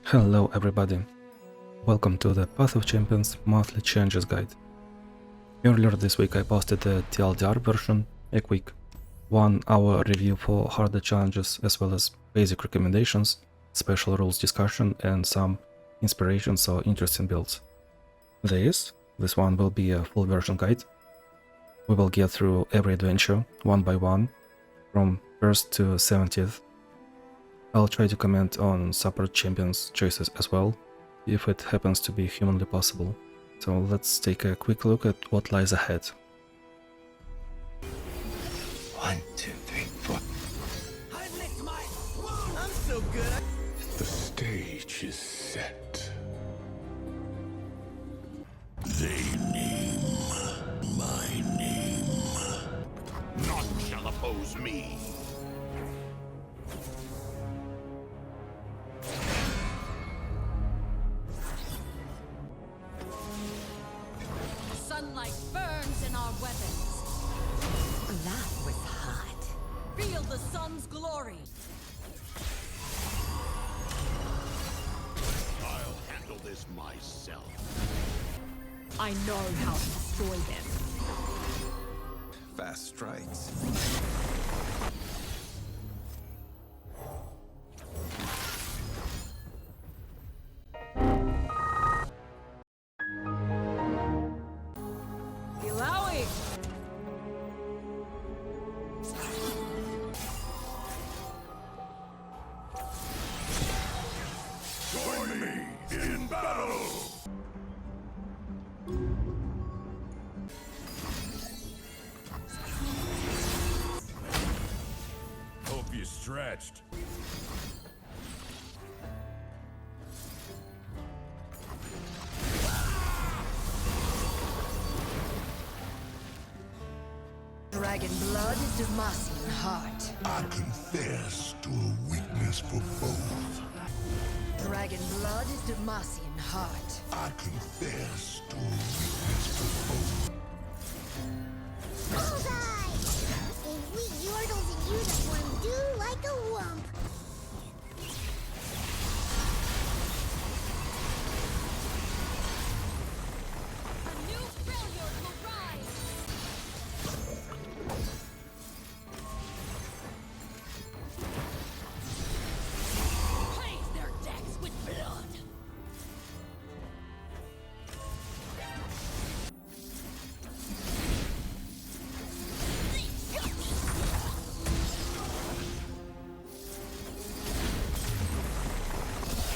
Hello everybody, welcome to the Path of Champions monthly challenges guide. Earlier this week I posted a TLDR version, a quick 1 hour review for harder challenges as well as basic recommendations, special rules discussion and some inspirations or interesting builds. This one will be a full version guide. We will get through every adventure one by one from 1st to 70th. I'll try to comment on support champions choices as well, if it happens to be humanly possible. So let's take a quick look at what lies ahead. 1, 2, 3, 4. I'm so good. The stage is set. They name my name. None shall oppose me. Sunlight burns in our weapons. That was hot. Feel the sun's glory. I'll handle this myself. I know how to destroy them. Fast strikes. Ilawi! Join me in battle. Hope you stretched. Dragon blood is Demacian heart. I confess to a weakness for both. Dragon blood is Demacian heart. I confess to a weakness for both. Bullseye! If we yordles in uniform do like a wump. A new failure will rise. Blaze their decks with blood.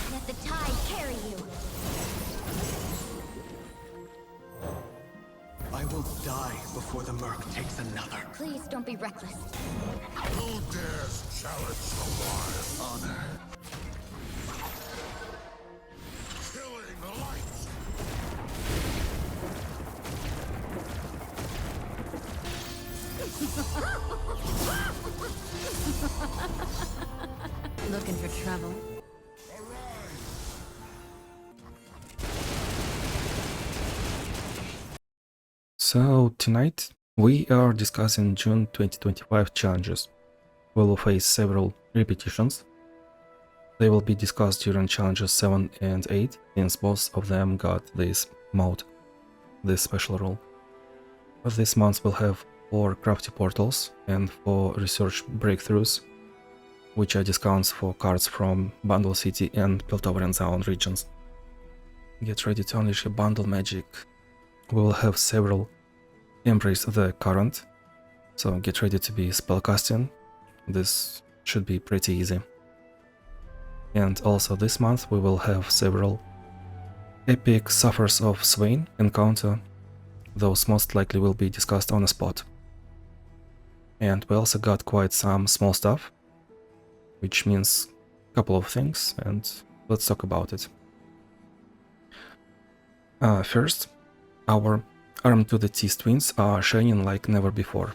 Let the tide carry you. I will die before the Merc takes another. Please don't be reckless. Who dares challenge the wild? Honor. Killing the lights! Looking for trouble? So tonight we are discussing June 2025 challenges. We will face several repetitions. They will be discussed during challenges 7 and 8, since both of them got this mode, this special rule. But this month we'll have 4 crafty portals and 4 research breakthroughs, which are discounts for cards from Bundle City and Piltover Zone regions. Get ready to unleash your bundle magic. We will have several Embrace the Current, so get ready to be spellcasting. This should be pretty easy. And also this month we will have several epic Suffers of Swain encounter. Those most likely will be discussed on the spot. And we also got quite some small stuff, which means a couple of things, and let's talk about it. First, our Arm to the Teeth twins are shining like never before.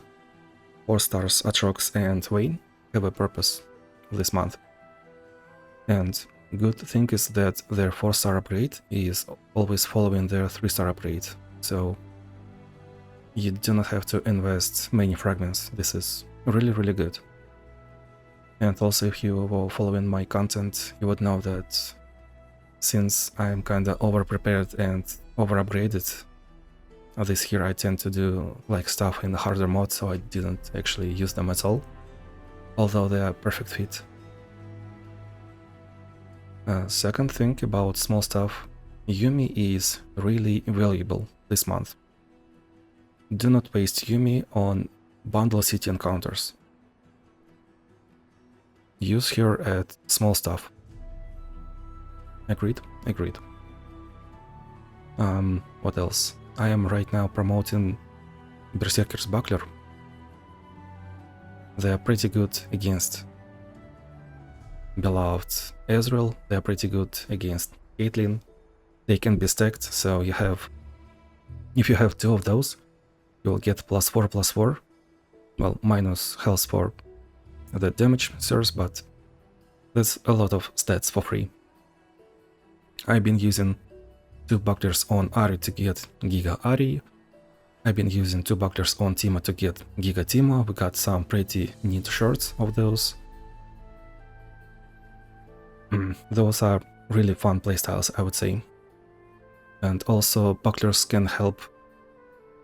4 stars Atrox and Wayne have a purpose this month. And good thing is that their 4-star upgrade is always following their 3-star upgrade, so you do not have to invest many fragments. This is really good. And also, if you were following my content, you would know that since I'm kinda over-prepared and over-upgraded this year, I tend to do like stuff in the harder mode, so I didn't actually use them at all, although they are perfect fit. Second thing about small stuff, Yumi is really valuable this month. Do not waste Yumi on bundle city encounters. Use her at small stuff. Agreed? Agreed. What else? I am right now promoting Berserker's Buckler. They are pretty good against beloved Ezreal, they are pretty good against Caitlyn. They can be stacked, so you have, if you have two of those, you'll get +4/+4, well, minus health for the damage source, but that's a lot of stats for free. I've been using 2 bucklers on Ahri to get Giga Ahri. I've been using 2 bucklers on Timo to get Giga Timo. We got some pretty neat shirts of those. Those are really fun playstyles, I would say. And also bucklers can help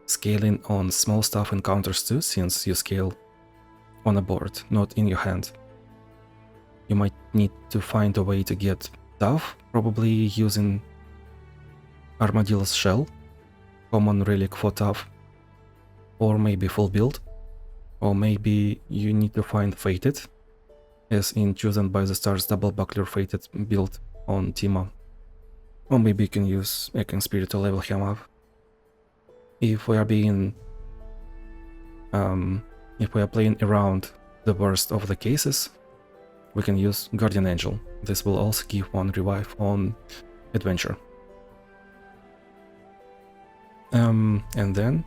scaling on small stuff encounters too, since you scale on a board, not in your hand. You might need to find a way to get stuff, probably using Armadillo's Shell, common relic for tough, or maybe full build, or maybe you need to find Fated, as in Chosen by the Stars double buckler Fated build on Timo, or maybe you can use Eking Spirit to level him up. If we are being, if we are playing around the worst of the cases, we can use Guardian Angel. This will also give 1 revive on Adventure. And then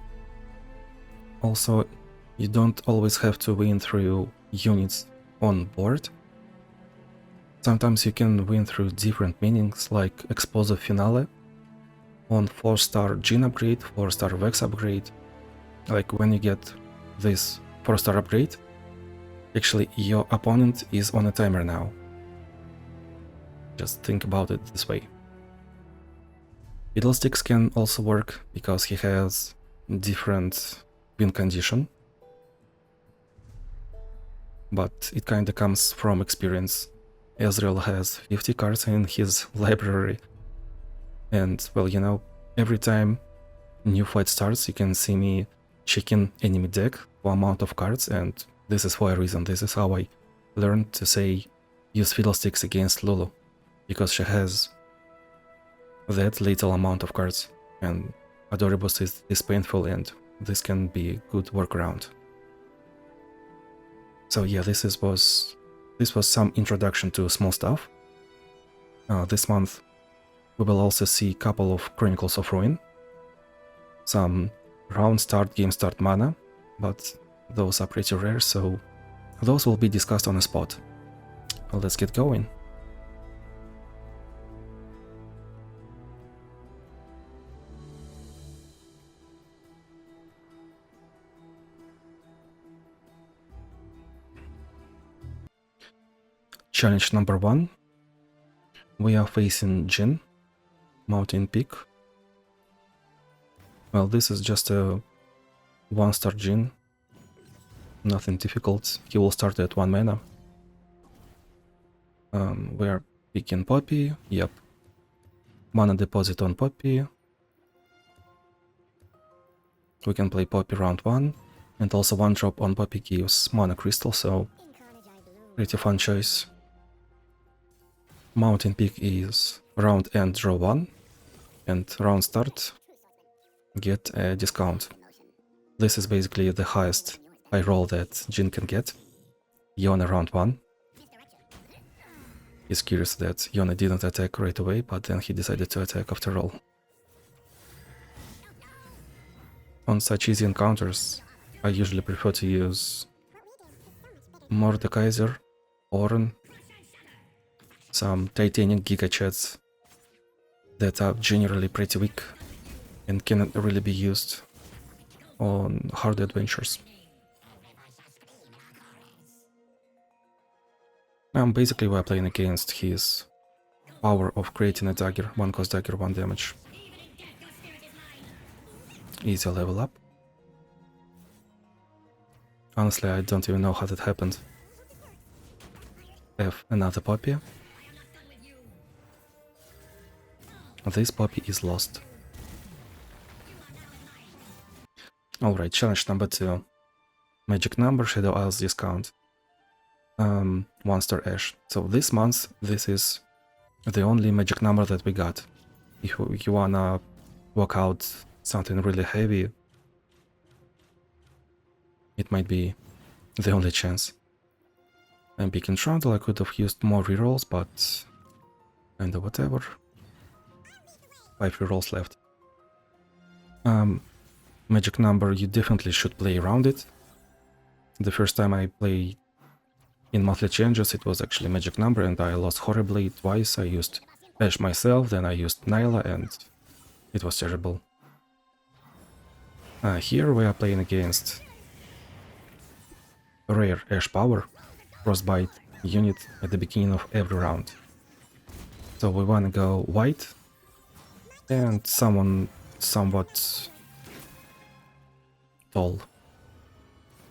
also you don't always have to win through units on board. Sometimes you can win through different meanings, like Explosive Finale on 4-star Jhin upgrade, 4-star Vex upgrade. Like when you get this 4-star upgrade, actually your opponent is on a timer now. Just think about it this way. Fiddlesticks can also work because he has different win condition, but it kinda comes from experience. Ezreal has 50 cards in his library, and well, you know, every time new fight starts you can see me checking enemy deck for amount of cards, and this is for a reason. This is how I learned to say use Fiddlesticks against Lulu, because she has that little amount of cards, and Adoribus is painful, and this can be a good workaround. So yeah, this was some introduction to small stuff. This month we will also see a couple of Chronicles of Ruin, some round start, game start mana, but those are pretty rare, so those will be discussed on the spot. Well, let's get going. Challenge number 1. We are facing Jhin, Mountain Peak. Well, this is just a 1-star Jhin. Nothing difficult. He will start at 1 mana. We are picking Poppy. Yep. Mana deposit on Poppy. We can play Poppy round 1. And also 1 drop on Poppy gives Mana Crystal, so pretty fun choice. Mountain Peak is round end draw 1, and round start get a discount. This is basically the highest high roll that Jhin can get. Yone round 1. He's curious that Yone didn't attack right away, but then he decided to attack after all. On such easy encounters, I usually prefer to use Mordekaiser, Oren, some Titanium Giga Chats that are generally pretty weak and cannot really be used on hard adventures. Basically we're playing against his power of creating a dagger. 1 cost dagger, 1 damage. Easy level up. Honestly, I don't even know how that happened. Have another poppy. This poppy is lost. Alright, challenge number 2. Magic number, Shadow Isles discount. 1 star Ash. So this month, this is the only magic number that we got. If you wanna work out something really heavy, it might be the only chance. I'm picking Trundle, I could have used more rerolls, but kinda whatever. 5 rerolls left. Magic number, you definitely should play around it. The first time I played in monthly challenges, it was actually magic number and I lost horribly twice. I used Ash myself, then I used Nyla and it was terrible. Here we are playing against rare Ash power, Frostbite unit at the beginning of every round. So we wanna go white and someone somewhat tall,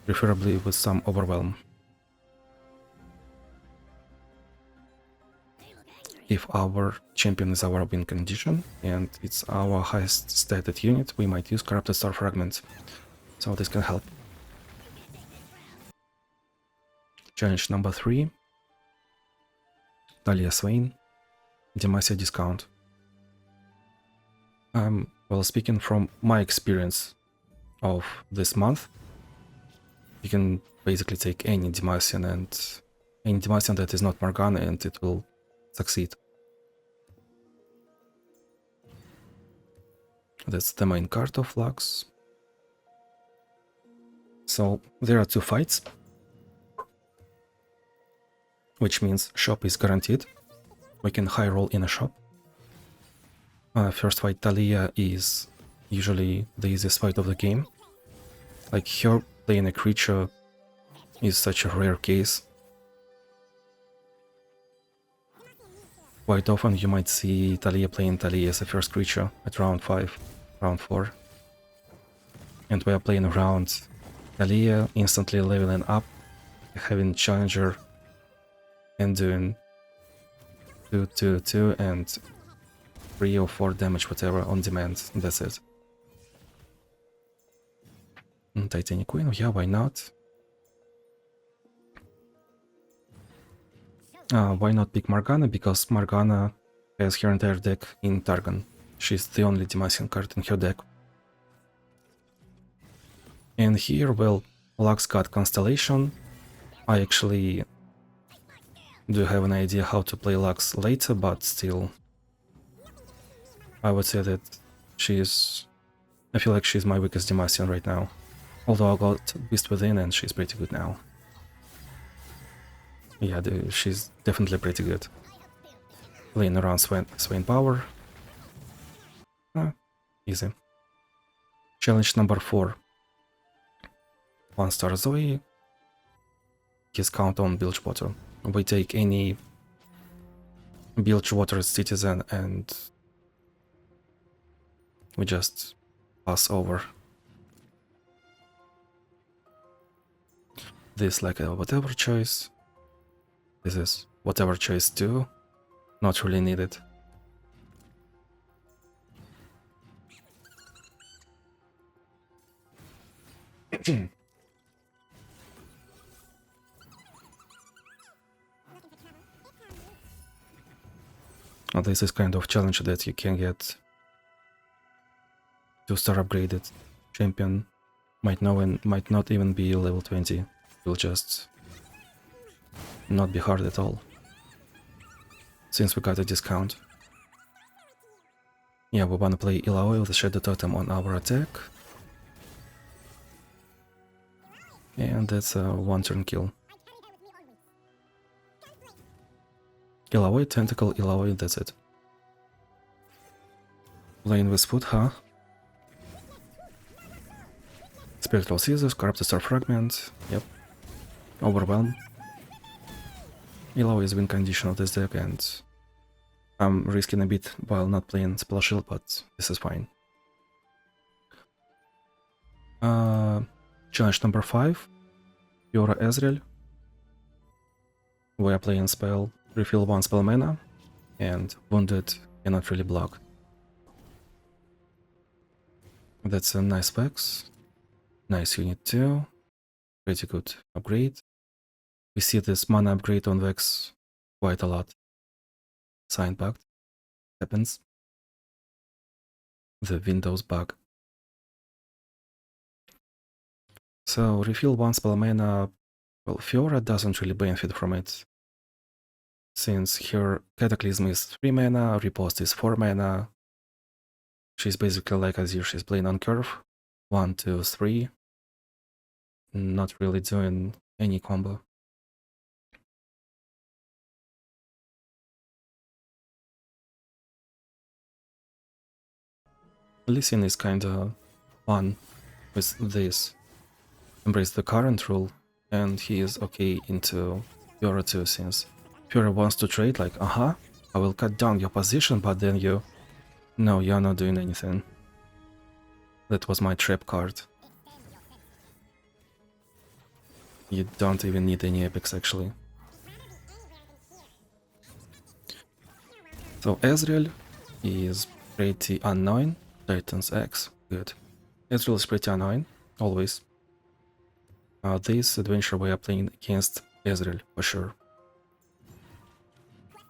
preferably with some overwhelm. If our champion is our win condition and it's our highest stated unit, we might use Corrupted Star Fragments, so this can help. Challenge number 3. Talia Swain, Demacia discount. Well, speaking from my experience of this month, you can basically take any Demacian and any Demacian that is not Morgana and it will succeed. That's the main card of Lux. So there are 2 fights, which means shop is guaranteed. We can high roll in a shop. First fight, Talia, is usually the easiest fight of the game. Like, her playing a creature is such a rare case. Quite often you might see Talia playing Talia as a first creature at round 5, round 4. And we are playing around Talia, instantly leveling up, having Challenger, and doing 2/2/2 and 3 or 4 damage, whatever, on demand. That's it. Titanic Queen, yeah, why not? Why not pick Morgana? Because Morgana has her entire deck in Targon. She's the only Demacian card in her deck. And here, well, Lux got Constellation. I actually do have an idea how to play Lux later, but still, I would say that I feel like she's my weakest Demacian right now. Although I got Beast Within and she's pretty good now. Yeah, she's definitely pretty good. Playing around Swain power. Easy. Challenge number 4. 1 star Zoe. Discount on Bilgewater. We take any Bilgewater citizen and we just pass over. This like a whatever choice. This is whatever choice too. Not really needed. This is kind of challenge that you can get 2-star upgraded champion. Might know and might not even be level 20. Will just not be hard at all, since we got a discount. Yeah, we wanna play Illaoi with the Shadow Totem on our attack. And that's a 1-turn kill. Illaoi, Tentacle, Illaoi, that's it. Playing with foot, huh? Spectral Scissors, Corrupted Star Fragment, yep. Overwhelm. Illaoi is win condition of this deck and I'm risking a bit while not playing Spell Shield, but this is fine. Challenge number 5, Fiora Ezreal. We are playing spell, refill 1 spell mana, and wounded cannot really block. That's a nice Vex, nice unit too, pretty good upgrade. We see this mana upgrade on Vex quite a lot. Sign bug happens. The Windows bug. So refill 1 spell mana, well, Fiora doesn't really benefit from it, since her Cataclysm is 3 mana, Riposte is 4 mana. She's basically like Azir, she's playing on curve. 1, 2, 3. Not really doing any combo. Lee Sin is kinda fun with this. Embrace the current rule, and he is okay into Fiora too, since Fiora wants to trade like, I will cut down your position, but then you... No, you're not doing anything. That was my trap card. You don't even need any epics, actually. So Ezreal is pretty annoying. Titans X, good. Ezreal is pretty annoying, always. This adventure we are playing against Ezreal, for sure.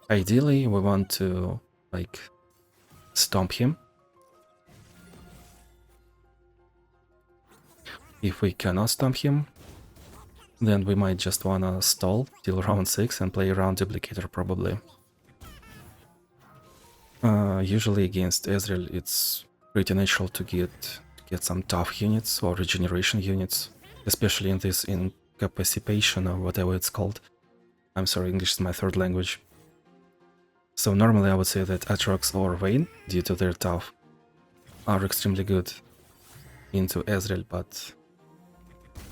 Ideally, we want to, like, stomp him. If we cannot stomp him, then we might just wanna stall till round 6 and play around Duplicator, probably. Usually against Ezreal it's pretty natural to get some tough units or regeneration units, especially in this incapacipation or whatever it's called. I'm sorry, English is my third language. So normally I would say that Aatrox or Vayne, due to their tough, are extremely good into Ezreal, but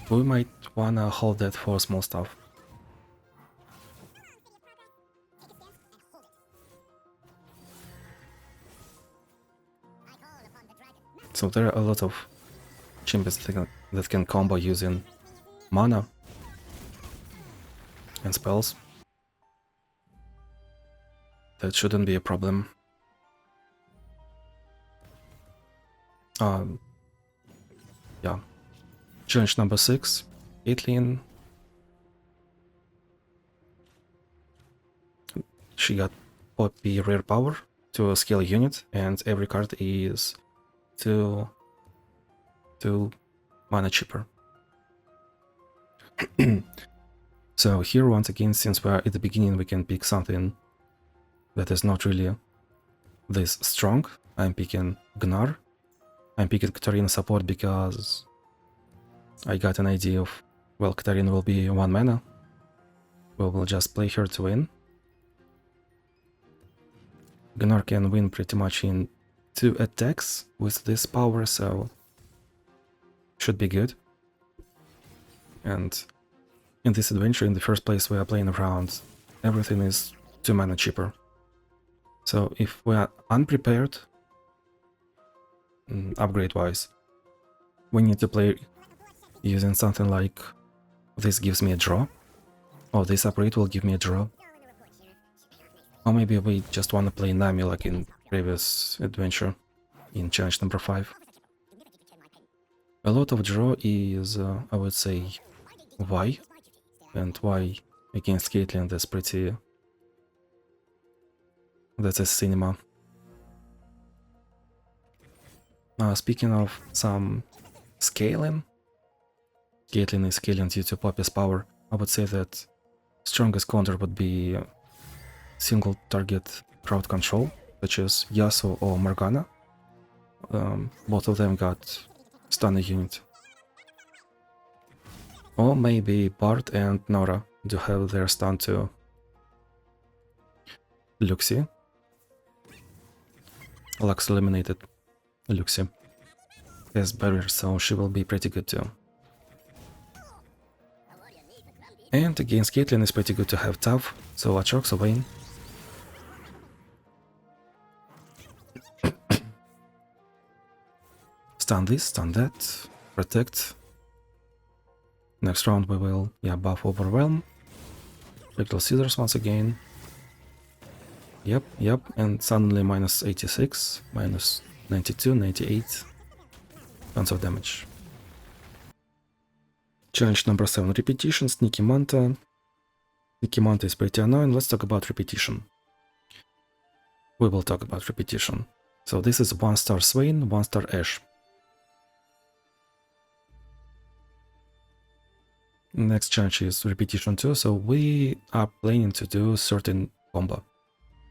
we might wanna hold that for small stuff. So there are a lot of champions that can combo using mana and spells. That shouldn't be a problem. Yeah. Challenge number 6, Caitlyn. She got Poppy rare power to scale unit, and every card is 2 mana cheaper. So here once again, since we are at the beginning, we can pick something that is not really this strong. I'm picking Gnar. I'm picking Katarina support because I got an idea of, well, Katarina will be 1 mana. We will just play her to win. Gnar can win pretty much in 2 attacks with this power, so should be good. And in this adventure, in the first place, we are playing around, everything is 2 mana cheaper. So if we are unprepared, upgrade-wise, we need to play using something like this gives me a draw, or this upgrade will give me a draw. Or maybe we just want to play Nami like in previous adventure, in challenge number 5. A lot of draw is, I would say, Y, and Y against Caitlyn, that's pretty... that's a cinema. Speaking of some scaling, Caitlyn is scaling due to Poppy's power. I would say that strongest counter would be single target crowd control, such as Yasuo or Morgana. Both of them got stunner unit. Or maybe Bard and Nora do have their stun too. Luxie. Lux eliminated Luxie has barrier, so she will be pretty good too. And against Caitlyn it's pretty good to have tough, so Aatrox or Vayne. stun this, stun that, protect. Next round we will, yeah, buff Overwhelm. Spectral Scissors once again. Yep, and suddenly minus 86, minus 92, 98. Tons of damage. Challenge number 7, repetition, Sneaky Manta. Sneaky Manta is pretty annoying. Let's talk about repetition. We will talk about repetition. So this is 1-star Swain, 1-star Ashe. Next challenge is repetition 2, so we are planning to do certain combo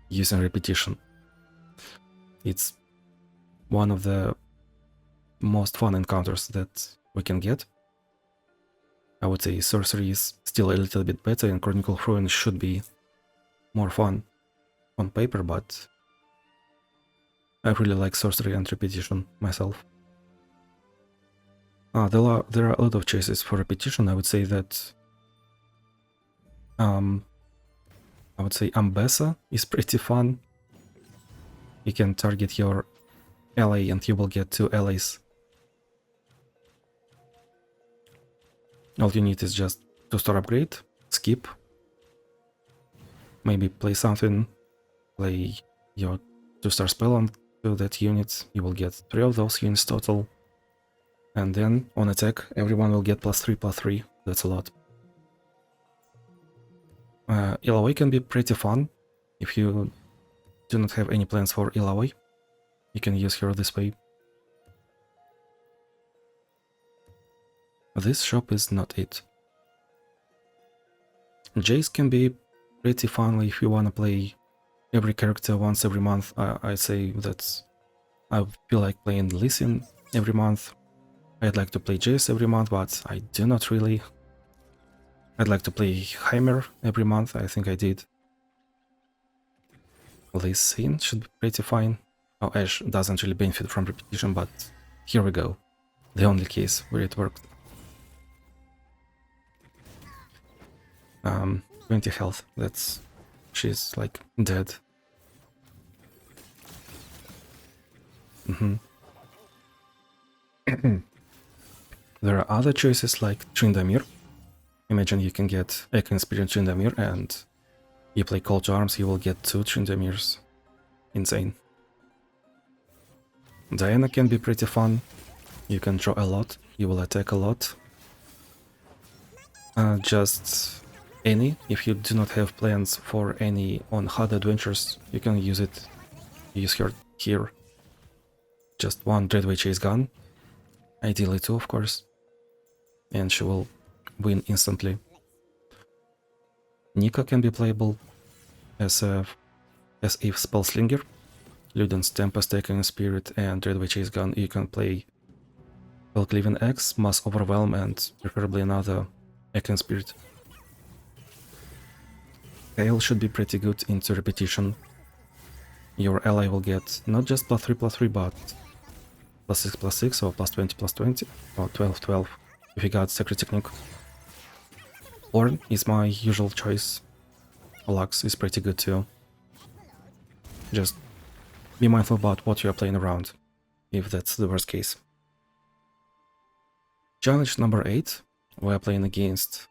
using repetition. It's one of the most fun encounters that we can get. I would say sorcery is still a little bit better, and Chronicle of Ruin should be more fun on paper, but I really like sorcery and repetition myself. There are a lot of choices for repetition. I would say that Ambessa is pretty fun. You can target your ally and you will get 2 allies. All you need is just 2-star upgrade, skip, maybe play something, play your 2-star spell on to that unit, you will get 3 of those units total. And then on attack, everyone will get +3/+3. That's a lot. Illaway can be pretty fun. If you do not have any plans for Illaway, you can use her this way. This shop is not it. Jace can be pretty fun if you wanna play every character once every month. I'd say that I feel like playing Lee Sin every month. I'd like to play Jace every month, but I do not really. I'd like to play Heimer every month, I think I did. This scene should be pretty fine. Oh, Ashe doesn't really benefit from repetition, but here we go. The only case where it worked. 20 health, that's... she's like dead. There are other choices like Tryndamere. Imagine you can get Echo Inspired Tryndamere and you play Call to Arms, you will get 2 Tryndameres. Insane. Diana can be pretty fun. You can draw a lot, you will attack a lot. Just any, if you do not have plans for any on hard adventures, you can use it. Use her here. Just 1 Dreadway Chase gun. Ideally 2, of course. And she will win instantly. Nika can be playable as if Spellslinger. Luden's Tempest, Echoing Spirit, and Dreadway Chase gun. You can play Spellcleaving Axe, Mass Overwhelm, and preferably another Echoing Spirit. Kayle should be pretty good into repetition. Your ally will get not just +3/+3, but +6/6, or +20/20, or 12/12 if you got Sacred Technique. Ornn is my usual choice. Lux is pretty good too. Just be mindful about what you are playing around, if that's the worst case. Challenge number 8, we are playing against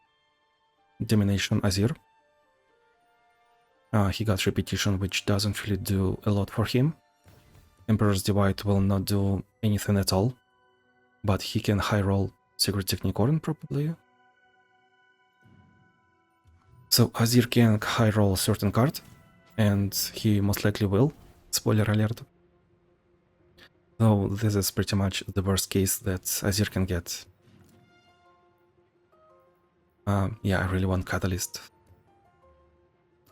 Domination Azir. He got repetition, which doesn't really do a lot for him. Emperor's Divide will not do anything at all, but he can high roll Secret Technique Ornn probably. So Azir can high roll a certain card, and he most likely will. Spoiler alert. So this is pretty much the worst case that Azir can get. Yeah, I really want Catalyst.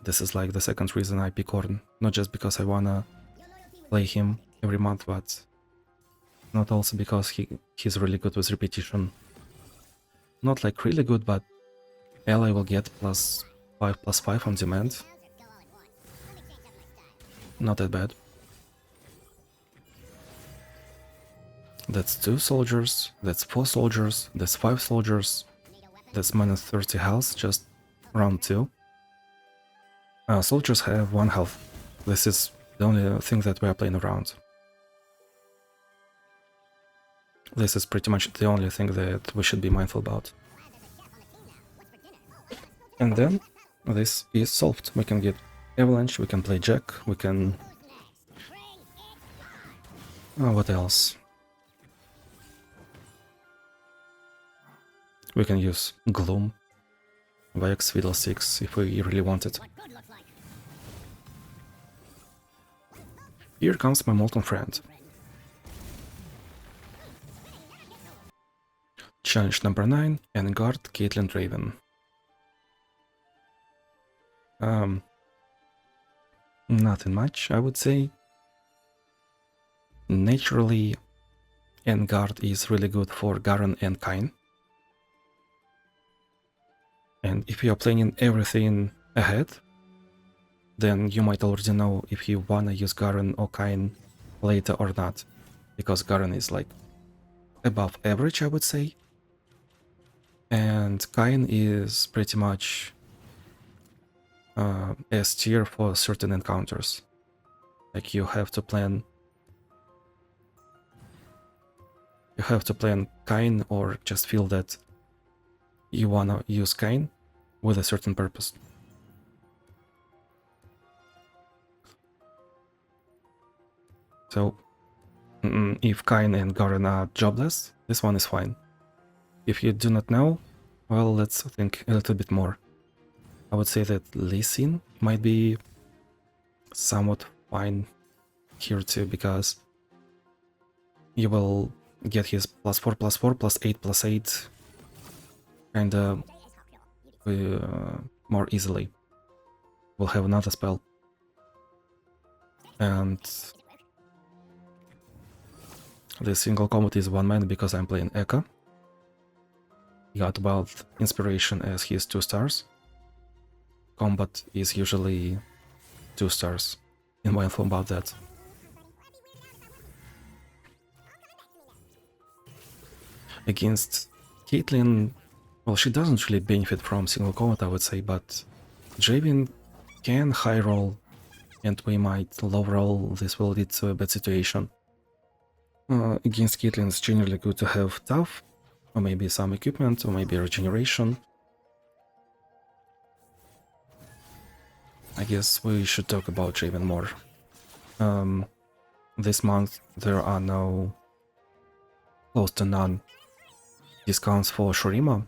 This is like the second reason I pick Ornn. Not just because I wanna play him every month, but not also because he's really good with repetition. Not like really good, but ally will get +5/+5 on demand. Not that bad. That's 2 soldiers, that's 4 soldiers, that's 5 soldiers, that's -30 health, just round 2. Soldiers have 1 health. This is the only thing that we are playing around. This is pretty much the only thing that we should be mindful about. And then this is solved. We can get Avalanche, we can play Jack, we can... Oh, what else? We can use Gloom, Vex, Fiddlesticks if we really want it. Here comes my molten friend. Challenge number 9, Vanguard, Caitlyn Draven. Nothing much, I would say. Naturally, Vanguard is really good for Garen and Kayn. And if you are planning everything ahead, then you might already know if you wanna use Garen or Kayn later or not. Because Garen is like above average, I would say. And Kayn is pretty much S tier for certain encounters. Like you have to plan Kayn or just feel that you wanna use Kayn with a certain purpose. So if Kayn and Garen are jobless, this one is fine. If you do not know, well, let's think a little bit more. I would say that Lee Sin might be somewhat fine here too, because you will get his +4/+4, +8/8 kinda more easily. We'll have another spell. And the single combat is 1 man because I'm playing Eka. He got about inspiration as his 2 stars. Combat is usually 2 stars. Be mindful about that. Against Caitlyn, well, she doesn't really benefit from single combat, I would say, but Draven can high roll, and we might low roll. This will lead to a bad situation. Against Caitlyn, it's generally good to have tough, or maybe some equipment, or maybe regeneration. I guess we should talk about Draven more. This month there are no, close to none, discounts for Shurima.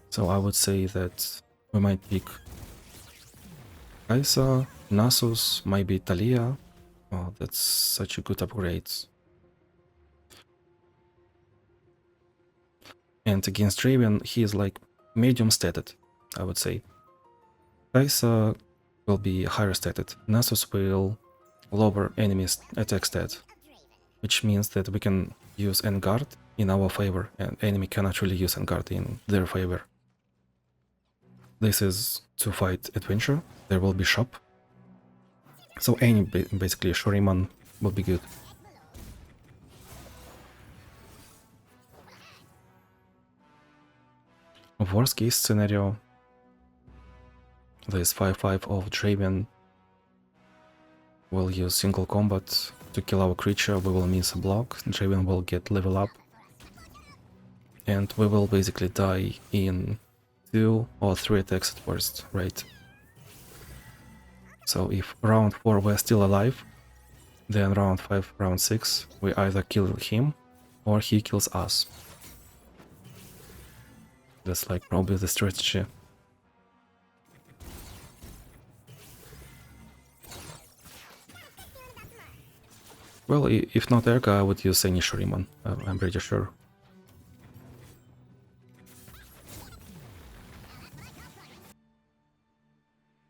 So I would say that we might pick Kai'Sa, Nasus, maybe Talia. Oh, that's such a good upgrade. And against Draven, he is like medium stated, I would say. Kai'Sa will be higher stated. Nasus will lower enemy's attack stat, which means that we can use Vanguard in our favor, and enemy cannot really use Vanguard in their favor. This is 2-fight adventure. There will be shop. So any basically Shuriman will be good. Worst case scenario, this 5/5 of Draven will use single combat to kill our creature. We will miss a block. Draven will get level up, and we will basically die in 2 or 3 attacks at worst, right? So if round 4 we're still alive, then round 5, round 6, we either kill him or he kills us. That's like probably the strategy. Well, if not Erka, I would use any Shuriman, I'm pretty sure.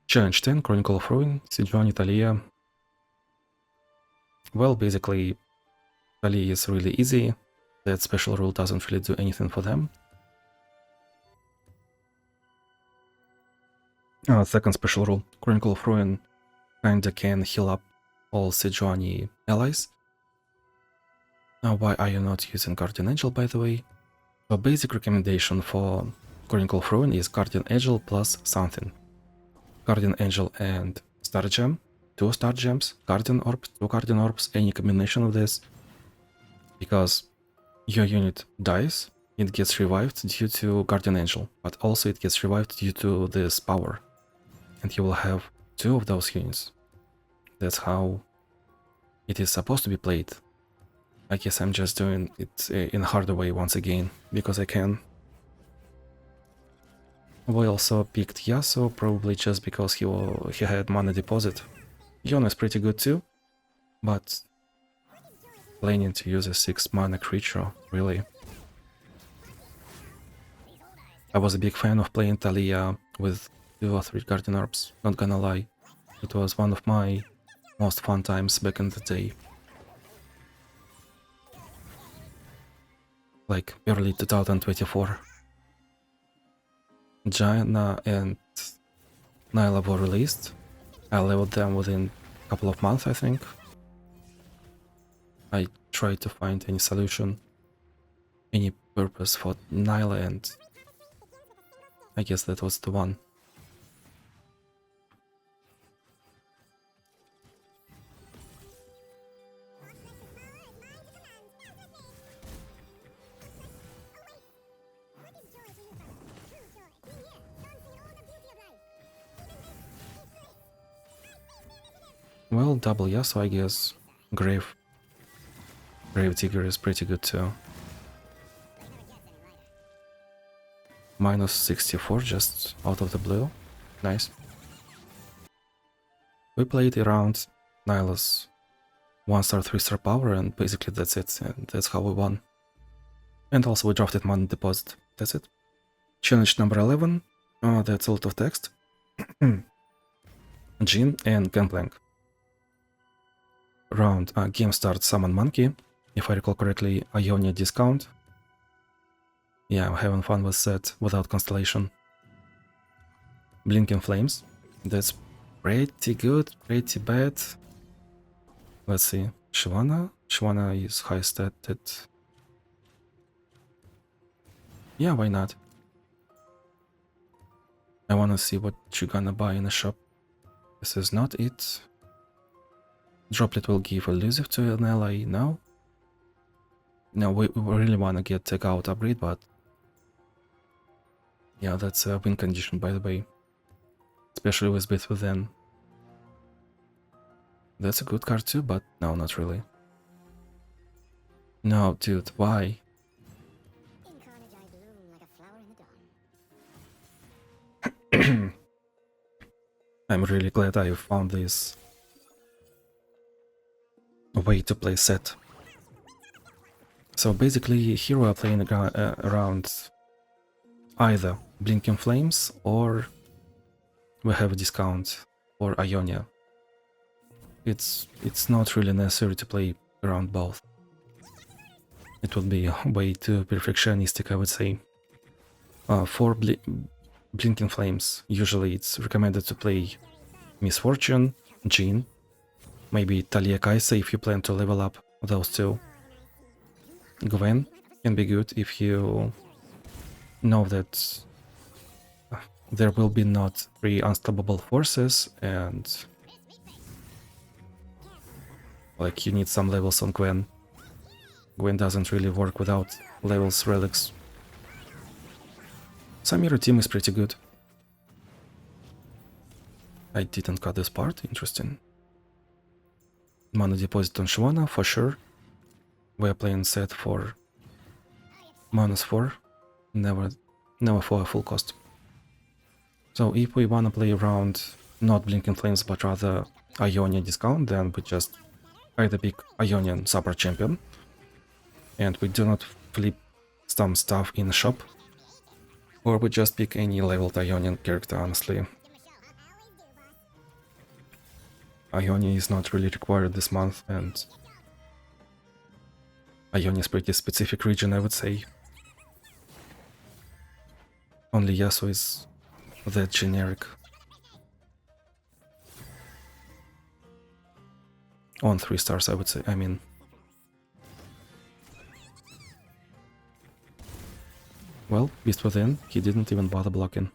Challenge 10, Chronicle of Ruin, Sejuani, Talia. Well, basically, Talia is really easy. That special rule doesn't really do anything for them. Second special rule, Chronicle of Ruin kinda can heal up all Sejuani allies. Why are you not using Guardian Angel, by the way? A basic recommendation for Chronicle of Ruin is Guardian Angel plus something. Guardian Angel and Star Gem, 2 Star Gems, Guardian Orb, 2 Guardian Orbs, any combination of this. because your unit dies, it gets revived due to Guardian Angel, but also it gets revived due to this power. And you will have 2 of those units. That's how it is supposed to be played. I guess I'm just doing it in a harder way once again, because I can. We also picked Yasuo, probably just because he had mana deposit. Yone is pretty good too, but planning to use a 6 mana creature, really. I was a big fan of playing Talia with 2 or 3 Guardian Orbs, not gonna lie. It was one of my most fun times back in the day. Like early 2024. Jaina and Nyla were released. I leveled them within a couple of months, I think. I tried to find any solution, any purpose for Nyla, and I guess that was the one. Well, double Yasuo, I guess. Grave Digger is pretty good too. Minus 64 just out of the blue. Nice. We played around Nyla's 1-star, 3-star power, and basically that's it. And that's how we won. And also we drafted mana deposit. That's it. Challenge number 11. That's a lot of text. Jhin and Gangplank. Round game starts Summon Monkey. If I recall correctly, Ionia discount. Yeah, I'm having fun with that without Constellation. Blinking Flames. That's pretty good, pretty bad. Let's see. Shyvana? Shyvana is high stated. Yeah, why not? I wanna see what you're gonna buy in the shop. This is not it. Droplet will give elusive to an ally now. No, we really wanna get Take Out upgrade, but yeah, that's a win condition, by the way. Especially with Bit Within. That's a good card too, but no, not really. No, dude, why? I'm really glad I found this way to play set. So basically here we are playing around either Blinking Flames or we have a discount for Ionia. It's not really necessary to play around both. It would be way too perfectionistic, I would say. For Blinking Flames, usually it's recommended to play Misfortune, Jhin, maybe Talia Kaisa if you plan to level up those 2. Gwen can be good if you know that there will be not 3 unstoppable forces and like you need some levels on Gwen. Gwen doesn't really work without levels relics. Samira team is pretty good. I didn't cut this part, interesting. Mana deposit on Shyvana, for sure. We are playing set for -4, never for a full cost. So if we wanna play around not Blinking Flames but rather Ionia discount, then we just either pick Ionian Super Champion and we do not flip some stuff in the shop, or we just pick any leveled Ionian character, honestly. Ionia is not really required this month, and Ionia is pretty specific region, I would say. Only Yasuo is that generic. On 3 stars, I would say, I mean. Well, Beast Within, he didn't even bother blocking.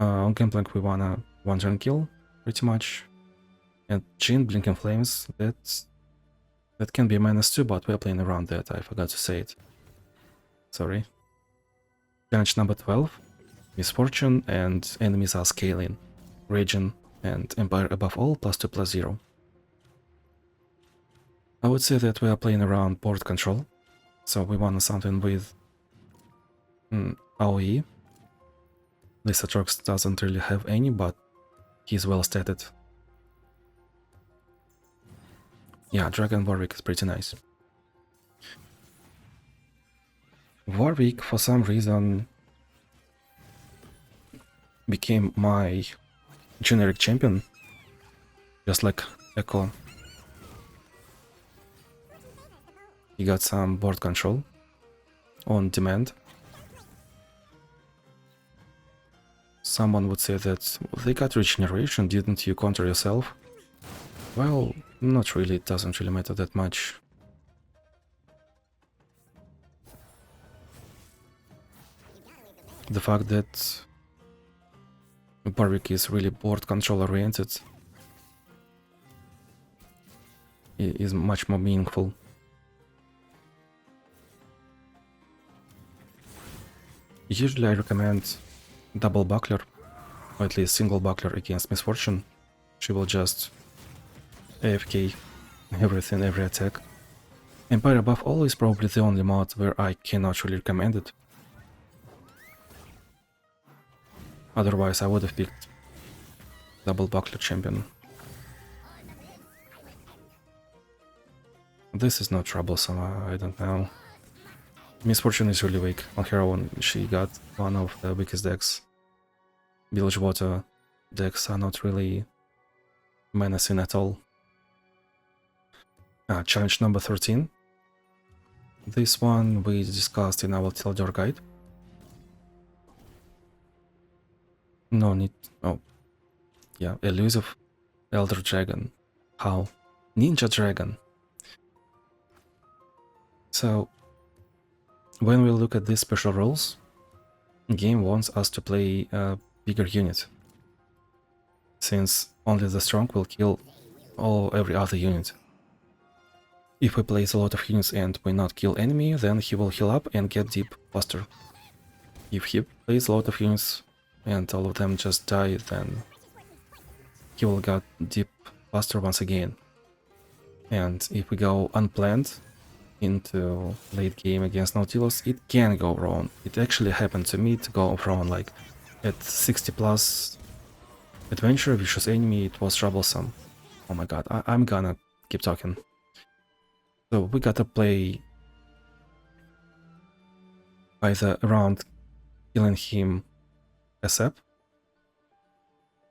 On Gangplank we wanna 1-turn kill, pretty much. And Jhin, Blinking Flames, that's That can be minus 2, but we're playing around that. I forgot to say it. Sorry. Challenge number 12. Misfortune and enemies are scaling. Region and Empire above all, +2/+0. I would say that we are playing around board control. So we want something with AoE. This Atrox doesn't really have any, but he's well stated. Yeah, Dragon Warwick is pretty nice. Warwick, for some reason, became my generic champion, just like Echo. He got some board control on demand. Someone would say that they got regeneration, didn't you counter yourself? Well, not really, it doesn't really matter that much. The fact that Warwick is really board control oriented is much more meaningful. Usually I recommend double buckler, or at least single buckler against Misfortune. She will just AFK everything, every attack. Empire above all is probably the only mod where I cannot really recommend it. Otherwise I would have picked double buckler champion. This is not troublesome, I don't know. Misfortune is really weak on her own. She got one of the weakest decks. Bilgewater decks are not really menacing at all. Challenge number 13. This one we discussed in our Tildor guide. No need. Oh, yeah, elusive Elder Dragon. How? Ninja Dragon. So, when we look at these special rules, game wants us to play a bigger unit, since only the strong will kill every other unit. If we place a lot of units and we not kill enemy, then he will heal up and get deep faster. If he plays a lot of units and all of them just die, then he will get deep faster once again. And if we go unplanned into late game against Nautilus, it can go wrong. It actually happened to me to go wrong, like at 60 plus adventure, vicious enemy, it was troublesome. Oh my god, I'm gonna keep talking. So we gotta play either around killing him ASAP,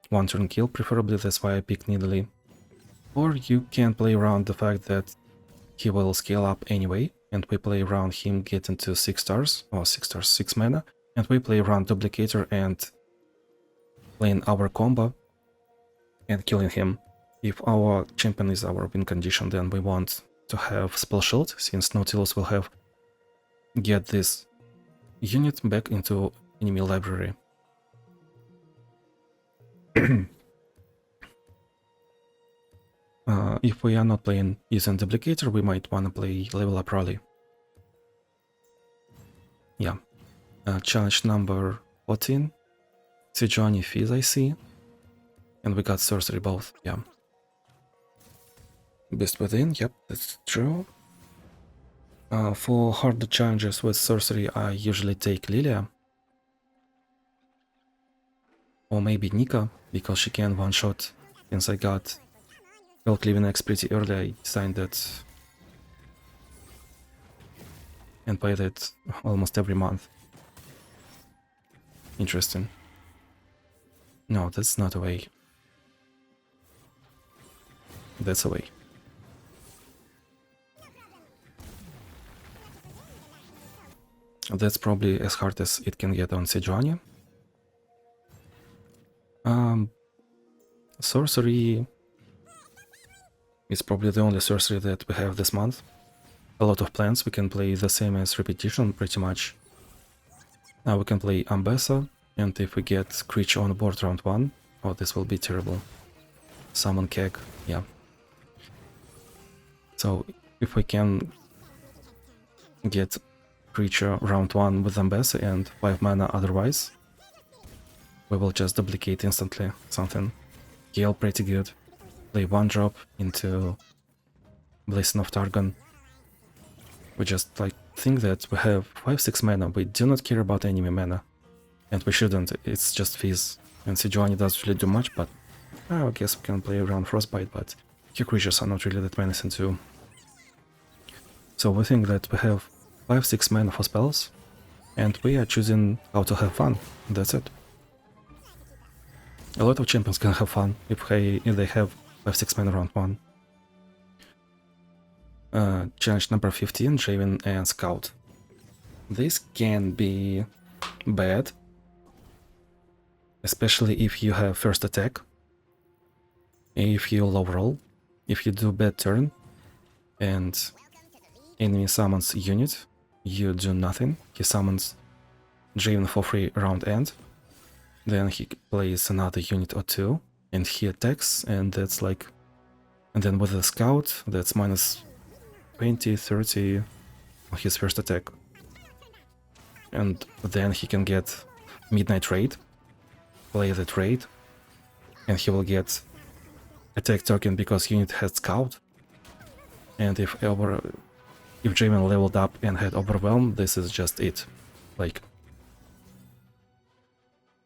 one turn kill preferably, that's why I picked Nidalee, or you can play around the fact that he will scale up anyway, and we play around him getting to 6 stars, or 6 stars, 6 mana, and we play around Duplicator and playing our combo and killing him. If our champion is our win condition, then we want to have Spell Shield, since Nautilus will have get this unit back into enemy library. If we are not playing using Duplicator, we might want to play Level Up Rally. Yeah. Challenge number 14. Sejuani Fizz, I see. And we got Sorcery both, yeah. Beast Within, yep, that's true. For harder challenges with Sorcery, I usually take Lilia. Or maybe Nika, because she can one-shot. Since I got Cleaving X pretty early, I designed that and played it almost every month. Interesting. No, that's not a way. That's a way. That's probably as hard as it can get on Sejuani. Sorcery is probably the only sorcery that we have this month. A lot of plans, we can play the same as Repetition pretty much. Now we can play Ambessa, and if we get Screech on board round 1, oh, this will be terrible. Summon Keg, yeah. So if we can get creature round 1 with Embassy and 5 mana otherwise, we will just duplicate instantly something. Heal pretty good. Play 1 drop into Blazing of Targon. We just like think that we have 5-6 mana, we do not care about enemy mana. And we shouldn't, it's just Fizz. And Sejuani doesn't really do much, but I guess we can play around Frostbite, but few creatures are not really that menacing too. So we think that we have 5-6 mana for spells, and we are choosing how to have fun, that's it. A lot of champions can have fun if they have 5-6 mana round 1. Challenge number 15, Draven and Scout. This can be bad, especially if you have first attack, if you low roll, if you do bad turn, and enemy summons unit, you do nothing, he summons Draven for free round end, then he plays another unit or 2, and he attacks, and that's like... And then with the Scout, that's minus 20, 30 on his first attack. And then he can get Midnight Raid, play that raid, and he will get attack token because unit has Scout. And if Draven leveled up and had Overwhelm, this is just it. Like,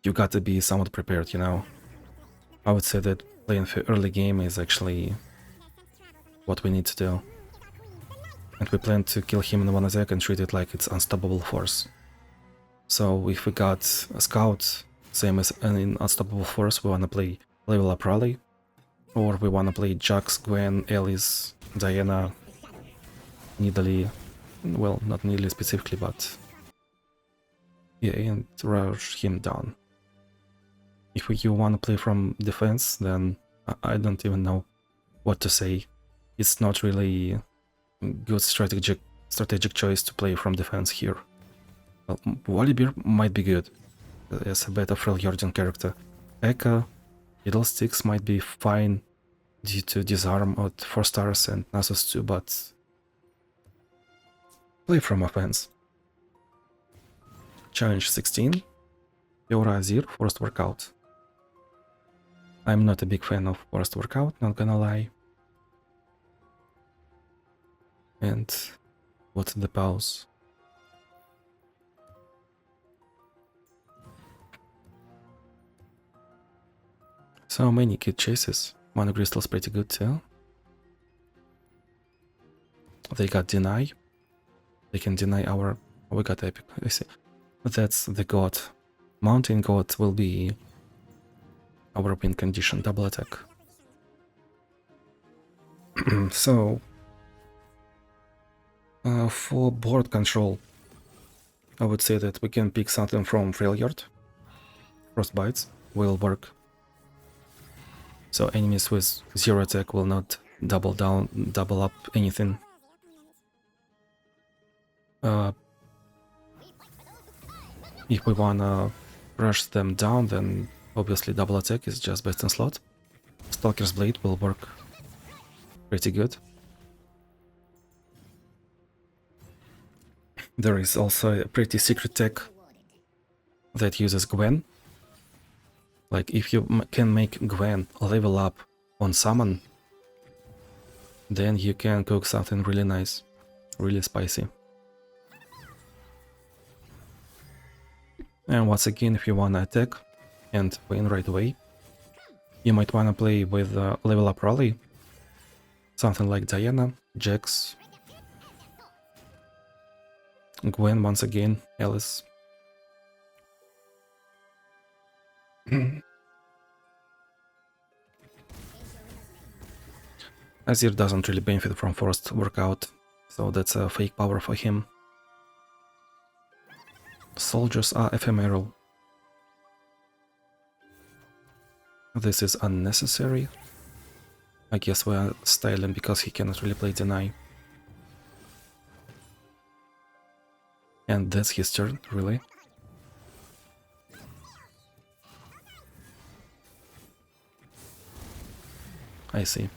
you gotta be somewhat prepared, you know. I would say that playing for early game is actually what we need to do. And we plan to kill him in one attack and treat it like it's unstoppable force. So if we got a Scout, same as an unstoppable force, we wanna play level up Raleigh, or we wanna play Jax, Gwen, Alice, Diana, Nidalee, well, not Nidalee specifically, but yeah, and rush him down. If you wanna play from defense, then I don't even know what to say. It's not really good strategic choice to play from defense here. Well, Volibear might be good as a better Freljordian character. Ekka, Fiddlesticks might be fine due to Disarm at 4 stars and Nasus too, but play from offense. Challenge 16, Fiora Azir, Forced Workout. I'm not a big fan of Forced Workout, not gonna lie. And what's the pause? So many kid chases. Mana Crystal's pretty good too. They got Deny. They can deny our... Oh, we got Epic, I see. That's the God. Mountain God will be our win condition, double attack. So... for board control, I would say that we can pick something from Freljord. Frostbites will work. So enemies with 0 attack will not double up anything. If we wanna rush them down, then obviously double attack is just best in slot. Stalker's Blade will work pretty good. There is also a pretty secret tech that uses Gwen. Like, if you can make Gwen level up on summon, then you can cook something really nice, really spicy. And once again, if you wanna attack and win right away, you might wanna play with level up Raleigh, something like Diana, Jax, Gwen once again, Alice. Azir doesn't really benefit from forced workout, so that's a fake power for him. Soldiers are ephemeral. This is unnecessary. I guess we are styling because he cannot really play Deny. And that's his turn, really. I see.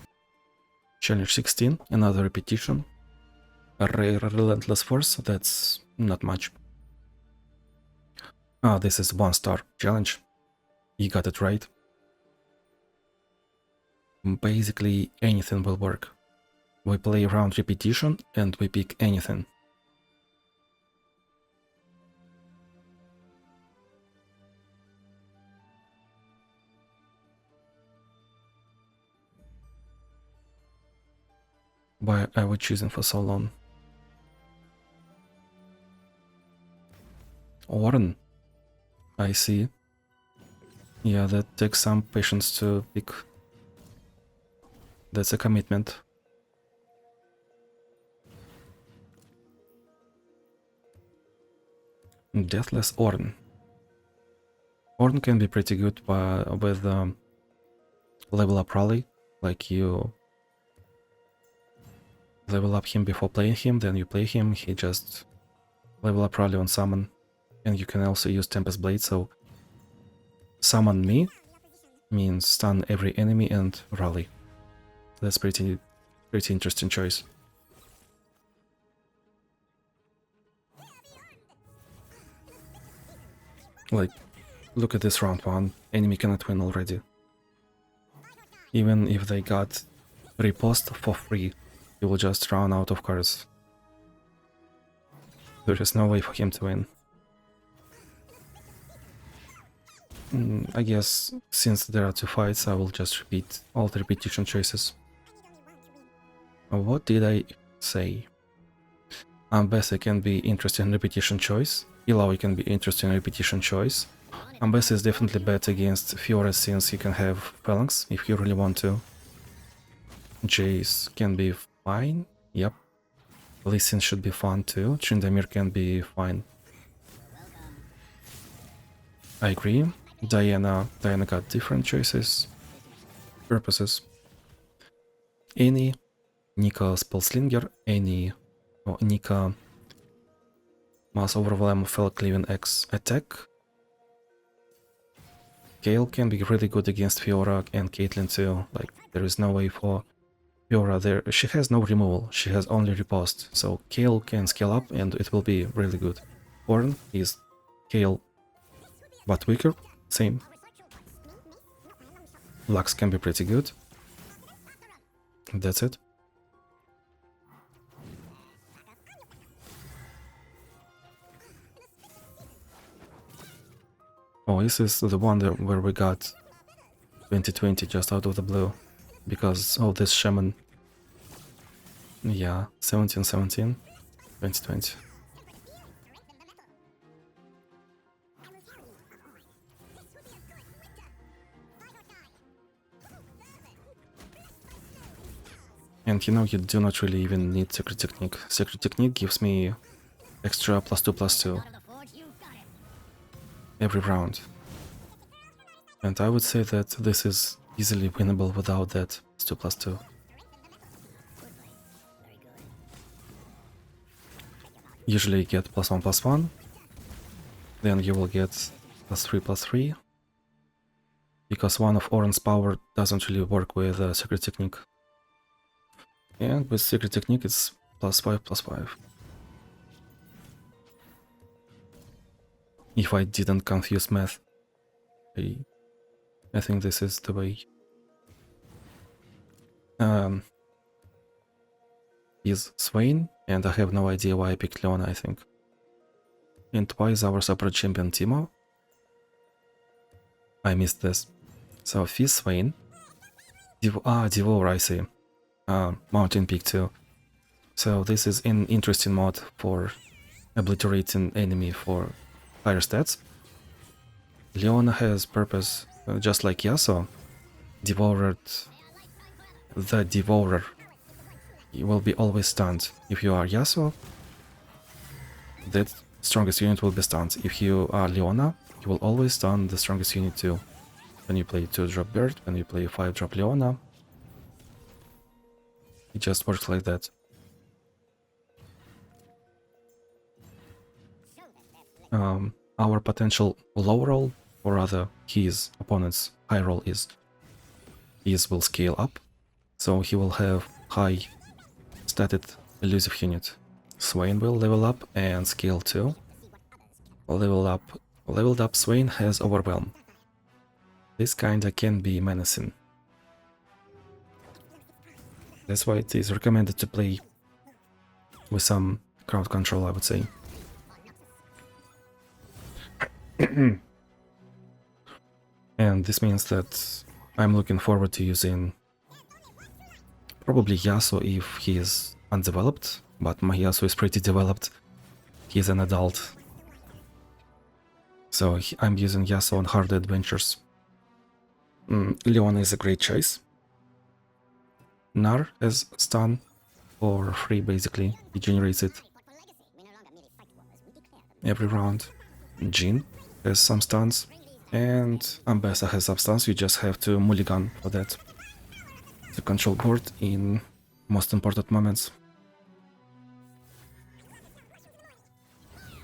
Challenge 16, another repetition. A rare relentless force, that's not much. Ah, this is 1-star challenge. You got it right. Basically anything will work. We play around repetition and we pick anything. Why are we choosing for so long? Oren. I see. Yeah, that takes some patience to pick. That's a commitment. Deathless Orn. Orn can be pretty good with level up rally, like you level up him before playing him, then you play him, he just level up rally on summon, and you can also use Tempest Blade, so summon me means stun every enemy and rally. That's pretty interesting choice. Like, look at this round 1, enemy cannot win already. Even if they got riposte for free, he will just run out of cards. There is no way for him to win. I guess since there are 2 fights, I will just repeat all the repetition choices. What did I say? Ambessa can be interesting repetition choice. Illaoi can be interesting repetition choice. Ambessa is definitely better against Fiora since you can have Phalanx if you really want to. Jace can be fine. Yep. Lee Sin should be fun too. Tryndamere can be fine. I agree. Diana got different choices, purposes. Any Nika Spellslinger, any Nika Mass Overwhelm Fell Cleaving X attack. Gale can be really good against Fiora and Caitlyn too. Like, there is no way for Fiora there. She has no removal, she has only riposte. So Gale can scale up and it will be really good. Ornn is Gale but weaker, same. Lux can be pretty good. That's it. Oh, this is the one where we got 2020 just out of the blue. Because of this shaman. Yeah, 1717, 2020. And you know, you do not really even need Secret Technique. Secret Technique gives me extra +2/+2 every round. And I would say that this is easily winnable without that +2/+2. Usually you get +1/+1, then you will get +3/+3, because one of Ornn's power doesn't really work with Secret Technique. And with Secret Technique it's +5/+5. If I didn't confuse math, I think this is the way. Is Swain, and I have no idea why I picked Leona, I think. And why is our super champion Timo? I missed this. So Fizz Swain. Devour, I see. Mountain Peak too. So this is an interesting mod for obliterating enemy for higher stats. Leona has purpose, just like Yasuo. The Devourer will be always stunned. If you are Yasuo, that strongest unit will be stunned. If you are Leona, you will always stun the strongest unit too. When you play 2-drop Bird, when you play 5-drop Leona, it just works like that. Our potential low roll, or rather his opponent's high roll is will scale up, so he will have high statted elusive unit. Swain will level up and skill 2. Leveled up Swain has Overwhelm. This kinda can be menacing. That's why it is recommended to play with some crowd control, I would say. And this means that I'm looking forward to using probably Yasuo if he is undeveloped, but my Yasuo is pretty developed. He's an adult. So I'm using Yasuo on hard adventures. Leona is a great choice. Nar has stun for free basically, he generates it every round. Jhin has some stuns, and Ambessa has some stuns, you just have to mulligan for that to control board in most important moments.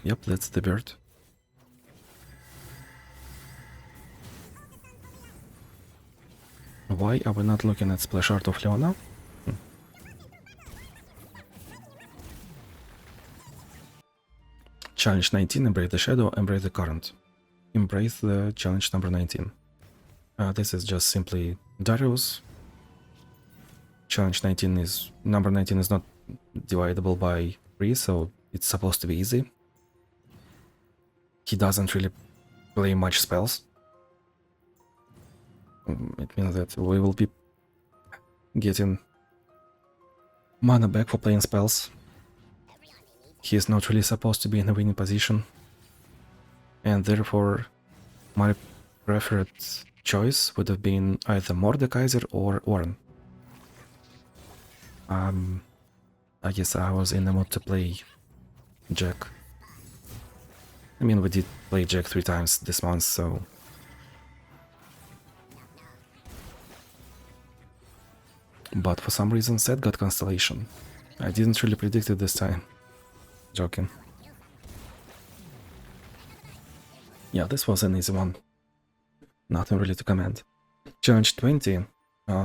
Yep, that's the bird. Why are we not looking at splash art of Leona? Challenge 19, embrace the shadow, embrace the current. Embrace the challenge number 19. This is just simply Darius. Challenge 19 is, number 19 is not dividable by 3, so it's supposed to be easy. He doesn't really play much spells. It means that we will be getting mana back for playing spells. He is not really supposed to be in a winning position, and therefore my preferred choice would have been either Mordekaiser or Ornn. I guess I was in the mood to play Jack. I mean, we did play Jack 3 times this month, so... But for some reason Seth got Constellation. I didn't really predict it this time. Joking. Yeah, this was an easy one. Nothing really to comment. Challenge 20.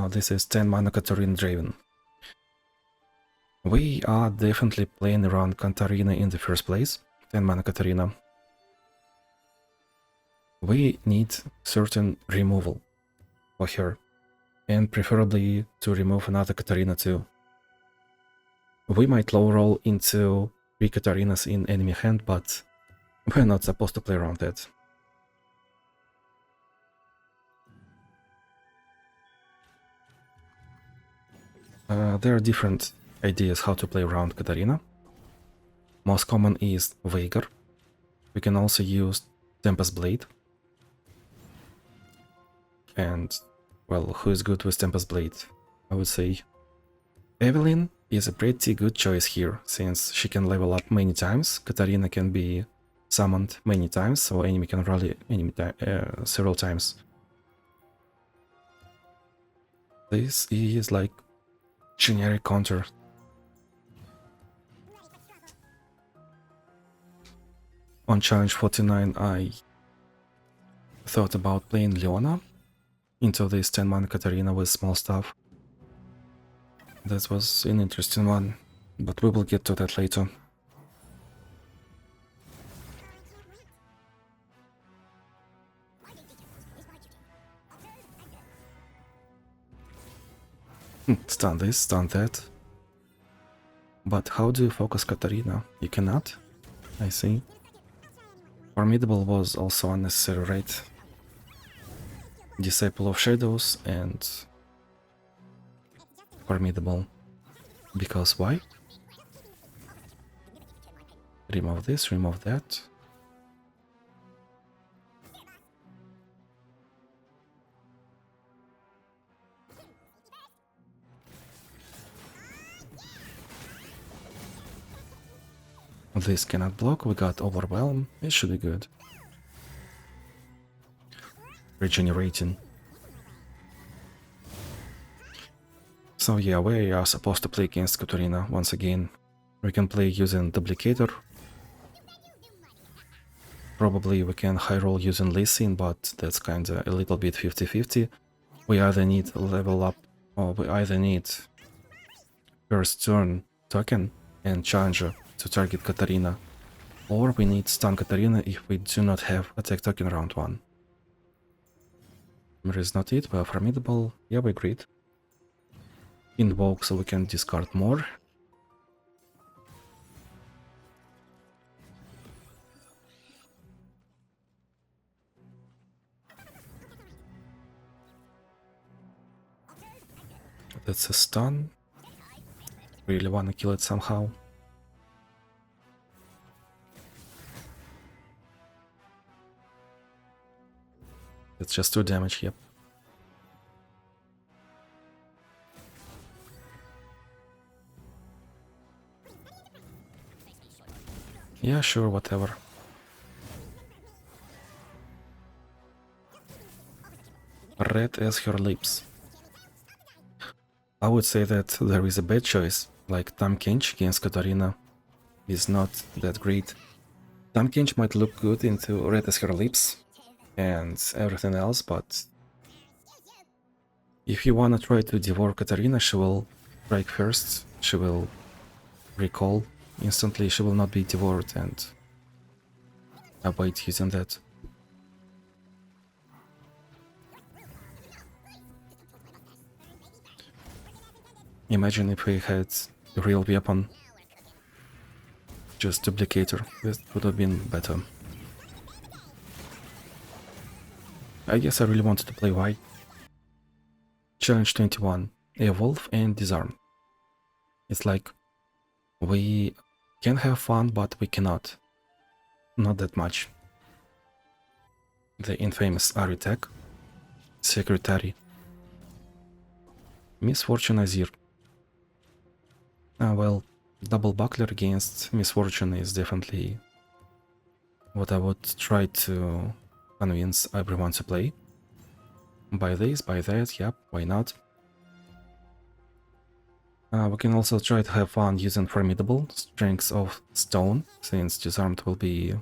This is 10 mana Katarina Draven. We are definitely playing around Katarina in the first place. 10 mana Katarina. We need certain removal for her. And preferably to remove another Katarina too. We might low roll into 3 Katarinas in enemy hand, but we're not supposed to play around that. There are different ideas how to play around Katarina. Most common is Veigar. We can also use Tempest Blade. And, well, who is good with Tempest Blade? I would say Evelynn is a pretty good choice here, since she can level up many times. Katarina can be summoned many times, so enemy can rally several times. This is like generic counter. On challenge 49 I thought about playing Leona into this 10 mana Katarina with small stuff. That was an interesting one, but we will get to that later. Stun this, stun that. But how do you focus Katarina? You cannot? I see. Formidable was also unnecessary, right? Disciple of Shadows and Formidable. Because why? Remove this, remove that. This cannot block, we got Overwhelm, it should be good. Regenerating. So yeah, we are supposed to play against Katarina once again. We can play using Duplicator. Probably we can high roll using Lee Sin, but that's kinda a little bit 50-50. We either need level up, or we either need first turn token and Challenger to target Katarina. Or we need stun Katarina if we do not have attack token round 1. Mirror is not it, we are formidable. Yeah, we agreed. Invoke so we can discard more. That's a stun. Really wanna kill it somehow. It's just 2 damage, yep. Yeah, sure, whatever. Red as her lips. I would say that there is a bad choice, like Tahm Kench against Katarina is not that great. Tahm Kench might look good into red as her lips and everything else, but if you wanna try to devour Katarina, she will strike first, she will recall instantly, she will not be devoured, and avoid using that. Imagine if we had a real weapon, just duplicator, that would have been better. I guess I really wanted to play white. Challenge 21, evolve and disarm. It's like, we can have fun, but we cannot. Not that much. The infamous Ari tag. Secretary. Misfortune Azir. Well, double buckler against Misfortune is definitely what I would try to convince everyone to play. Buy this, buy that, yep, why not? We can also try to have fun using Formidable, Strengths of Stone, since Disarmed will be...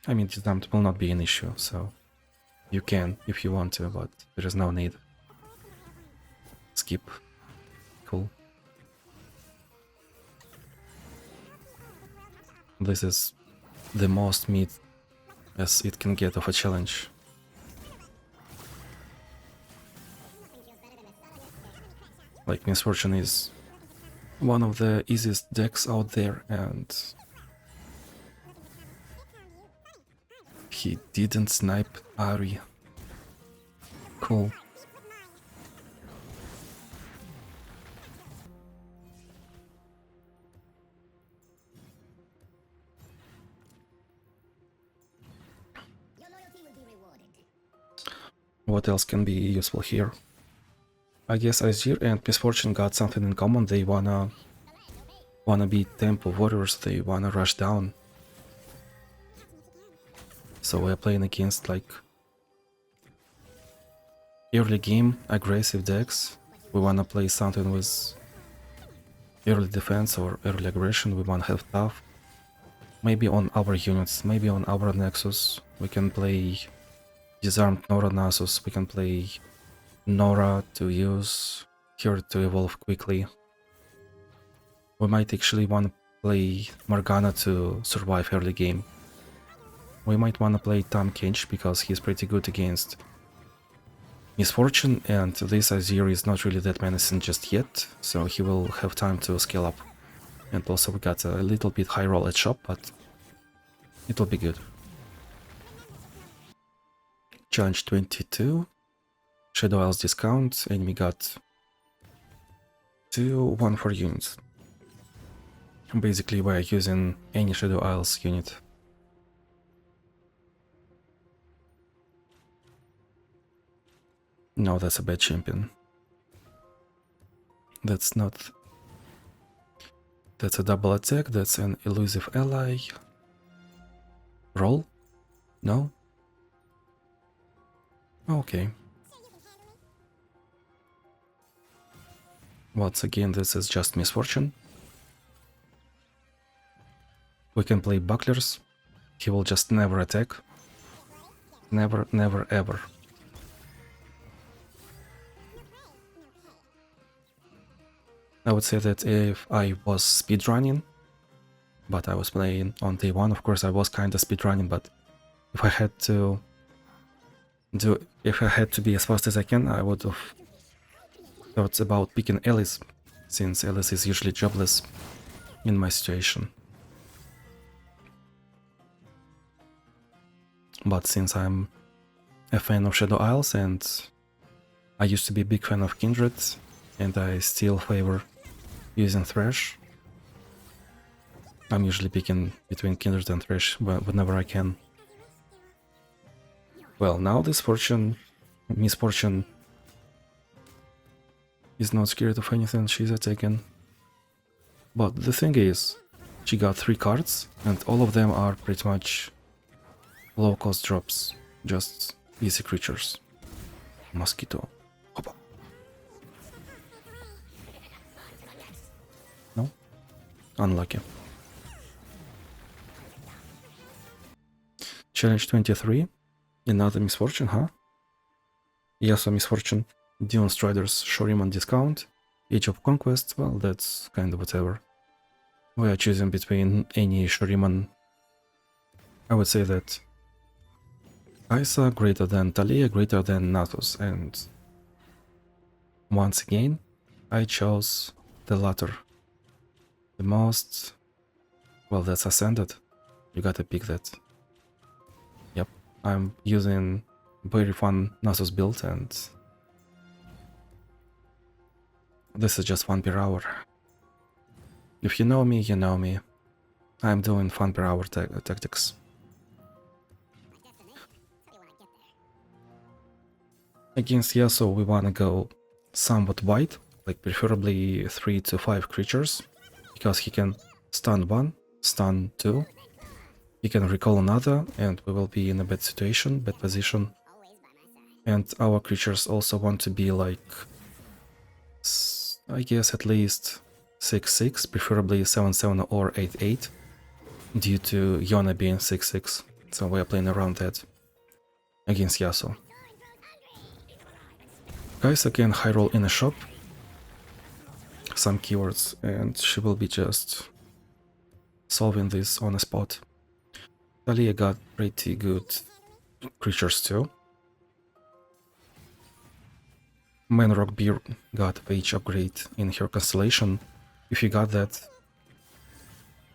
I mean, Disarmed will not be an issue, so you can if you want to, but there is no need. Skip. Cool. This is the most meat as it can get of a challenge. Like, Misfortune is one of the easiest decks out there, and he didn't snipe Ari. Cool. What else can be useful here? I guess Azir and Misfortune got something in common. They wanna be tempo warriors, they wanna rush down. So we're playing against like early game aggressive decks. We wanna play something with early defense or early aggression. We wanna have tough. Maybe on our units, maybe on our Nexus, we can play Disarmed Nora Nasus, we can play Nora to use her to evolve quickly. We might actually want to play Morgana to survive early game. We might want to play Tahm Kench because he's pretty good against Misfortune, and this Azir is not really that menacing just yet, so he will have time to scale up. And also we got a little bit high roll at shop, but it will be good. Challenge 22. Shadow Isles discount. Enemy got 2/1 for units. Basically, we're using any Shadow Isles unit. No, that's a bad champion. That's not... That's a double attack, that's an elusive ally. Roll? No? Okay. Once again, this is just Misfortune. We can play bucklers. He will just never attack. Never, never, ever. I would say that if I was speedrunning, but I was playing on day one, of course I was kinda speedrunning, but if I had to be as fast as I can, I would have thought about picking Alice, since Alice is usually jobless in my situation. But since I'm a fan of Shadow Isles and I used to be a big fan of Kindred, and I still favor using Thresh, I'm usually picking between Kindred and Thresh whenever I can. Well, now this misfortune is not scared of anything, she's attacking. But the thing is, she got 3 cards, and all of them are pretty much low-cost drops, just easy creatures. Mosquito. Hoppa. No? Unlucky. Challenge 23. Another misfortune, huh? Yasuo misfortune. Demon Strider's Shuriman discount. Age of Conquest, well, that's kind of whatever. We are choosing between any Shuriman. I would say that Kai'Sa greater than Talia, greater than Nasus, and once again, I chose the latter. The most... well, that's Ascended. You gotta pick that. Yep, I'm using very fun Nasus build, and this is just fun per hour. If you know me, you know me. I'm doing fun per hour tactics. Against Yasuo, we wanna go somewhat wide, like preferably 3 to 5 creatures, because he can stun 1, stun 2, he can recall another, and we will be in a bad situation, bad position. And our creatures also want to be like, I guess at least 6-6, preferably 7-7 or 8-8, due to Yona being 6-6, so we are playing around that against Yasuo. Kai'Sa can high roll in a shop some keywords, and she will be just solving this on the spot. Talia got pretty good creatures too. Manrock Beer got page upgrade in her constellation. If you got that,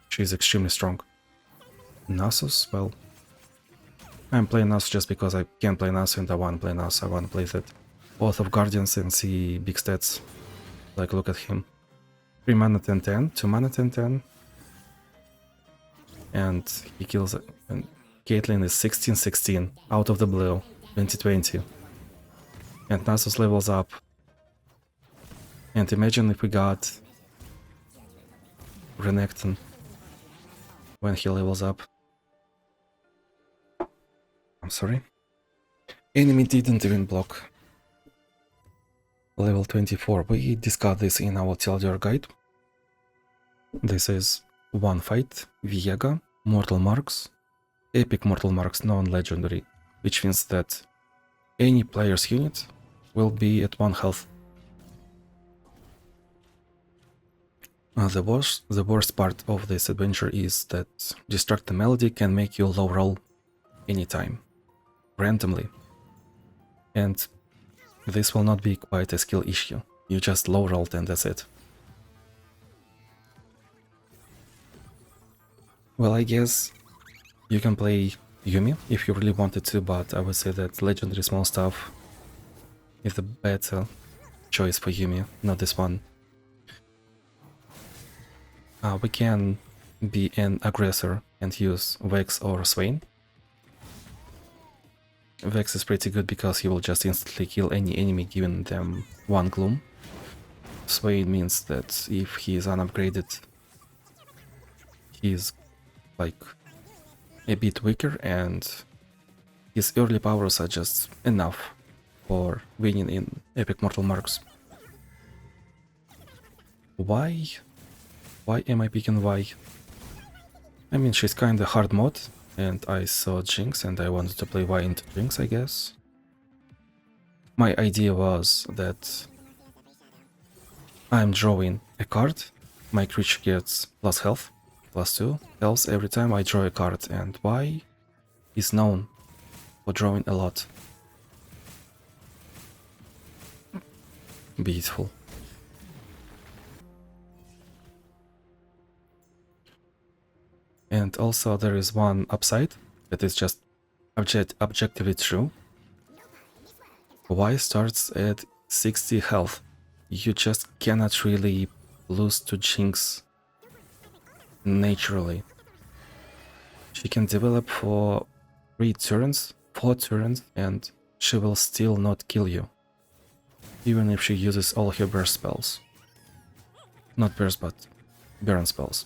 she's extremely strong. Nasus, well, I'm playing Nasus just because I can play Nasus and I want to play Nasus. I want to play that Oath of Guardians and see big stats. Like, look at him. 3 mana 10-10, 2 mana 10-10. And he kills it. And Caitlyn is 16-16 out of the blue, 2020. And Nasus levels up. And imagine if we got Renekton when he levels up. I'm sorry. Enemy didn't even block. Level 24. We discussed this in our TLDR guide. This is one fight, Viega, Mortal Marks, Epic Mortal Marks, non-legendary, which means that any player's unit will be at 1 health. The worst part of this adventure is that Distract the Melody can make you low roll anytime, randomly. And this will not be quite a skill issue. You just low rolled and that's it. Well, I guess you can play Yuumi if you really wanted to, but I would say that legendary small stuff is the better choice for Yuumi, not this one. We can be an aggressor and use Vex or Swain. Vex is pretty good because he will just instantly kill any enemy giving them 1 gloom. Swain means that if he is unupgraded, he is like a bit weaker and his early powers are just enough for winning in Epic Mortal Marks. Why? Why am I picking Y? I mean, she's kinda hard mod, and I saw Jinx and I wanted to play Y into Jinx, I guess. My idea was that I'm drawing a card. My creature gets plus health, plus 2 health every time I draw a card, and Y is known for drawing a lot. Beautiful. And also there is one upside that is just objectively true. Y starts at 60 health. You just cannot really lose to Jinx naturally. She can develop for 3 turns, 4 turns, and she will still not kill you. Even if she uses all her burst spells. Not burst, but burn spells.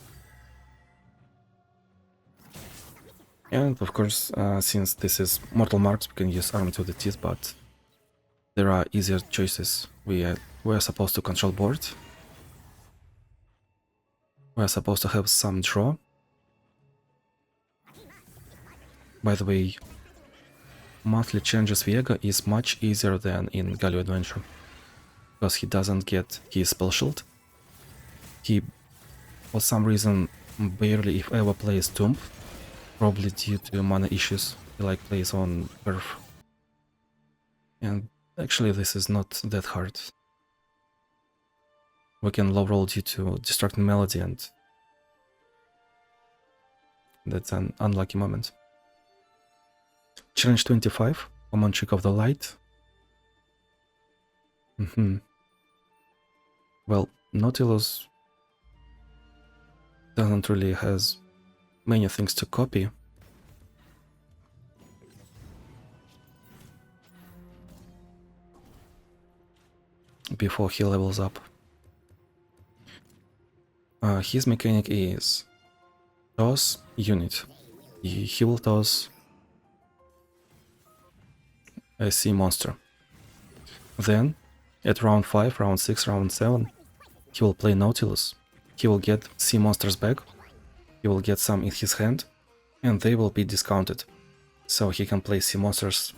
And of course, since this is Mortal Marks, we can use Arm to the Teeth, but there are easier choices. We're supposed to control board. We're supposed to have some draw. By the way, monthly challenges Viega is much easier than in Galio Adventure, because he doesn't get his spell shield. He, for some reason, barely if ever plays Tomb, probably due to mana issues. He like plays on Earth. And actually this is not that hard. We can low roll due to Destructing Melody, and that's an unlucky moment. Challenge 25, Common Trick of the Light. Well, Nautilus doesn't really has many things to copy. Before he levels up. His mechanic is toss unit. He will toss a sea monster. Then, at round 5, round 6, round 7, he will play Nautilus. He will get sea monsters back. He will get some in his hand, and they will be discounted. So he can play sea monsters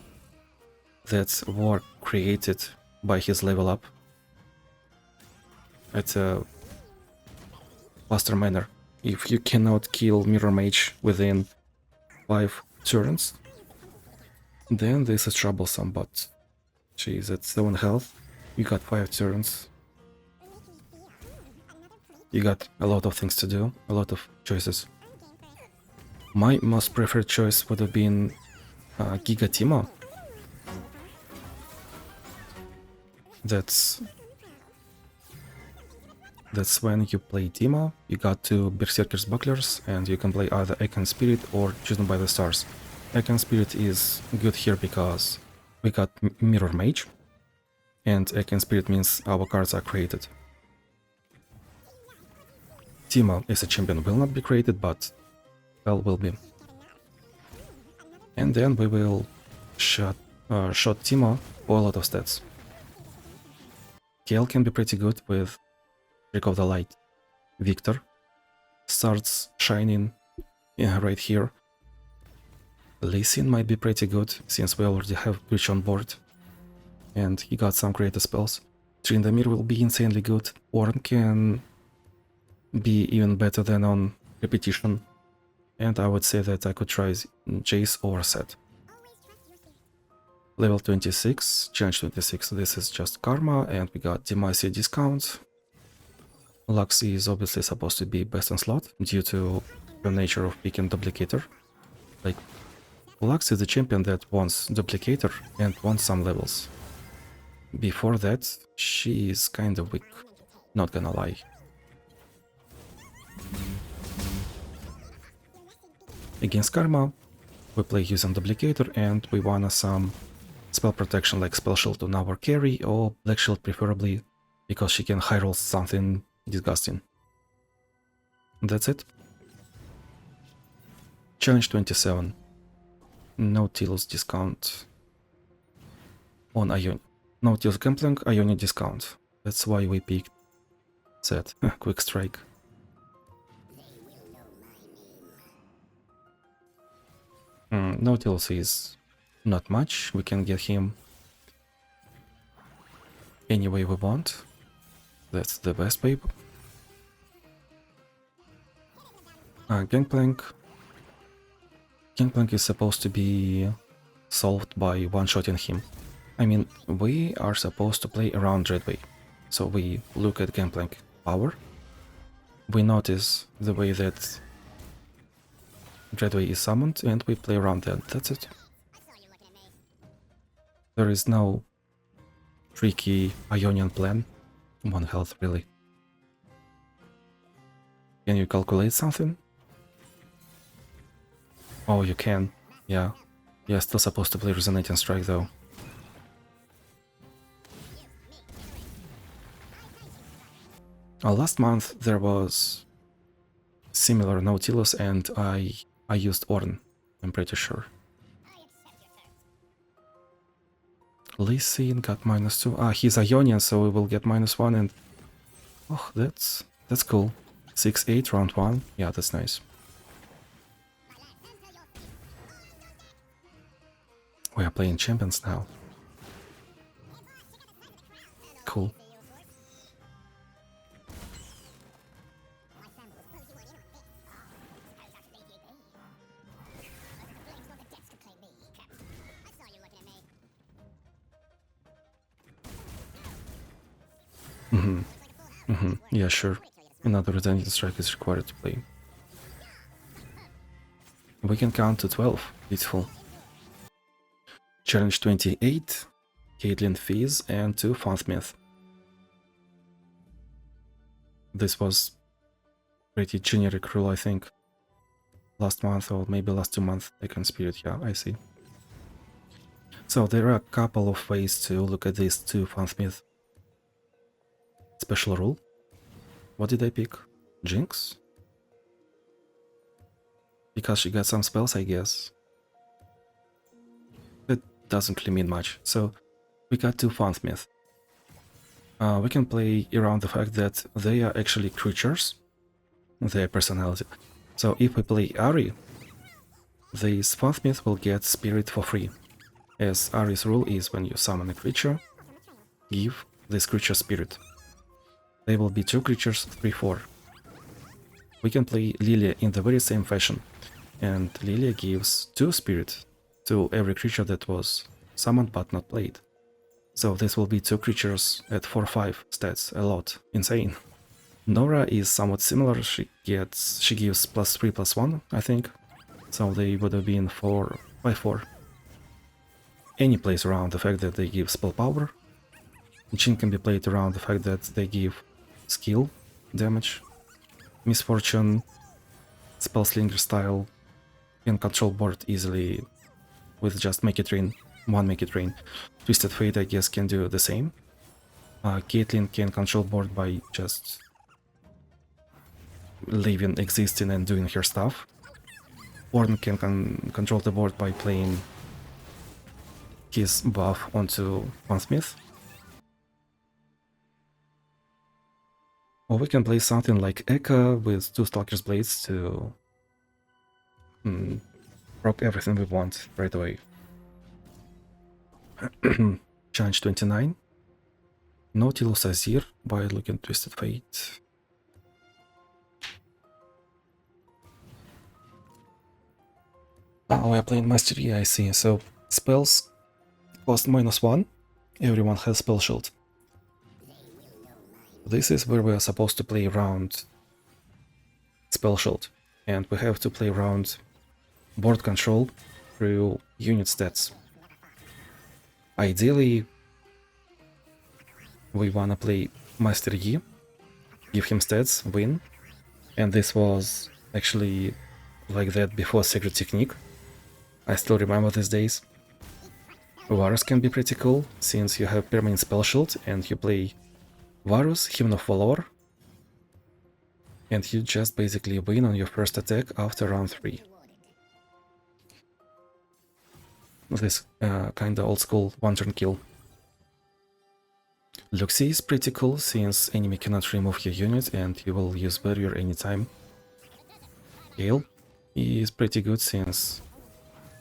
that were created by his level up at a faster manner. If you cannot kill Mirror Mage within 5 turns, then this is troublesome, but she's at 7 health, you got 5 turns. You got a lot of things to do, a lot of choices. My most preferred choice would have been Giga Timo. That's when you play Timo, you got 2 Berserker's Bucklers, and you can play either Icon Spirit or Chosen by the Stars. Icon Spirit is good here because we got Mirror Mage, and Icon Spirit means our cards are created. Timo as a champion will not be created, but Hell will be. And then we will shot Timo for a lot of stats. Kale can be pretty good with Trick of the Light. Victor starts shining right here. Lee Sin might be pretty good, since we already have Breach on board. And he got some creative spells. Tryndamere will be insanely good. Ornn can be even better than on repetition. And I would say that I could try Jace or Set. Level 26, challenge 26, this is just Karma, and we got Demacia discount. Lux is obviously supposed to be best in slot, due to the nature of picking Duplicator. Like, Lux is the champion that wants Duplicator and wants some levels. Before that, she is kind of weak, not gonna lie. Against Karma, we play using Duplicator, and we wanna some spell protection like Spell Shield on our carry, or Black Shield preferably, because she can high roll something disgusting. That's it. Challenge 27. Nautilus discount on Ion. Nautilus Gambling, Ionic discount. That's why we picked Set. Quick Strike. Nautilus is not much. We can get him any way we want. That's the best way. Gangplank. Gangplank is supposed to be solved by one-shotting him. I mean, we are supposed to play around Dreadway. So we look at Gangplank power. We notice the way that Dreadway is summoned and we play around that. That's it. There is no tricky Ionian plan. 1 health, really. Can you calculate something? Oh, you can. Yeah. You're still supposed to play Resonating Strike though. Last month there was similar Nautilus and I used Ornn, I'm pretty sure. Lee Sin got -2. He's Ionian, so we will get -1 and... Oh, that's cool. 6-8, round 1. Yeah, that's nice. We are playing champions now. Cool. Yeah, sure. Another Resonating Strike is required to play. We can count to 12. Beautiful. Challenge 28. Caitlyn Fizz and 2 Fansmith. This was pretty generic rule, I think. Last month or maybe last 2 months. Icon Spirit, yeah, I see. So there are a couple of ways to look at these 2 Fansmith. Special rule. What did I pick? Jinx? Because she got some spells, I guess. That doesn't really mean much. So we got 2 Fansmith. We can play around the fact that they are actually creatures, their personality. So if we play Ahri, this Fansmith will get spirit for free. As Ahri's rule is when you summon a creature, give this creature spirit. They will be 2 creatures, 3/4. We can play Lilia in the very same fashion, and Lilia gives 2 spirit to every creature that was summoned but not played. So this will be 2 creatures at 4/5 stats, a lot, insane. Nora is somewhat similar, she gives +3/+1, I think, so they would have been 4/4. Any plays around the fact that they give spell power. Jhin can be played around the fact that they give skill damage. Misfortune, Spellslinger style, can control board easily with just Make It Rain, 1 Make It Rain. Twisted Fate, I guess, can do the same. Caitlyn can control board by just leaving, existing and doing her stuff. Ornn can control the board by playing his buff onto Fansmith. Or we can play something like Eka with 2 Stalker's Blades to proc everything we want right away. Challenge 29. Nautilus Azir by looking Twisted Fate. We are playing Master Yi, I see. So spells cost -1. Everyone has Spell Shield. This is where we are supposed to play around Spell Shield, and we have to play around board control through unit stats. Ideally, we wanna play Master Yi, give him stats, win, and this was actually like that before Secret Technique. I still remember these days. Varus can be pretty cool, since you have permanent Spell Shield and you play Varus, Hymn of Valor, and you just basically win on your first attack after round 3. This kinda old school one-turn kill. Luxie is pretty cool, since enemy cannot remove your unit and you will use barrier anytime. Gale is pretty good, since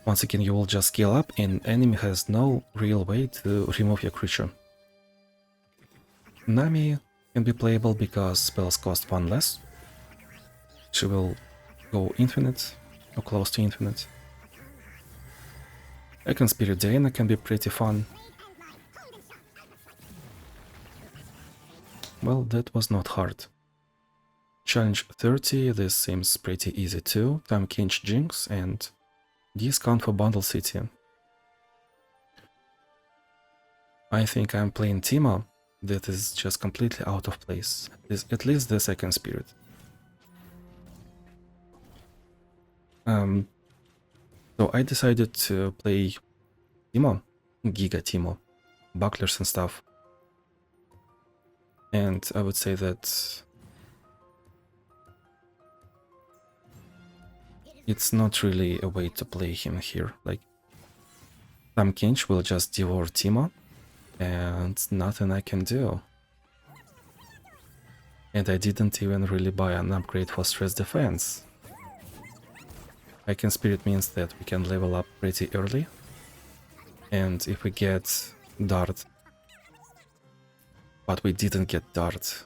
once again you will just scale up and enemy has no real way to remove your creature. Nami can be playable because spells cost 1 less. She will go infinite or close to infinite. Second Spirit Diana can be pretty fun. Well, that was not hard. Challenge 30, this seems pretty easy too. Time Kinch Jinx and discount for Bundle City. I think I'm playing Timo. That is just completely out of place. At least the second spirit. So I decided to play Timo, Giga Timo, bucklers and stuff. And I would say that it's not really a way to play him here. Like, Tam Kinch will just devour Timo, and nothing I can do. And I didn't even really buy an upgrade for stress defense. Icon Spirit means that we can level up pretty early. And if we get Dart, but we didn't get Dart,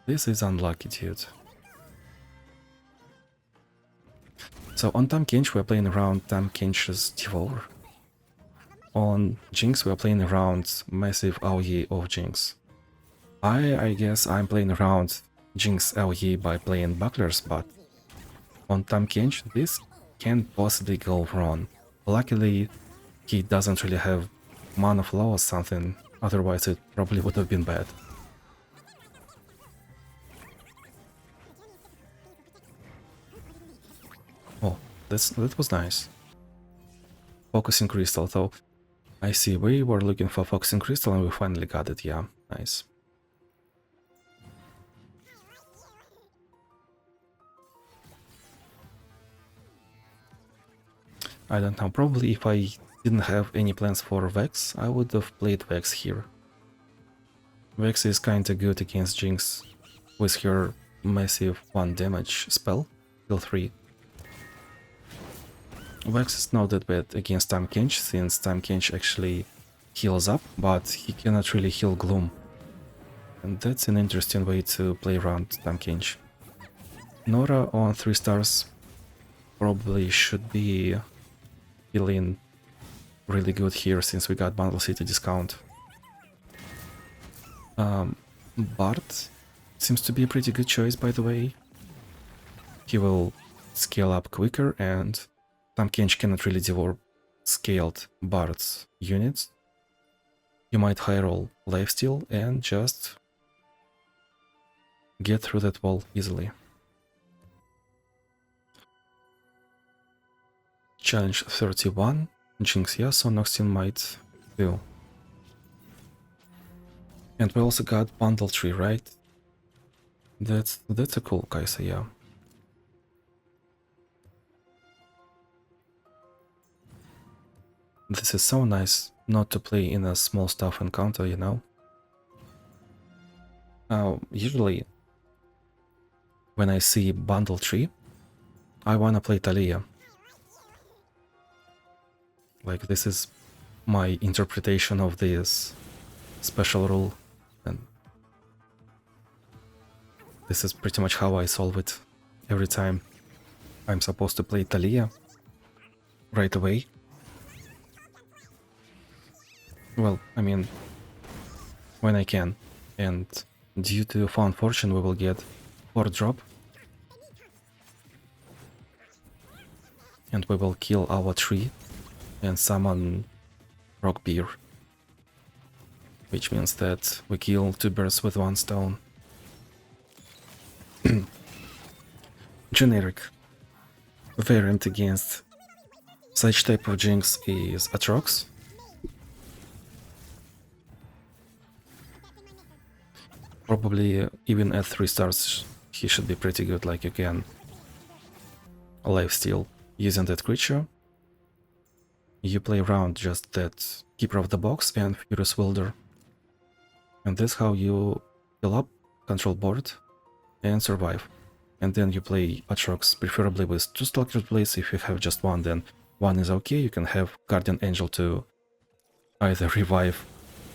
this is unlucky, dude. So on Tam Kinch we're playing around Tam Kinch's Devour. On Jinx we're playing around massive AoE of Jinx. I guess I'm playing around Jinx AoE by playing bucklers, but on Tam Kinch this can't possibly go wrong. Luckily he doesn't really have Manaflow or something, otherwise it probably would have been bad. Oh, that was nice. Focusing Crystal, though. I see, we were looking for Focusing Crystal and we finally got it, yeah, nice. I don't know, probably if I didn't have any plans for Vex, I would have played Vex here. Vex is kinda good against Jinx with her massive 1 damage spell, kill 3. Vex is not that bad against Tam Kinch, since Tam Kinch actually heals up, but he cannot really heal Gloom. And that's an interesting way to play around Tam Kinch. Nora on 3 stars probably should be feeling really good here since we got Bundle City discount. Bart seems to be a pretty good choice, by the way. He will scale up quicker and Tam Kinch cannot really devour scaled Bart's units. You might high roll lifesteal and just get through that wall easily. Challenge 31, Jinx Yasuo, Noxin might do. And we also got Bundle Tree, right? That's a cool Kaisa, yeah. This is so nice not to play in a small stuff encounter, you know? Usually, when I see Bundle Tree, I wanna play Talia. Like, this is my interpretation of this special rule, and this is pretty much how I solve it every time. I'm supposed to play Talia right away. Well, I mean, when I can, and due to Found Fortune we will get 4 drop, and we will kill our tree and summon Rock Beer, which means that we kill 2 birds with 1 stone. Generic variant against such type of Jinx is Atrox. Probably even at 3 stars he should be pretty good, like you can lifesteal using that creature. You play around just that Keeper of the Box and Furious Welder. And that's how you fill up, control board, and survive. And then you play Atrox, preferably with 2 Stalker Blades. If you have just 1, then 1 is okay. You can have Guardian Angel to either revive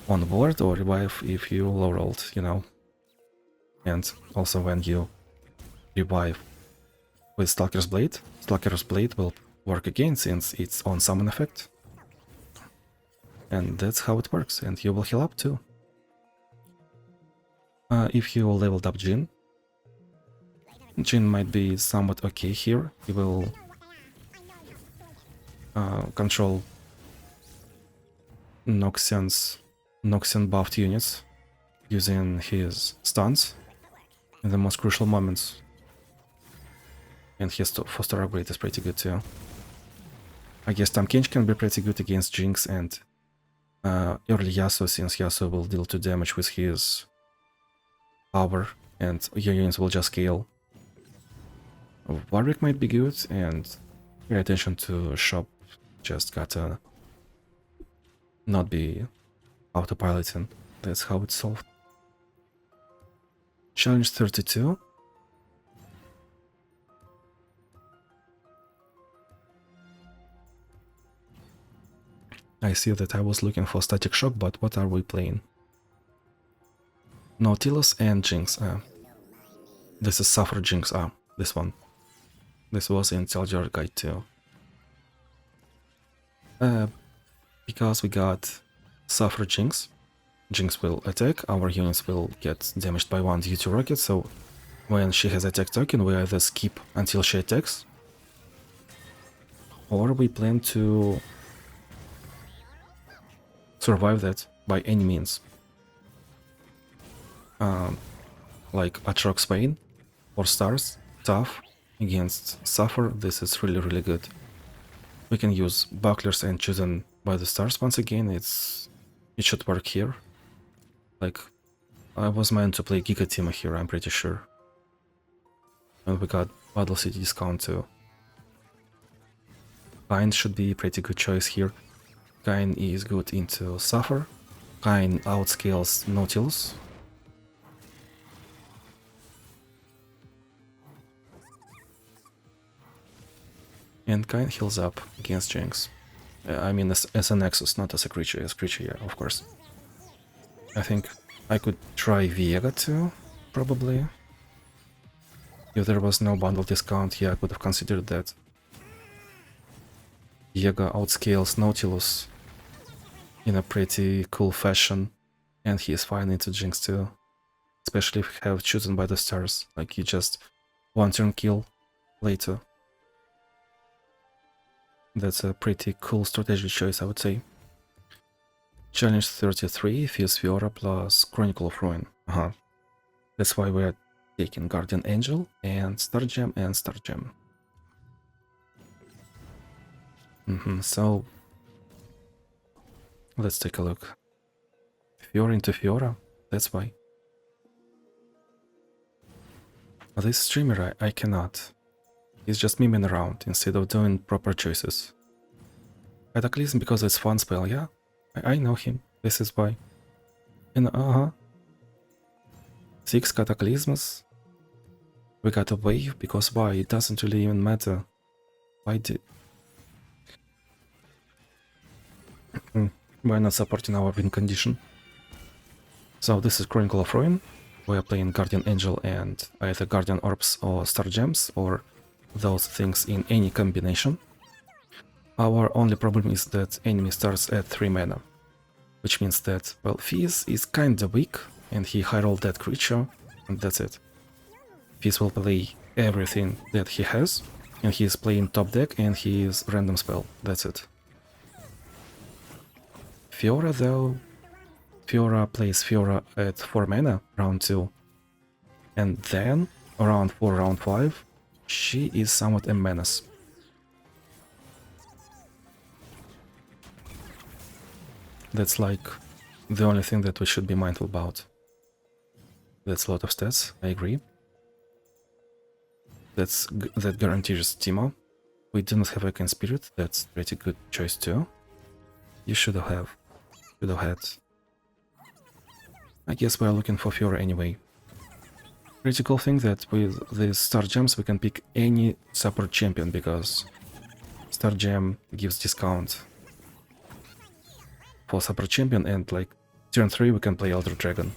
on board or revive if you low rolled, you know. And also when you revive, with Stalker's Blade. Stalker's Blade will work again since it's on summon effect. And that's how it works, and you will heal up too. If you leveled up Jhin might be somewhat okay here. He will control Noxian buffed units using his stuns in the most crucial moments. And his foster upgrade is pretty good too. I guess Tahm can be pretty good against Jinx and early Yasuo, since Yasuo will deal 2 damage with his power and your units will just scale. Warwick might be good, and pay attention to shop, just gotta not be autopiloting. That's how it's solved. Challenge 32. I see that I was looking for Static Shock, but what are we playing? Nautilus and Jinx. This is Suffer Jinx. This one. This was in Soldier Guide too. Because we got Suffer Jinx. Jinx will attack, our units will get damaged by 1 due to rocket, so when she has attack token we either skip until she attacks, or we plan to survive that by any means. Like Atrox Pain or Stars, tough against Suffer, this is really good. We can use Bucklers and Chosen by the Stars once again, it should work here. Like, I was meant to play Giga Team here, I'm pretty sure. And we got Battle City discount too. Kayn should be a pretty good choice here. Kayn is good into Suffer. Kayn outscales Nautilus. And Kayn heals up against Jinx. I mean as a Nexus, not as a creature. As creature, yeah, of course. I think I could try Viega too, probably. If there was no bundle discount, yeah, I could have considered that. Viega outscales Nautilus in a pretty cool fashion, and he is fine into Jinx too. Especially if you have Chosen by the Stars, like you just one turn kill later. That's a pretty cool strategy choice, I would say. Challenge 33, Fierce Fiora plus Chronicle of Ruin. That's why we're taking Guardian Angel and Star Gem and Star Gem. So let's take a look. Fiora into Fiora, that's why. This streamer, I cannot. He's just miming around instead of doing proper choices. Cataclysm because it's fun spell, yeah? I know him, this is why. And 6 Cataclysms. We got a wave, because why? It doesn't really even matter. Why did... Why not supporting our win condition? So this is Chronicle of Ruin. We are playing Guardian Angel and either Guardian Orbs or Star Gems, or those things in any combination. Our only problem is that enemy starts at 3 mana, which means that, well, Fizz is kinda weak, and he high rolled that creature, and that's it. Fizz will play everything that he has, and he is playing top deck, and he is random spell, that's it. Fiora though, Fiora plays Fiora at 4 mana, round 2, and then, around 4, round 5, she is somewhat a menace. That's like the only thing that we should be mindful about. That's a lot of stats, I agree. That guarantees Timo. We do not have Echo Spirit, that's pretty good choice too. You should have had. I guess we are looking for Fiora anyway. Pretty cool thing that with the Star Gems we can pick any support champion, because Star Gem gives discount for support champion, and like turn 3 we can play Elder Dragon.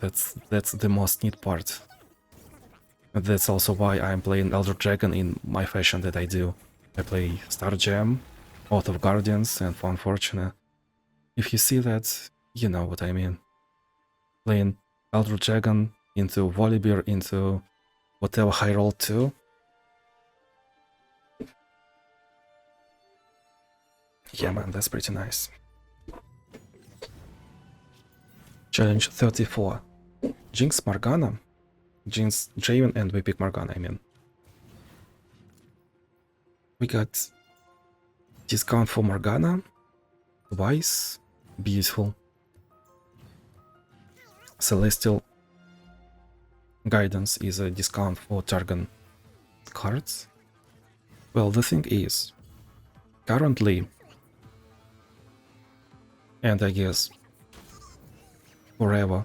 That's the most neat part. That's also why I'm playing Elder Dragon in my fashion that I do. I play Star Gem, Oath of Guardians, and Fun Fortune. If you see that, you know what I mean. Playing Elder Dragon into Volibear into whatever high roll 2. Yeah man, that's pretty nice. Challenge 34. Jinx Morgana. Jinx Draven and we pick Morgana, I mean. We got discount for Morgana. Twice. Beautiful. Celestial Guidance is a discount for target cards. Well, the thing is, currently, and I guess forever,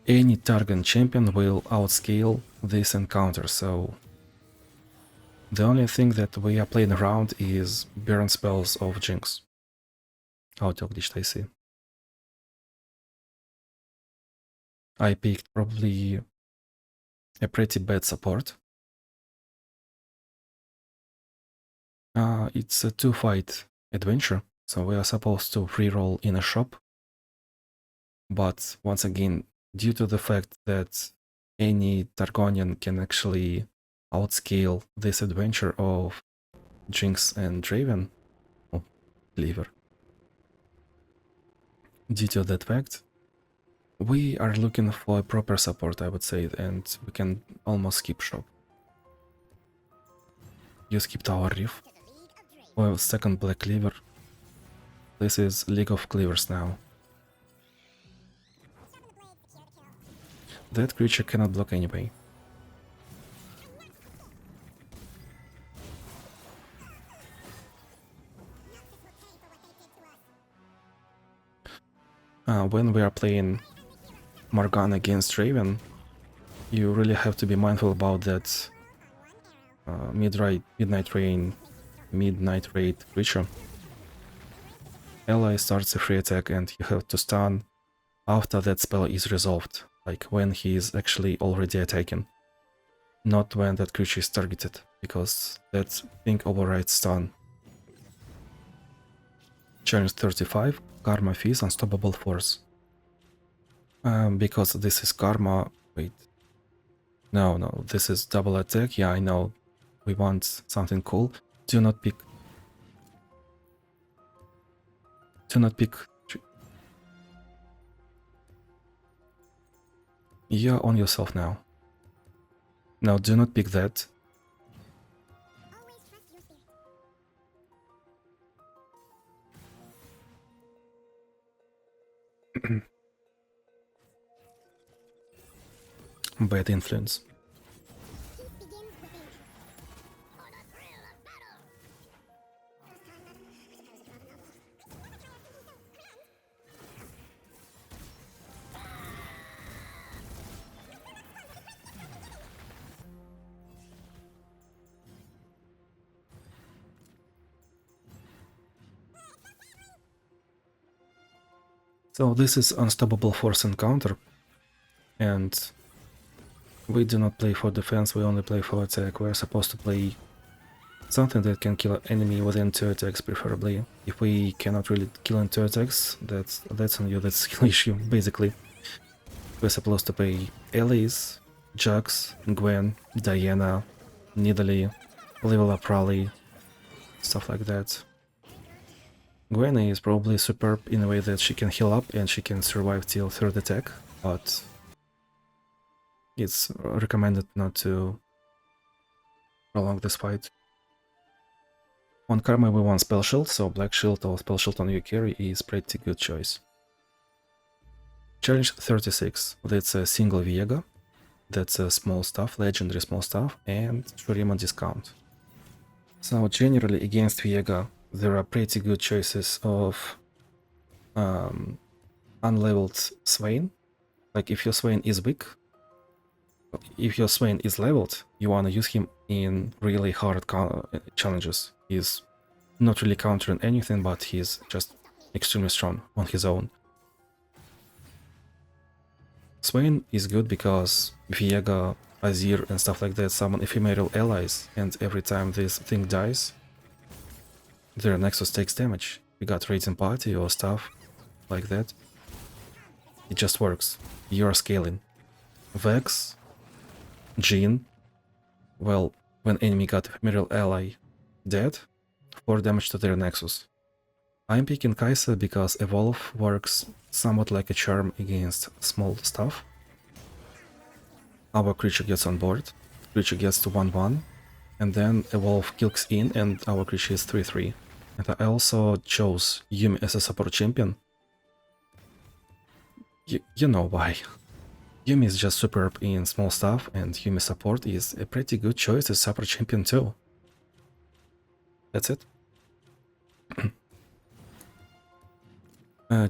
any target champion will outscale this encounter, so the only thing that we are playing around is burn spells of Jinx. Outlook I see. I picked probably a pretty bad support. It's a 2-fight adventure, so we are supposed to reroll in a shop. But once again, due to the fact that any Targonian can actually outscale this adventure of Jinx and Draven, or Cleaver, due to that fact, we are looking for a proper support, I would say, and we can almost skip shop. You skipped our Reef. Well, second Black Cleaver. This is League of Cleavers now. That creature cannot block anyway. When we are playing Morgana against Raven, you really have to be mindful about that Midnight Raid creature. Ally starts a free attack and you have to stun after that spell is resolved, like when he is actually already attacking, not when that creature is targeted, because that thing overrides stun. Challenge 35, Karma Fizz, Unstoppable Force. Because this is Karma... Wait. No, this is double attack. Yeah, I know. We want something cool. Do not pick... You're on yourself now. No, do not pick that. Bad influence. So this is Unstoppable Force encounter, and we do not play for defense, we only play for attack. We're supposed to play something that can kill an enemy within 2 attacks, preferably. If we cannot really kill in 2 attacks, that's on you, that's a skill issue, basically. We're supposed to play Elise, Jax, Gwen, Diana, Nidalee, level up Raleigh, stuff like that. Gwen is probably superb in a way that she can heal up and she can survive till 3rd attack, but it's recommended not to prolong this fight. On Karma we want Spell Shield, so Black Shield or Spell Shield on your carry is pretty good choice. Challenge 36, that's a single Viega, that's a small stuff, legendary small stuff, and Shurima discount. So generally against Viega there are pretty good choices of unleveled Swain. Like if your Swain is weak, if your Swain is leveled, you wanna use him in really hard challenges. He's not really countering anything, but he's just extremely strong on his own. Swain is good because Viega, Azir and stuff like that summon ephemeral allies, and every time this thing dies, their Nexus takes damage. We got Radiant Party or stuff like that. It just works. You're scaling. Vex, Jhin, well, when enemy got ephemeral ally dead, 4 damage to their Nexus. I'm picking Kai'Sa because Evolve works somewhat like a charm against small stuff. Our creature gets on board, creature gets to 1-1, and then Evolve kills in and our creature is 3-3. And I also chose Yuumi as a support champion. You know why. Yuumi is just superb in small stuff, and Yuumi support is a pretty good choice as support champion too. That's it.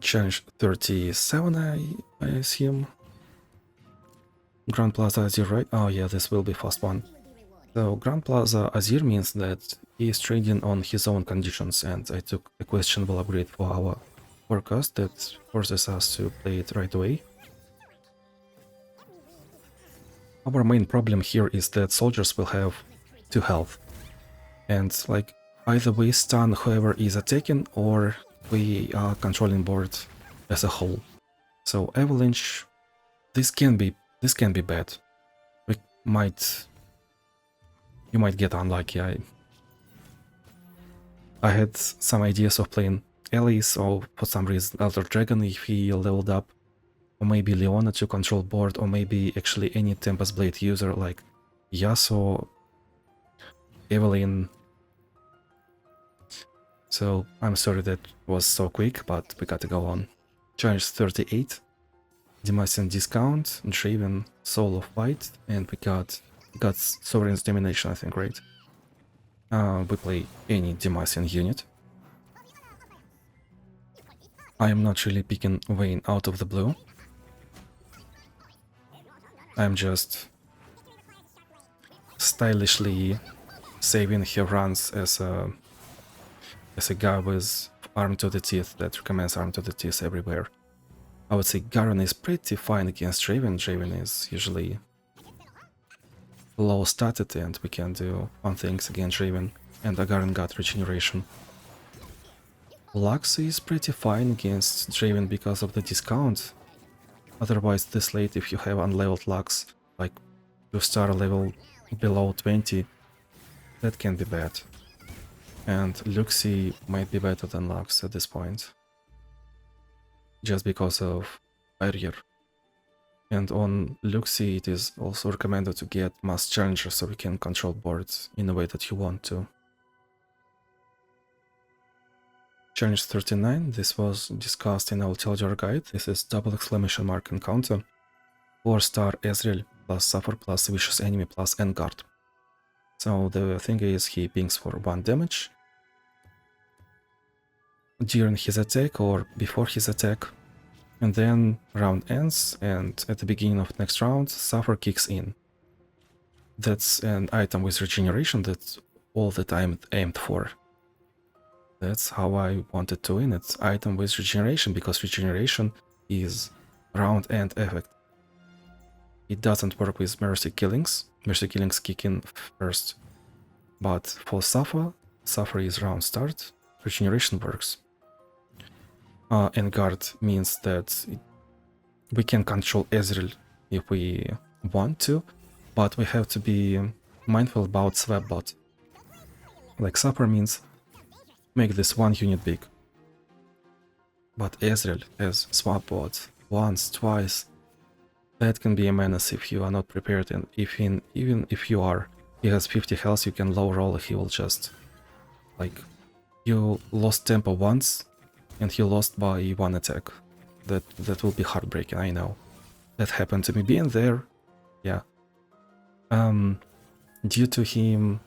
Challenge 37, I assume. Grand Plaza Azir, right? Oh yeah, this will be fast one. So Grand Plaza Azir means that he is trading on his own conditions, and I took a questionable upgrade for our forecast that forces us to play it right away. Our main problem here is that soldiers will have 2 health, and like either we stun whoever is attacking or we are controlling board as a whole. So Avalanche, this can be bad. You might get unlucky. I had some ideas of playing Elise or for some reason Elder Dragon if he leveled up, or maybe Leona to control board, or maybe actually any Tempest Blade user like Yasuo, Evelyn. So I'm sorry that was so quick, but we gotta go on. Challenge 38, Demacian Discount, Draven, Soul of Fight, and we got Sovereign's Domination, I think, right? We play any Demacian unit. I am not really picking Vayne out of the blue. I'm just stylishly saving her runs as a guy with arm to the teeth that recommends arm to the teeth everywhere. I would say Garen is pretty fine against Draven. Draven is usually low statted and we can do fun things against Draven, and Garen got regeneration. Lux is pretty fine against Draven because of the discount. Otherwise this late, if you have unleveled Lux, like 2-star level below 20, that can be bad. And Luxie might be better than Lux at this point, just because of barrier. And on Luxie it is also recommended to get Mass Challenger so we can control boards in the way that you want to. Challenge 39, this was discussed in our Teljar guide. This is double exclamation mark encounter. 4-star Ezreal plus Suffer plus Vicious Enemy plus Enguard. So the thing is, he pings for 1 damage during his attack or before his attack, and then round ends, and at the beginning of next round, Suffer kicks in. That's an item with regeneration, that's all that I'm aimed for. That's how I wanted to win. It's item with regeneration, because regeneration is round end effect. It doesn't work with Mercy Killings. Mercy Killings kick in first. But for Suffer is round start, regeneration works. And guard means that we can control Ezreal if we want to, but we have to be mindful about swap bot. Like Suffer means make this 1 unit big. But Ezreal has swap bot once, twice. That can be a menace if you are not prepared, and even if you are, he has 50 health, you can low roll, he will just, like, you lost tempo once, and he lost by 1 attack. That will be heartbreaking, I know. That happened to me being there, yeah. Due to him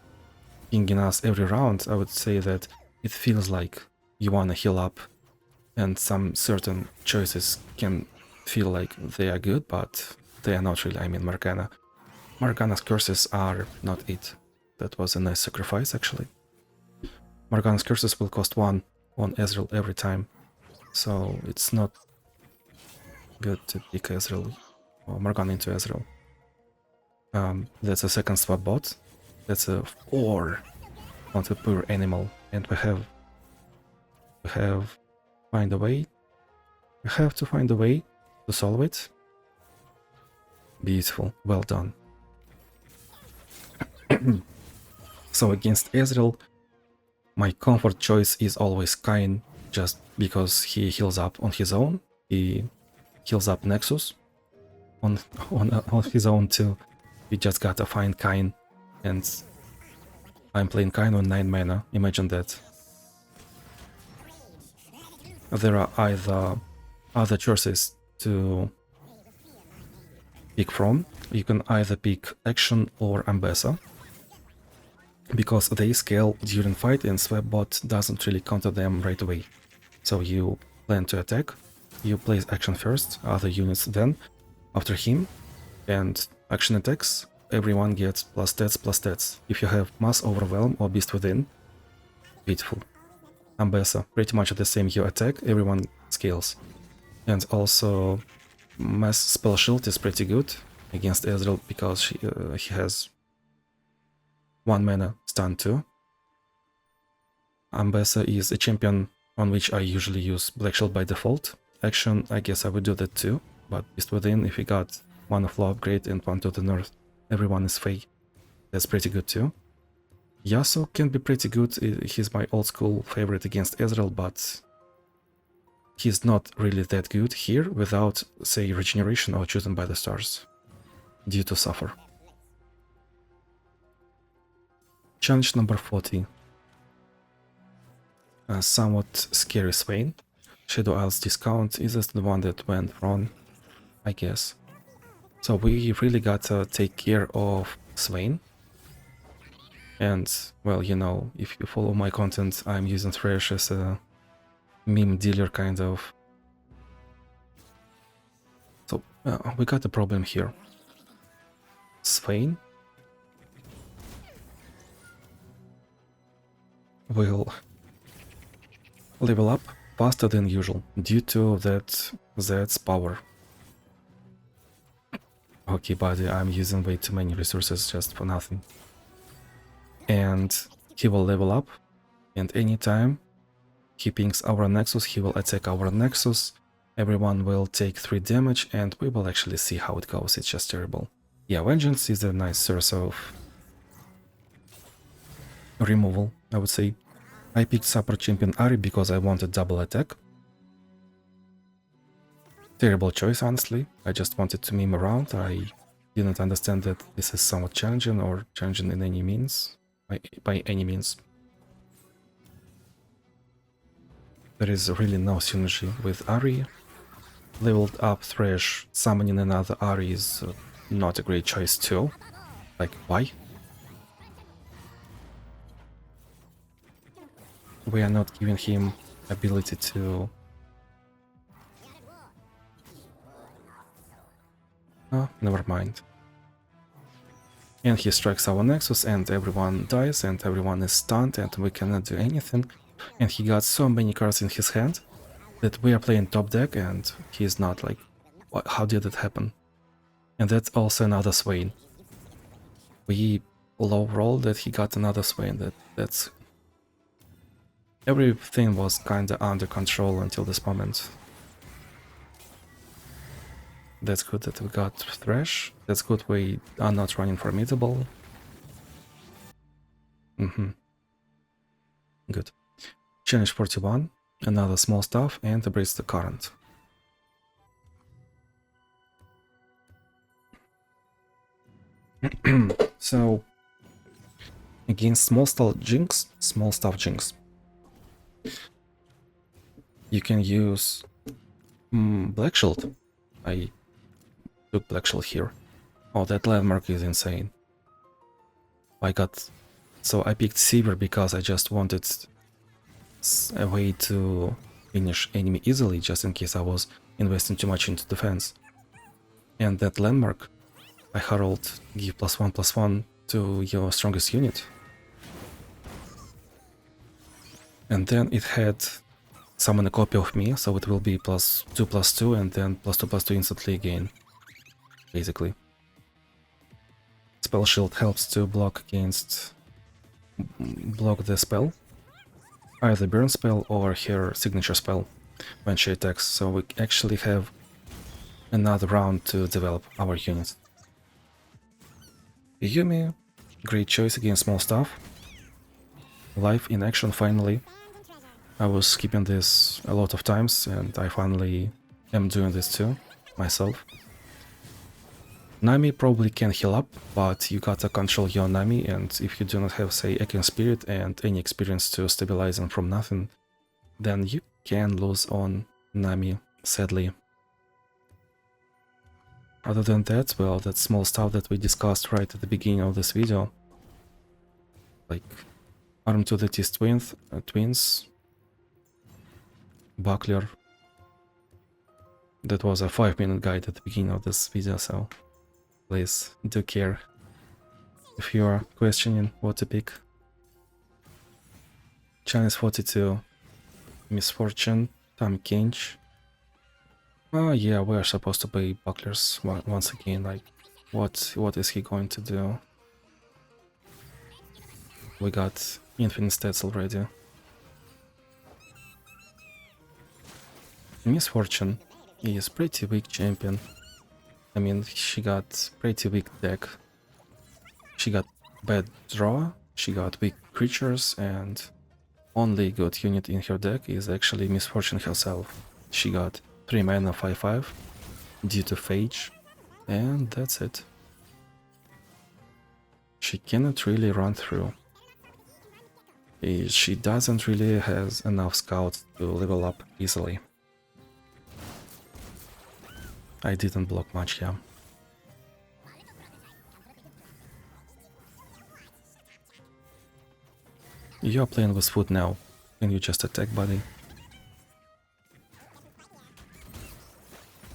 pinging us every round, I would say that it feels like you wanna heal up, and some certain choices can feel like they are good, but they are not really. I mean, Morgana's curses are not it. That was a nice sacrifice, actually. Morgana's curses will cost 1 on Ezreal every time, so it's not good to pick Ezreal Morgana into Ezreal. That's a second swap bot. That's a 4 on the pure animal, and we have find a way. We have to find a way to solve it. Beautiful, well done. So against Ezreal, my comfort choice is always Kayn, just because he heals up on his own. He heals up Nexus on his own too. We just gotta find Kayn, and I'm playing Kayn on 9 mana, imagine that. There are either other choices to pick from. You can either pick Action or Ambessa, because they scale during fight and Swapbot doesn't really counter them right away. So you plan to attack, you place Action first, other units then, after him, and action attacks, everyone gets plus stats. If you have Mass Overwhelm or Beast Within, beautiful. Ambessa, pretty much the same, you attack, everyone scales. And also Mass Spell Shield is pretty good against Ezreal because he has 1 mana stun too. Ambessa is a champion on which I usually use Black Shield by default. Action, I guess I would do that too, but Beast Within, if you got Manaflow upgrade and one to the north, everyone is Fae. That's pretty good too. Yasuo can be pretty good, he's my old school favorite against Ezreal, but he's not really that good here without, say, regeneration or chosen by the stars, due to suffer. Challenge number 40. A somewhat scary Swain. Shadow Isles discount is this the one that went wrong, I guess. So we really gotta take care of Swain. And, well, you know, if you follow my content, I'm using Thresh as a meme dealer kind of. So we got a problem here. Swain will level up faster than usual due to that's power. Okay, buddy, I'm using way too many resources just for nothing. And he will level up, and anytime he pings our Nexus, he will attack our Nexus. Everyone will take 3 damage, and we will actually see how it goes. It's just terrible. Yeah, Vengeance is a nice source of removal, I would say. I picked Super Champion Ahri because I wanted double attack. Terrible choice, honestly. I just wanted to meme around. I didn't understand that this is somewhat challenging, or challenging in any means. By any means. There is really no synergy with Ahri. Leveled up Thresh, summoning another Ahri is not a great choice too. Like, why? We are not giving him ability to... Oh, never mind. And he strikes our Nexus and everyone dies and everyone is stunned and we cannot do anything. And he got so many cards in his hand that we are playing top deck and he's not like, what, how did it happen? And that's also another Swain. We low rolled that he got another Swain. That's... Everything was kinda under control until this moment. That's good that we got Thresh. That's good we are not running Formidable. Good. Challenge 41. Another small stuff and embrace the current. So, against small stuff Jinx, you can use Black Shield. I took Black Shield here. Oh, that landmark is insane. I picked Seaver because I just wanted a way to finish enemy easily, just in case I was investing too much into defense. And that landmark, I herald, give +1/+1 to your strongest unit. And then it had summon a copy of me, so it will be +2/+2 and then +2/+2 instantly again. basically. Spell shield helps to block the spell, either burn spell or her signature spell when she attacks, so we actually have another round to develop our units. Yumi, great choice against small stuff. Live in action finally. I was skipping this a lot of times and I finally am doing this too, myself. Nami probably can heal up, but you gotta control your Nami, and if you do not have, say, Ekin Spirit and any experience to stabilize them from nothing, then you can lose on Nami, sadly. Other than that, well, that small stuff that we discussed right at the beginning of this video, like Arm to the Teeth twins, Buckler. That was a 5-minute guide at the beginning of this video, so please do care if you are questioning what to pick. Chinese 42, Misfortune, Tom Kench. Oh yeah, we are supposed to play Bucklers once again, like, what is he going to do? We got infinite stats already. Misfortune is pretty weak champion. I mean, she got pretty weak deck. She got bad draw, she got weak creatures, and only good unit in her deck is actually Misfortune herself. She got 3 mana 5/5 due to Phage, and that's it. She cannot really run through. She doesn't really has enough scouts to level up easily. I didn't block much, yeah. You're playing with food now. Can you just attack, buddy?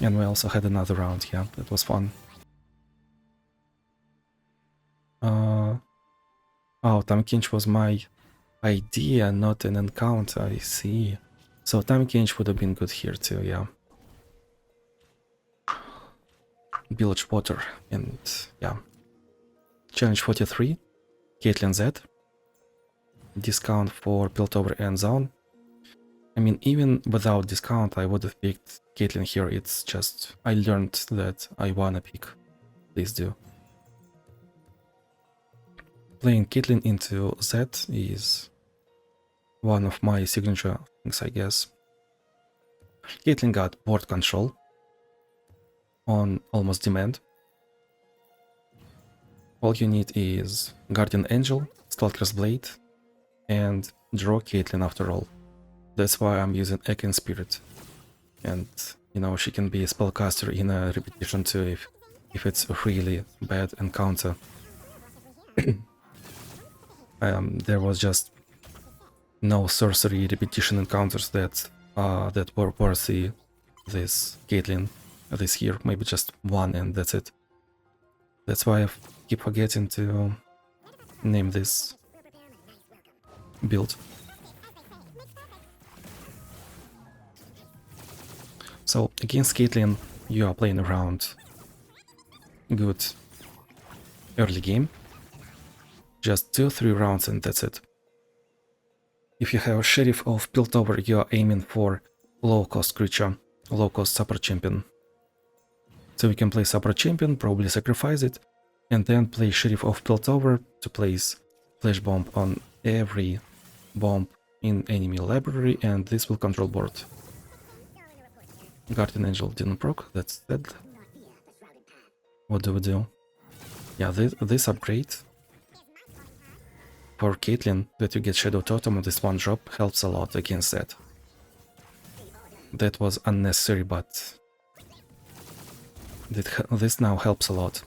And we also had another round, yeah, that was fun. Oh, Tamkinch was my idea, not an encounter, I see. So Tamkinch would have been good here too, yeah. Bilge Water, and yeah. Challenge 43, Caitlyn Z. Discount for Piltover and Zone. I mean, even without discount, I would have picked Caitlyn here. It's just, I learned that I wanna pick. Please do. Playing Caitlyn into Z is one of my signature things, I guess. Caitlyn got board control on almost demand. All you need is Guardian Angel, Stalker's Blade, and draw Caitlyn after all. That's why I'm using Ekin Spirit. And, you know, she can be a spellcaster in a repetition too if it's a really bad encounter. There was just no sorcery repetition encounters that were worthy this Caitlyn this year. Maybe just one, and that's it. That's why I keep forgetting to name this build. So against Caitlyn, you are playing around good early game. Just 2-3 rounds and that's it. If you have a Sheriff of Piltover, you are aiming for low-cost creature, low-cost support champion. So you can play support champion, probably sacrifice it, and then play Sheriff of Piltover to place Flash Bomb on every bomb in enemy library, and this will control board. Guardian Angel didn't proc, that's dead. What do we do? Yeah, this upgrade for Caitlyn, that you get Shadow Totem on this one drop, helps a lot against that. That was unnecessary, but this now helps a lot.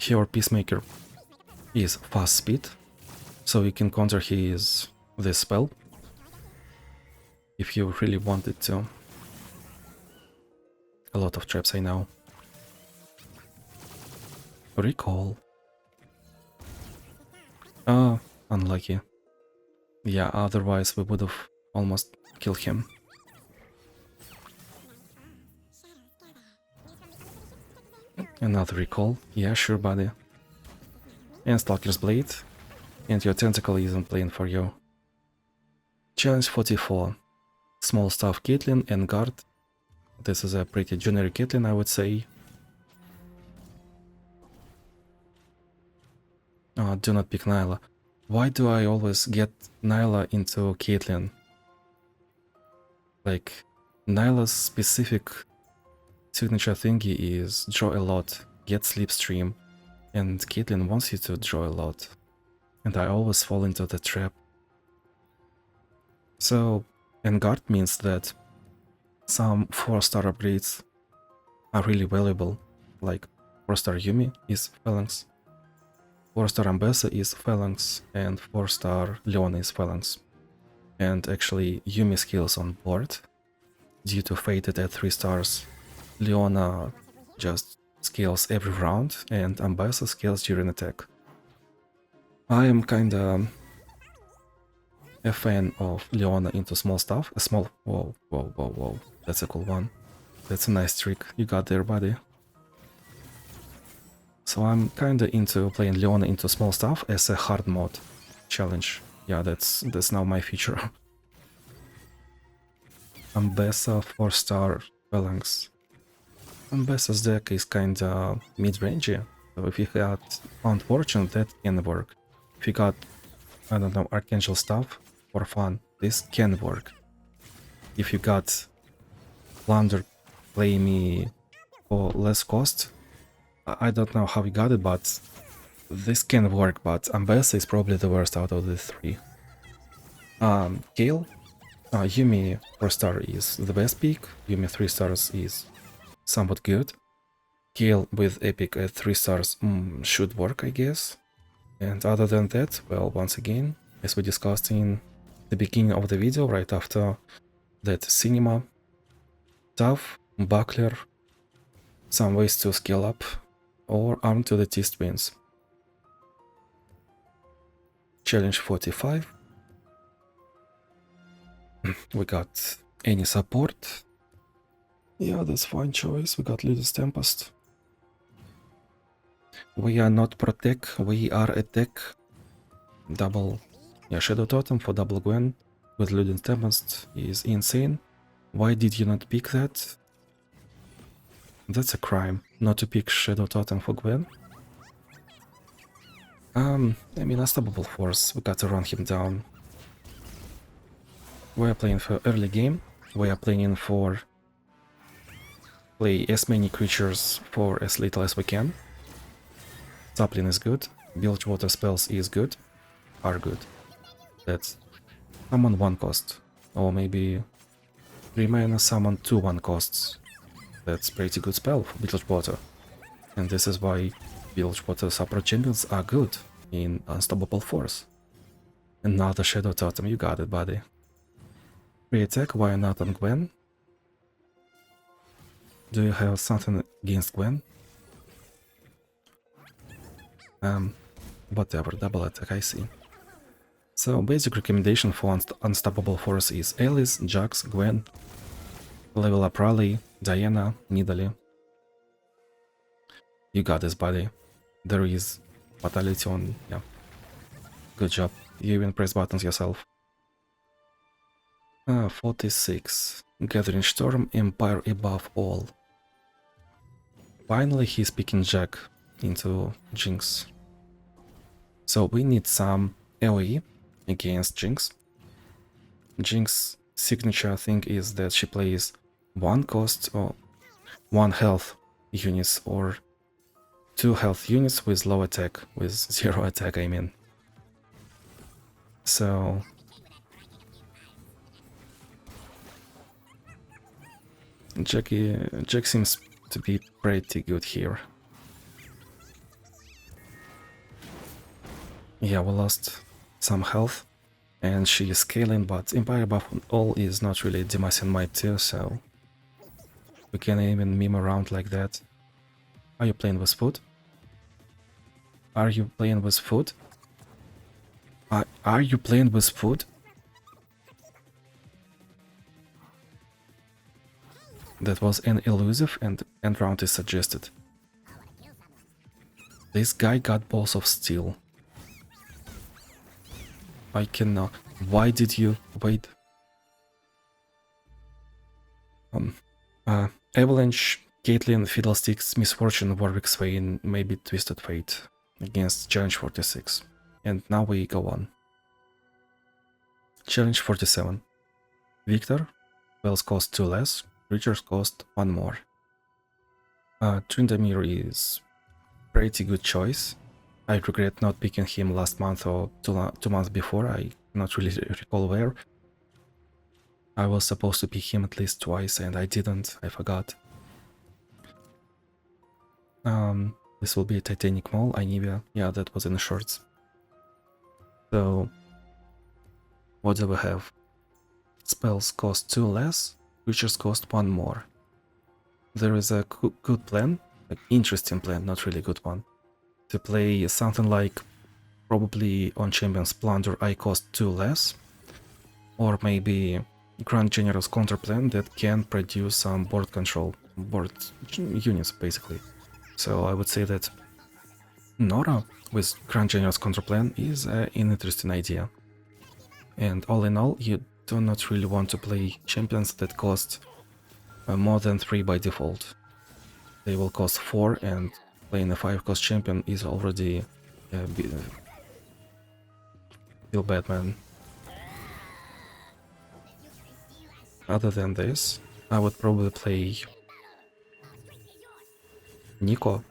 Your Peacemaker is fast speed, so you can counter this spell if you really wanted to. A lot of traps, I know. Recall. Unlucky. Yeah, otherwise we would have almost killed him. Another recall. Yeah, sure, buddy. And Stalker's Blade. And your tentacle isn't playing for you. Challenge 44. Small Staff Caitlyn and Guard. This is a pretty generic Caitlyn, I would say. Do not pick Nyla. Why do I always get Nyla into Caitlyn? Like, Nyla's specific signature thingy is draw a lot, get slipstream, and Caitlyn wants you to draw a lot. And I always fall into the trap. So, and guard means that some 4-star upgrades are really valuable, like 4-star Yumi is Phalanx, 4-star Ambessa is Phalanx, and 4-star Leona is Phalanx. And actually Yumi skills on board, due to Fated at 3 stars, Leona just scales every round, and Ambessa scales during attack. I am kinda a fan of Leona into small stuff. A small... Whoa, whoa, whoa, whoa. That's a cool one. That's a nice trick you got there, buddy. So I'm kinda into playing Leona into small stuff as a hard mode challenge. Yeah, that's now my feature. Ambessa 4-star Phalanx. Ambessa's deck is kinda mid-rangey, so if you had Found Fortune, that can work. If you got, I don't know, Archangel stuff for fun, this can work. If you got Plunder, Play Me for less cost, I don't know how you got it, but this can work, but Ambessa is probably the worst out of the 3. Gale, Yumi 4-star is the best pick, Yumi 3 stars is somewhat good. Gale with Epic at 3 stars should work, I guess. And other than that, well, once again, as we discussed in the beginning of the video, right after that cinema, Tough, Buckler, some ways to scale up, or Arm to the Teeth Twins. Challenge 45. We got any support. Yeah, that's fine choice. We got Ludus Tempest. We are not Protect, we are Attack. Double, yeah, Shadow Totem for double Gwen with Ludus Tempest is insane. Why did you not pick that? That's a crime, not to pick Shadow Totem for Gwen. I mean, Unstoppable Force, we gotta run him down. We are playing for early game, we are playing for play as many creatures for as little as we can. Toppling is good, Bilge Water spells is good, are good. That's summon 1 cost, or maybe 3 mana summon 2 1 costs. That's pretty good spell for Bilge Water. And this is why Bilge Water support champions are good in Unstoppable Force. Another Shadow Totem, you got it, buddy. Free attack, why not on Gwen? Do you have something against Gwen? Whatever, double attack, I see. So, basic recommendation for Unstoppable Force is Alice, Jax, Gwen, level up Raleigh, Diana, Nidalee. You got this, buddy. There is fatality on, yeah. Good job. You even press buttons yourself. 46. Gathering Storm, Empire above all. Finally, he's picking Jack into Jinx. So we need some AoE against Jinx. Jinx signature thing is that she plays 1 cost or 1 health units or 2 health units with low attack, with 0 attack, I mean. So Jack seems to be pretty good here. Yeah, we lost some health, and she is scaling, but Empire buff all is not really Demacian Might too, so we can't even meme around like that. Are you playing with food? Are you playing with food? Are you playing with food? That was an elusive and end round is suggested. This guy got balls of steel. I cannot. Why did you wait? Avalanche, Caitlyn, Fiddlesticks, Misfortune, Warwick Swain, maybe Twisted Fate against Challenge 46. And now we go on. Challenge 47. Victor, spells cost 2 less, creatures cost 1 more. Tryndamere is pretty good choice. I regret not picking him last month or 2 months before, I not really recall where. I was supposed to pick him at least twice and I didn't, I forgot. This will be a Titanic Mole, Anivia, yeah, that was in the shorts. So, what do we have? Spells cost 2 less, creatures cost 1 more. There is a good plan, an interesting plan, not really good one. To play something like, probably on Champion's Plunder I cost 2 less, or maybe Grand General's counter plan that can produce some board control, board units basically. So I would say that Nora with Grand General's counter plan is an interesting idea. And all in all, you do not really want to play champions that cost more than 3 by default. They will cost 4, and playing a 5 cost champion is already feel bad, man. Other than this, I would probably play Nico,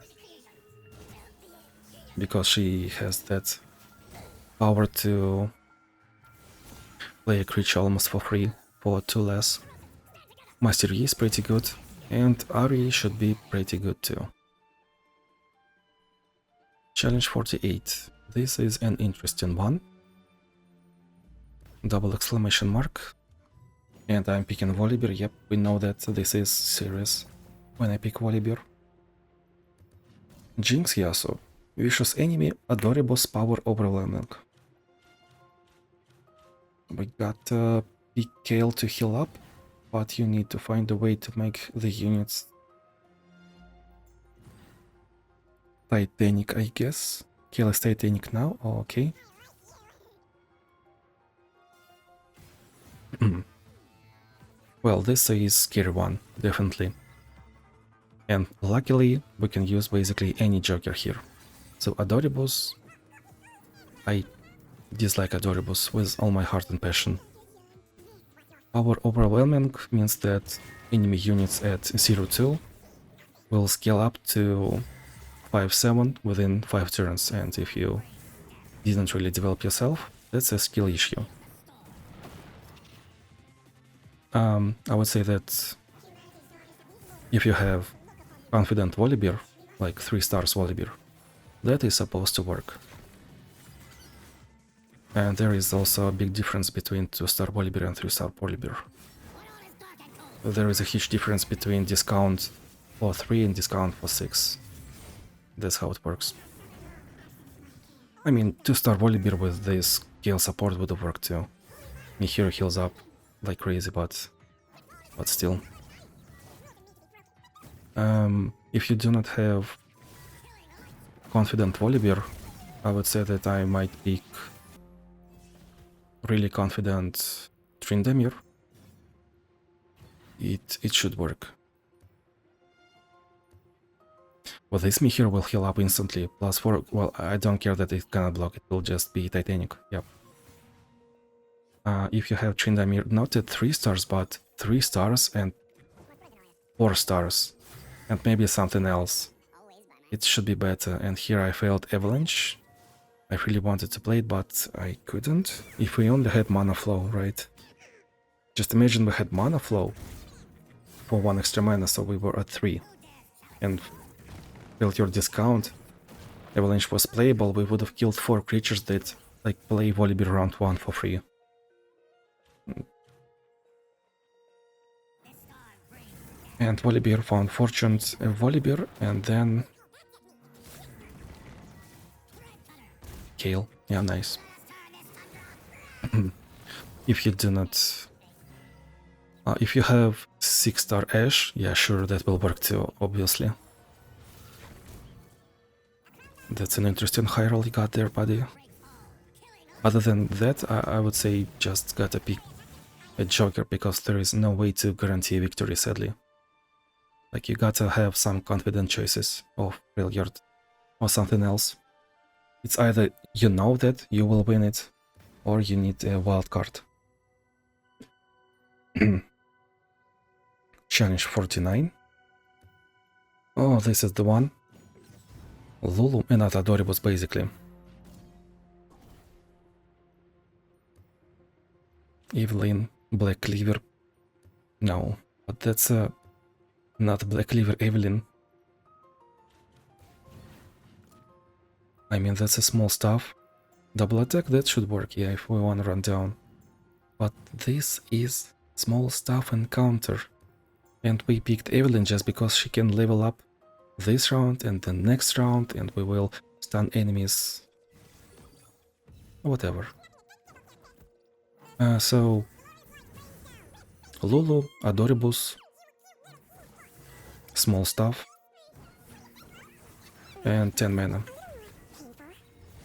because she has that power to play a creature almost for free for 2 less. Master Yi is pretty good, and Ari should be pretty good too. Challenge 48. This is an interesting one. Double exclamation mark. And I'm picking Volibear. Yep, we know that this is serious when I pick Volibear. Jinx Yasuo. Vicious enemy, Adorable's power overwhelming. We got Big Kale to heal up, but you need to find a way to make the units Titanic, I guess. Kale is Titanic now, oh, okay. Well, this is scary one, definitely. And luckily, we can use basically any Joker here. So Adoribus, I dislike Adoribus with all my heart and passion. Power overwhelming means that enemy units at 0-2 will scale up to 5-7 within 5 turns, and if you didn't really develop yourself, that's a skill issue. I would say that if you have confident Volibear, like 3 stars Volibear, that is supposed to work. And there is also a big difference between 2-star Volibear and 3-star Volibear. There is a huge difference between discount for 3 and discount for 6. That's how it works. I mean, 2-star Volibear with this scale support would have worked too. Mihiro heals up like crazy, but still. If you do not have confident Volibear, I would say that I might pick really confident Tryndamere. It should work. Well, this Mihiro will heal up instantly, +4, well, I don't care that it cannot block, it will just be Titanic, yep. If you have Tryndamere, not at 3 stars, but 3 stars and 4 stars, and maybe something else, it should be better. And here I failed Avalanche. I really wanted to play it, but I couldn't. If we only had Manaflow, right? Just imagine we had Manaflow for 1 extra mana, so we were at 3. And built your discount, Avalanche was playable, we would have killed 4 creatures that like play Volibear round 1 for free. And Volibear found Fortune's Volibear, and then Kale. Yeah, nice. If you do not... if you have 6-star Ashe, yeah, sure, that will work too, obviously. That's an interesting high roll you got there, buddy. Other than that, I would say just gotta pick a Joker, because there is no way to guarantee victory, sadly. Like, you gotta have some confident choices of Brilliard or something else. It's either you know that you will win it, or you need a wild card. Challenge 49. Oh, this is the one. Lulu and Atadoribus, basically. Evelyn, Black Cleaver. No, but that's not Black Cleaver Evelyn. I mean, that's a small stuff. Double attack, that should work, yeah, if we wanna run down. But this is small stuff encounter. And we picked Evelyn just because she can level up this round and the next round, and we will stun enemies. Whatever. So Lulu, Adoribus, small stuff, and 10 mana.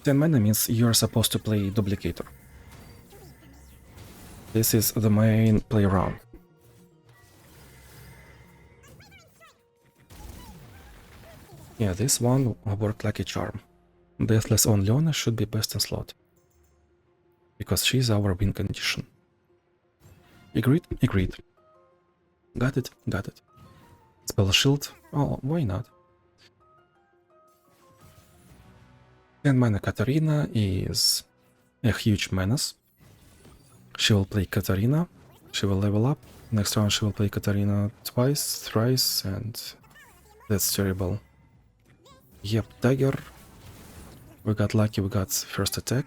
10 mana means you're supposed to play Duplicator. This is the main play round. Yeah, this one worked like a charm. Deathless on Leona should be best in slot, because she's our win condition. Agreed? Agreed. Got it? Got it. Spell shield? Oh, why not? 10 mana Katarina is a huge menace. She will play Katarina, she will level up. Next round she will play Katarina twice, thrice, and that's terrible. Yep, dagger. We got lucky, we got first attack.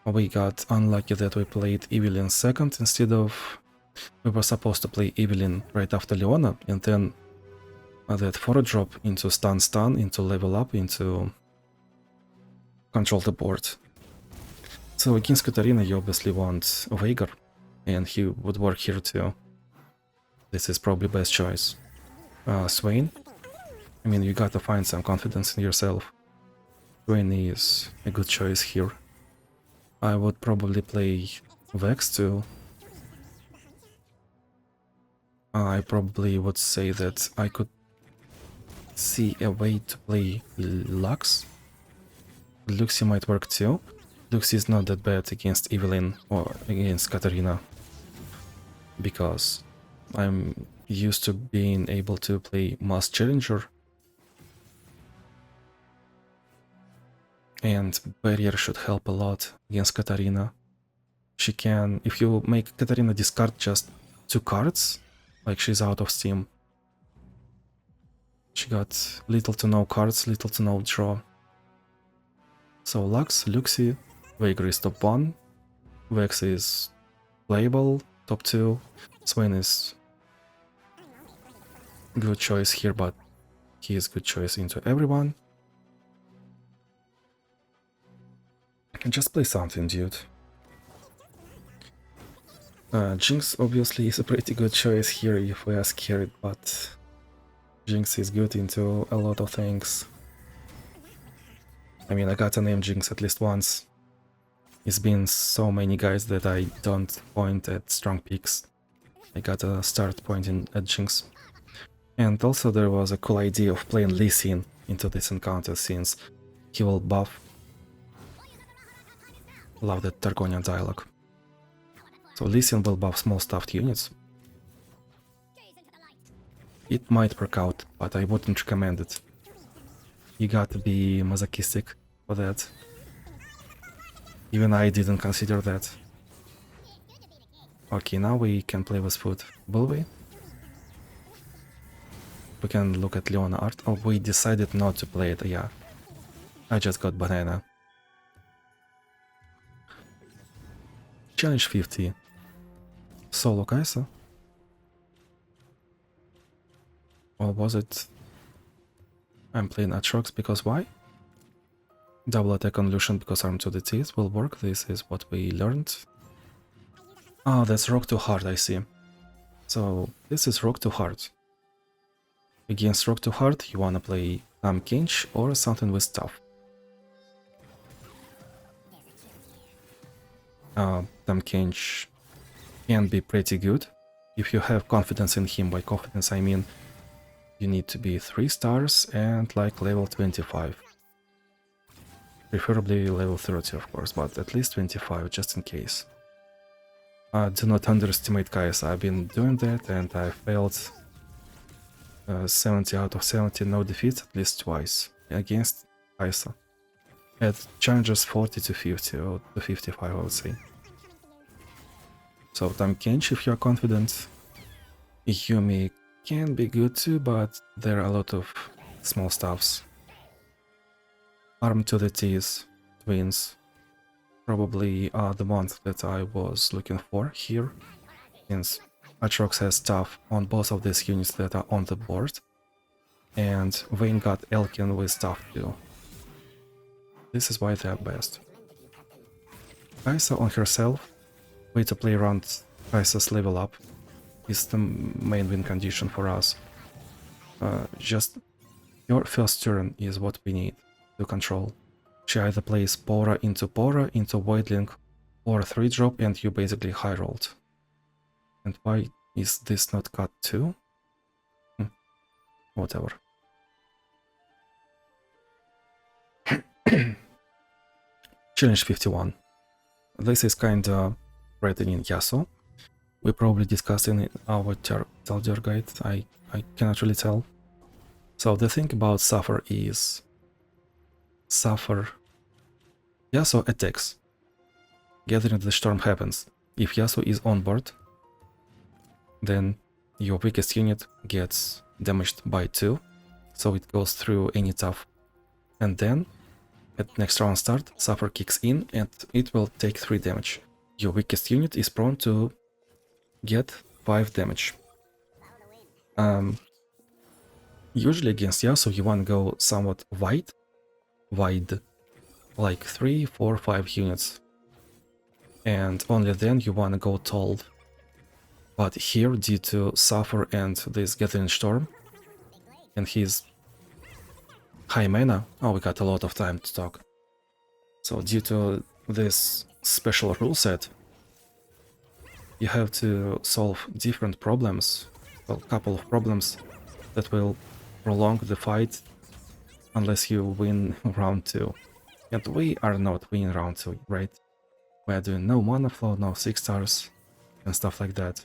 We got unlucky that we played Evelyn second instead of... We were supposed to play Evelyn right after Leona, and then that 4-drop into stun, into level up, into control the board. So against Katarina you obviously want Veigar, and he would work here too. This is probably best choice. Swain. I mean, you gotta find some confidence in yourself. Swain is a good choice here. I would probably play Vex too. I probably would say that I could see a way to play Lux. Luxie might work too. Luxie is not that bad against Evelyn or against Katarina, because I'm used to being able to play Mass Challenger. And Barrier should help a lot against Katarina. She can, if you make Katarina discard just 2 cards, like she's out of steam. She got little to no cards, little to no draw. So Lux, Luxie, Veigar is top 1, Vex is playable, top 2, Swain is good choice here, but he is good choice into everyone. Just play something, dude. Jinx obviously is a pretty good choice here if we are scared, but Jinx is good into a lot of things. I mean, I gotta name Jinx at least once. It's been so many guys that I don't point at strong picks. I gotta start pointing at Jinx. And also there was a cool idea of playing Lee Sin into this encounter, since he will buff. Love that Targonian dialogue. So Lee Sin will buff small stuffed units. It might work out, but I wouldn't recommend it. You gotta be masochistic for that. Even I didn't consider that. Okay, now we can play with food. Will we? We can look at Leona art. Oh, we decided not to play it, yeah. I just got banana. Challenge 50. Solo Kaisa? Or was it... I'm playing Atrox because why? Double attack on Lucian because arm to the teeth will work, this is what we learned. Oh, that's rock too hard, I see. So, this is rock too hard. Against rock too hard, you wanna play Kinch or something with stuff. Kinch can be pretty good if you have confidence in him. By confidence I mean you need to be 3 stars and like level 25. Preferably level 30 of course, but at least 25 just in case. Do not underestimate Kai'Sa. I've been doing that and I failed 70 out of 70, no defeats at least twice against Kai'Sa. At challenges 40 to 50 or to 55 I would say. So Kinch if you're confident. Yumi can be good too, but there are a lot of small stuffs. Arm to the Teeth, Twins, probably are the ones that I was looking for here, since Atrox has stuff on both of these units that are on the board, and Vayne got Elkin with stuff too. This is why they are best. Kai'Sa on herself, way to play around Kai'Sa's level up, is the main win condition for us. Just your first turn is what we need to control. She either plays Pora into Voidling or 3-drop and you basically high rolled. And why is this not cut too? Whatever. Challenge 51. This is kinda threatening Yasuo. We probably discussed in our Tal'Dorei guide, I cannot really tell. So the thing about Suffer is... Yasuo attacks. Gathering the Storm happens. If Yasuo is on board, then your weakest unit gets damaged by 2, so it goes through any tough. And then, at next round start, Suffer kicks in and it will take 3 damage. Your weakest unit is prone to get 5 damage. Usually against Yasuo you want to go somewhat wide, like 3, 4, 5 units, and only then you want to go tall. But here, due to Suffer and this Gathering Storm and his high mana, oh, we got a lot of time to talk. So due to this special rule set, you have to solve different problems, well, couple of problems that will prolong the fight unless you win round 2. And we are not winning round 2, right? We are doing no Manaflow, no 6 stars, and stuff like that.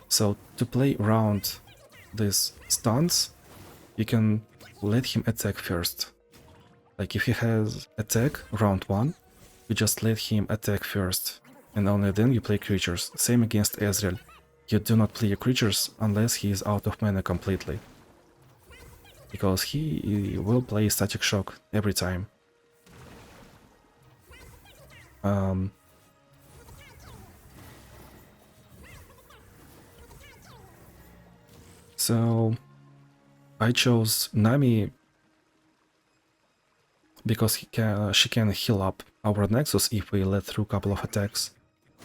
So to play around these stuns, you can let him attack first. Like if he has attack round 1, you just let him attack first, and only then you play creatures. Same against Ezreal. You do not play your creatures unless he is out of mana completely, because he will play Static Shock every time. So I chose Nami because she can heal up our Nexus if we let through a couple of attacks,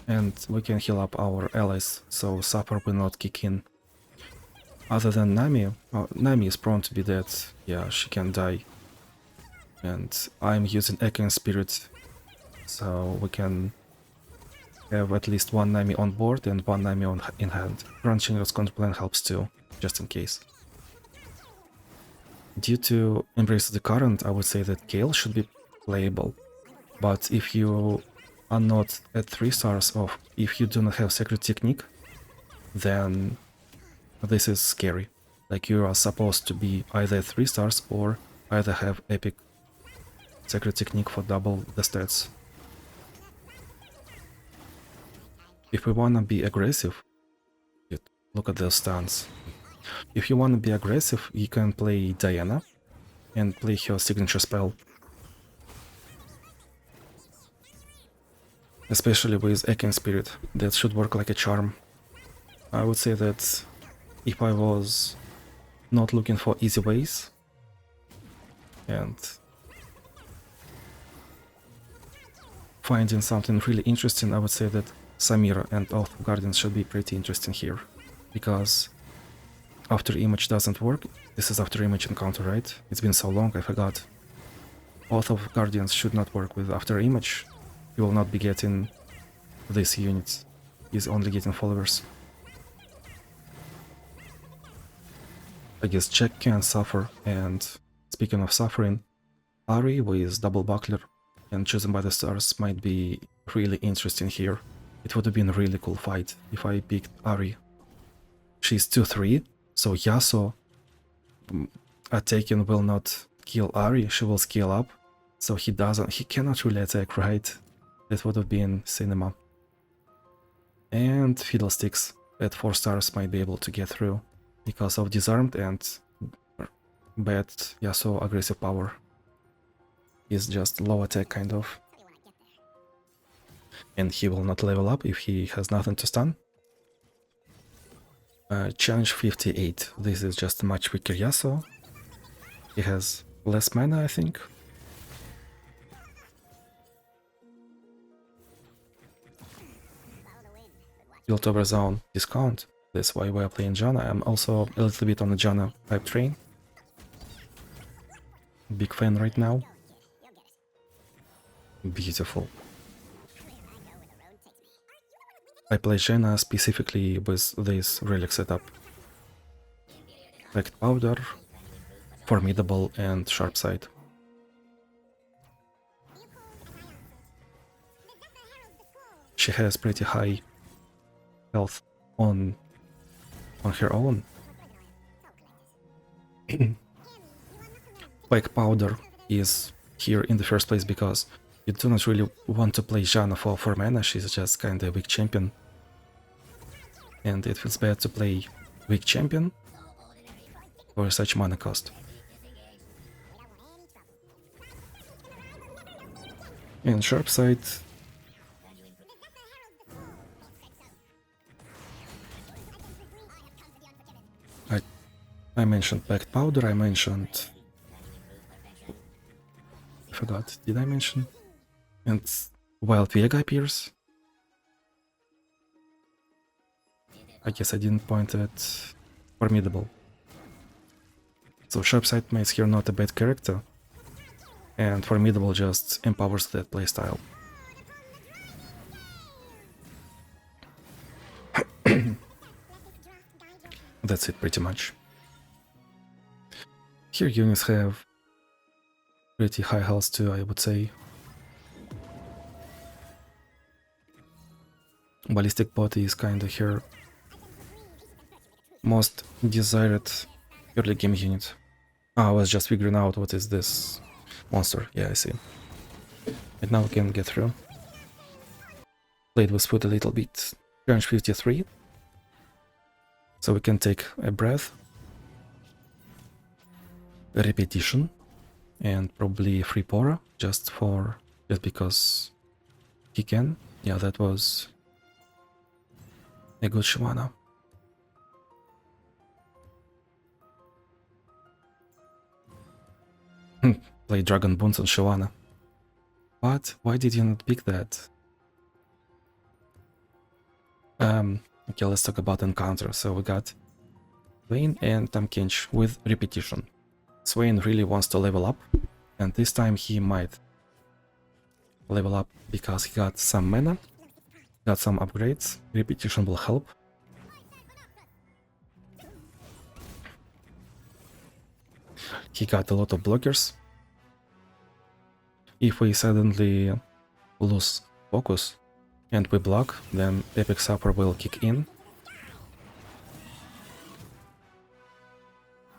and we can heal up our allies, so Suffer will not kick in. Other than Nami, Nami is prone to be dead, yeah, she can die. And I'm using Echoing Spirit, so we can have at least one Nami on board and one Nami in hand. Crunching Rose Counterplan helps too, just in case. Due to Embrace the Current, I would say that Gale should be playable. But if you are not at 3 stars, or if you do not have Sacred Technique, then this is scary. Like you are supposed to be either at 3 stars or either have Epic Sacred Technique for double the stats. If we wanna be aggressive, look at those stuns. If you wanna be aggressive, you can play Diana and play her signature spell. Especially with Echoing Spirit, that should work like a charm. I would say that if I was not looking for easy ways and finding something really interesting, I would say that Samira and Oath of Guardians should be pretty interesting here, because after image doesn't work. This is after image encounter, right? It's been so long, I forgot. Oath of Guardians should not work with after image. He will not be getting these units. He's only getting followers. I guess Jack can suffer, and speaking of suffering, Ari with double buckler and chosen by the stars might be really interesting here. It would have been a really cool fight if I picked Ari. She's 2-3, so Yasuo attacking will not kill Ari, she will scale up, so he cannot really attack, right? That would have been cinema. And Fiddlesticks at 4 stars might be able to get through because of disarmed and bad Yasuo aggressive power. Is just low attack kind of. And he will not level up if he has nothing to stun. Challenge 58. This is just a much weaker Yasuo. He has less mana, I think. Built over zone discount. That's why we're playing Janna. I'm also a little bit on the Janna hype train. Big fan right now. Beautiful. I play Janna specifically with this relic setup. Packed Powder, Formidable and Sharp Side. She has pretty high health on her own. Packed Powder is here in the first place because you do not really want to play Janna for 4 mana, she's just kinda weak champion. And it feels bad to play weak champion for such mana cost. And Sharp Side. I mentioned Packed Powder, I mentioned... I forgot, did I mention? And Wild Vega appears. I guess I didn't point at Formidable. So Sharp Side makes here not a bad character. And Formidable just empowers that playstyle. That's it pretty much. Here units have pretty high health too, I would say. Ballistic Bot is kinda her most desired early game unit. I was just figuring out what is this monster. Yeah, I see. And now we can get through. Played with foot a little bit. Challenge 53. So we can take a breath. A repetition. And probably free Pora, just because he can. Yeah, that was a good Shyvana. Play Dragon Boons on Shyvana. But why did you not pick that? Okay, let's talk about encounter. So we got Swain and Tahm Kench with repetition. Swain really wants to level up, and this time he might level up because he got some mana, got some upgrades. Repetition will help. He got a lot of blockers. If we suddenly lose focus and we block, then Epic Supper will kick in.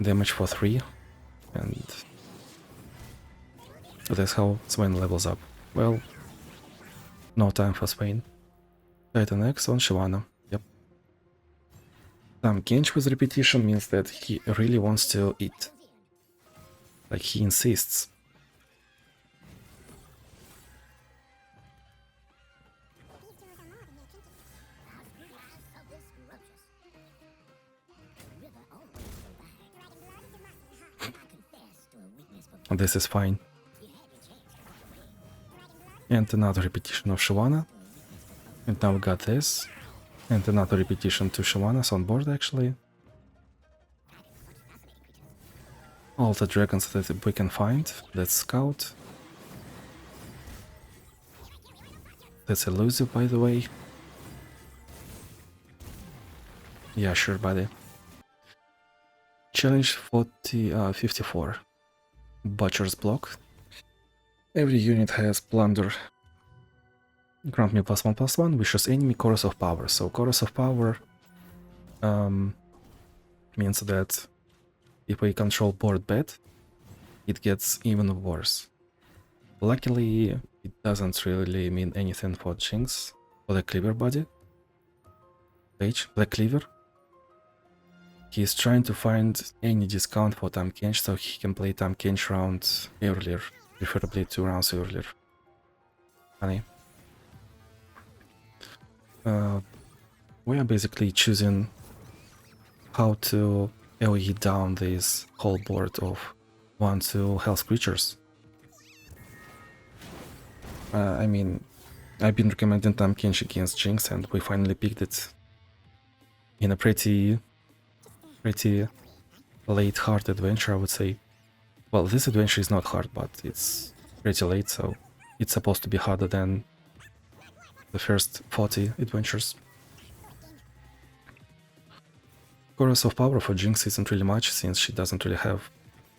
Damage for 3. And that's how Swain levels up. Well, no time for Swain. Titan X on Shyvana. Yep. Tahm Kench with repetition means that he really wants to eat. Like, he insists. This is fine. And another repetition of Shyvana. And now we got this. And another repetition to Shyvana's on board actually. all the dragons that we can find. Let's scout. That's elusive, by the way. Yeah, sure, buddy. Challenge 54. Butcher's Block. Every unit has plunder. Grant me +1/+1, vicious enemy, chorus of power. So chorus of power means that if we control board bad, it gets even worse. Luckily, it doesn't really mean anything for Jinx or the Cleaver body. Page, Black Cleaver. He's trying to find any discount for Tahm Kench so he can play Tahm Kench round earlier, preferably 2 rounds earlier. Funny. We are basically choosing how to AoE down this whole board of 1-2 health creatures. I mean, I've been recommending Tahm Kench against Jinx and we finally picked it in a pretty late hard adventure, I would say. Well, this adventure is not hard, but it's pretty late, so it's supposed to be harder than the first 40 adventures. Chorus of Power for Jinx isn't really much, since she doesn't really have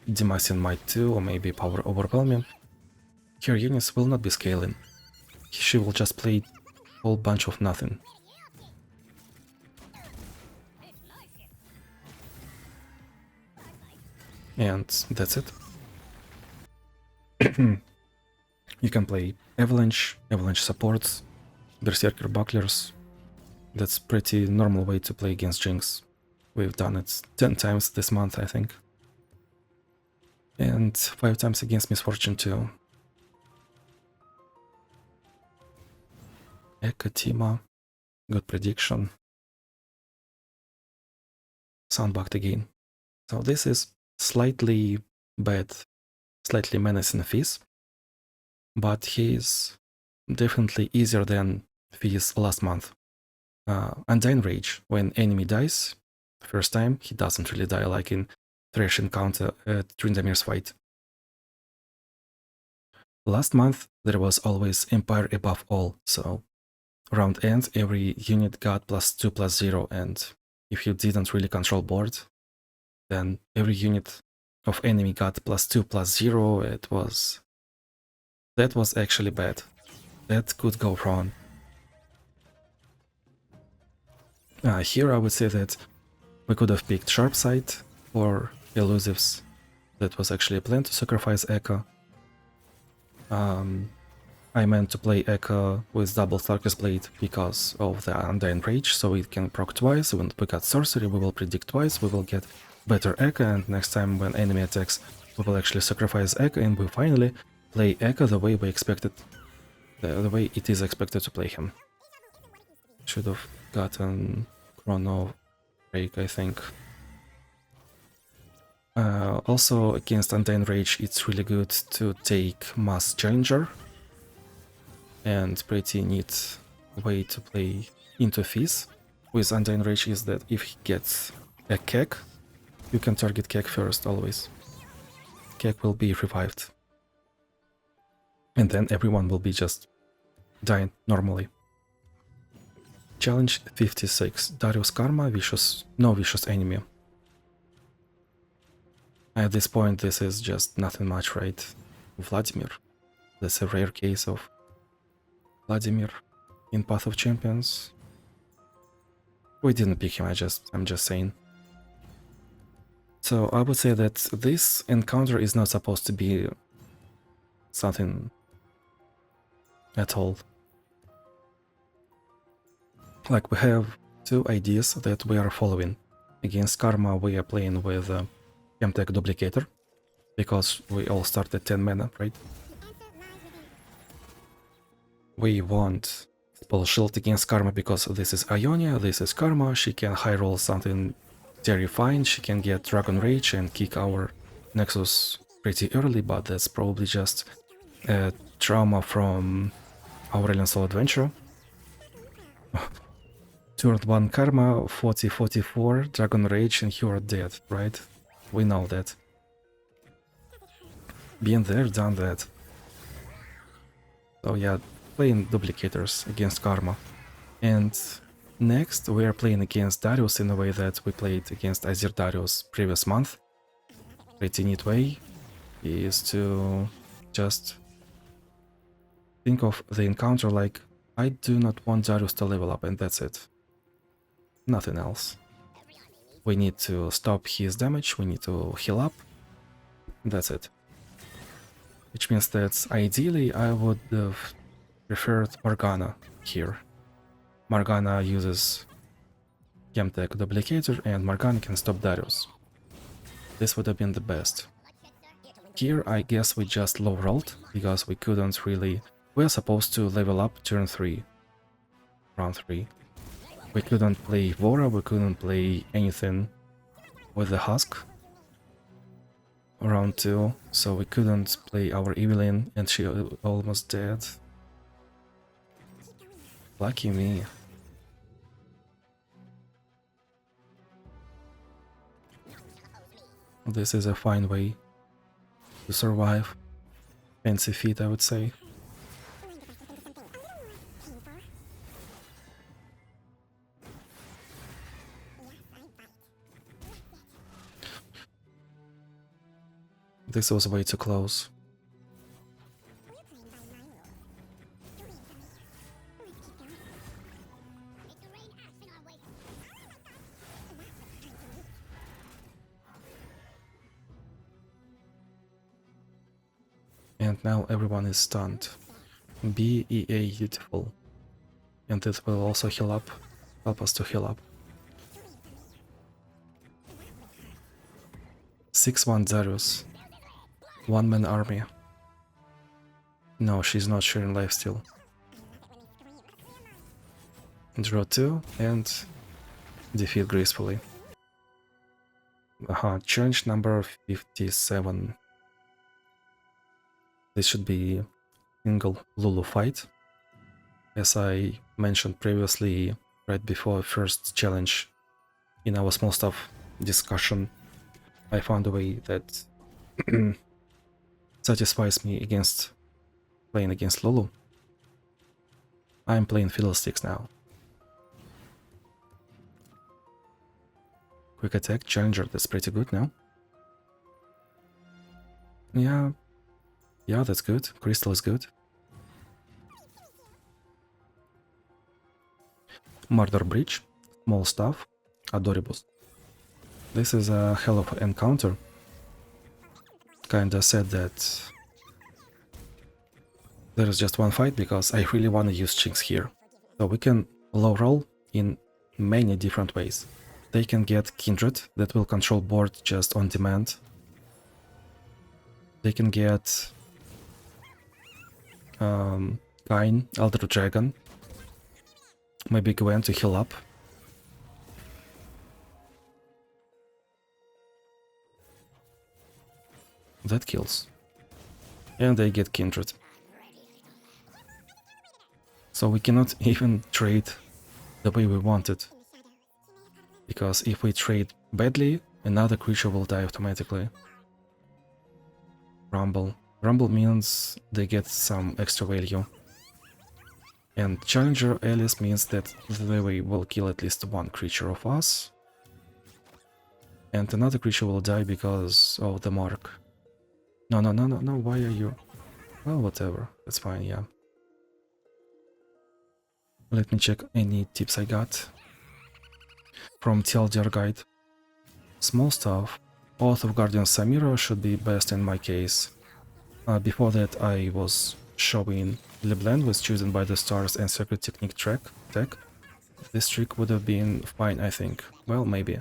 Demacian Might 2 or maybe Power Overwhelming. Her units will not be scaling. She will just play a whole bunch of nothing. And that's it. You can play Avalanche, Avalanche supports, Berserker Bucklers. That's pretty normal way to play against Jinx. We've done it 10 times this month, I think. And 5 times against Misfortune too. Ekatima, good prediction. Soundbugged again. So this is slightly bad, slightly menacing Fizz, but he is definitely easier than Fizz last month. Undying Rage, when enemy dies, first time he doesn't really die like in Thresh encounter at Tryndamyr's fight. Last month there was always Empire above all, so round end every unit got +2/+0, and if you didn't really control board, then every unit of enemy got +2/+0. That was actually bad. That could go wrong. Here I would say that we could have picked Sharp Sight or Elusives. That was actually a plan to sacrifice Echo. I meant to play Echo with double Starkest Blade because of the Undying Rage, so it can proc twice. When we got Sorcery, we will predict twice, we will get better Echo, and next time when enemy attacks, we will actually sacrifice Echo, and we finally play Echo the way we expected, the way it is expected to play him. Should have gotten Chrono Break, I think. Also, against Undying Rage, it's really good to take Mass Challenger, and pretty neat way to play into Fizz with Undying Rage is that if he gets a Kek, you can target Kek first always. Kek will be revived. And then everyone will be just dying normally. Challenge 56. Darius Karma, no vicious enemy. At this point this is just nothing much, right? Vladimir. That's a rare case of Vladimir in Path of Champions. We didn't pick him, I'm just saying. So I would say that this encounter is not supposed to be something at all. Like, we have 2 ideas that we are following. Against Karma we are playing with Chemtech Duplicator, because we all start at 10 mana, right? We want Spell Shield against Karma because this is Ionia, this is Karma, she can high roll something terrifying, she can get Dragon Rage and kick our Nexus pretty early, but that's probably just a trauma from Aurelion Soul Adventure. Turn 1 Karma, 40-44, Dragon Rage, and you are dead, right? We know that. Been there, done that. So yeah, playing duplicators against Karma. And next we are playing against Darius in a way that we played against Azir Darius previous month. Pretty neat way is to just think of the encounter like, I do not want Darius to level up, and that's it. Nothing else. We need to stop his damage, we need to heal up, that's it. Which means that ideally I would have preferred Morgana here. Morgana uses Chemtech Duplicator and Morgana can stop Darius. This would have been the best. Here I guess we just low rolled because we couldn't really... We are supposed to level up turn 3. Round 3. We couldn't play Vora, we couldn't play anything with the Husk. Round 2, so we couldn't play our Evelyn and she almost dead. Lucky me. This is a fine way to survive. Fancy feat, I would say. This was way too close. And now everyone is stunned. BEA beautiful. And this will also heal up, help us to heal up. 6-1 Darius. One-man army. No, she's not sharing lifesteal. Draw 2 and defeat gracefully. Challenge number 57. This should be single Lulu fight. As I mentioned previously, right before first challenge in our small stuff discussion, I found a way that satisfies me against playing against Lulu. I'm playing Fiddlesticks now. Quick attack, Challenger, that's pretty good now. Yeah, that's good. Crystal is good. Murder Bridge, small stuff, Adoribus. This is a hell of an encounter. Kinda sad that there is just one fight because I really want to use Chinks here. So we can low roll in many different ways. They can get Kindred that will control board just on demand. They can get Kain, Elder Dragon, maybe Gwen to heal up. That kills. And they get Kindred. So we cannot even trade the way we wanted. Because if we trade badly, another creature will die automatically. Rumble. Rumble means they get some extra value. And Challenger Alice means that they will kill at least one creature of us. And another creature will die because of the mark. No, why are you... Well, whatever, that's fine, yeah. Let me check any tips I got from TLDR guide. Small stuff. Oath of Guardian Samira should be best in my case. Before that I was showing LeBlanc was chosen by the stars and Secret Technique tech. This trick would have been fine, I think. Well, maybe.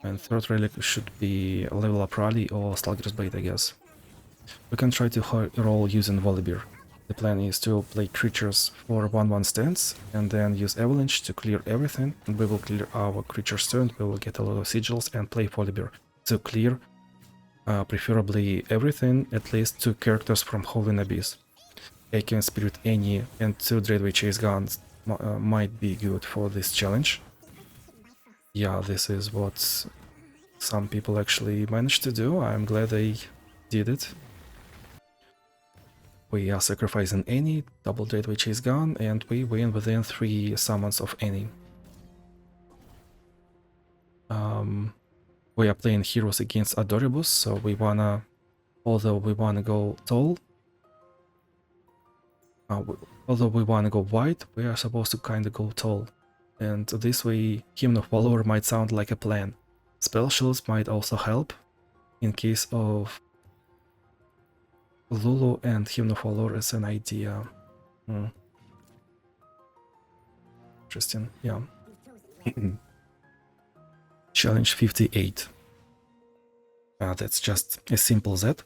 And third relic should be level up Rally or Stalker's Blade, I guess. We can try to roll using Volibear. The plan is to play creatures for 1-1 stance and then use Avalanche to clear everything, and we will clear our creature's turn, we will get a lot of sigils and play Volibear to clear preferably everything, at least 2 characters from Holy Abyss. Aeon Spirit Annie and 2 Dreadway Chase Guns might be good for this challenge. Yeah, this is what some people actually managed to do. I'm glad they did it. we are sacrificing any, double dead witch is gone, and we win within 3 summons of any. We are playing heroes against Adoribus, so we wanna, although we wanna go tall, although we wanna go wide, we are supposed to kinda go tall. And this way, Hymn of Follower might sound like a plan. Spell shields might also help in case of Lulu and Hymn of Follower as an idea. Interesting, yeah. Challenge 58. That's just as simple as that.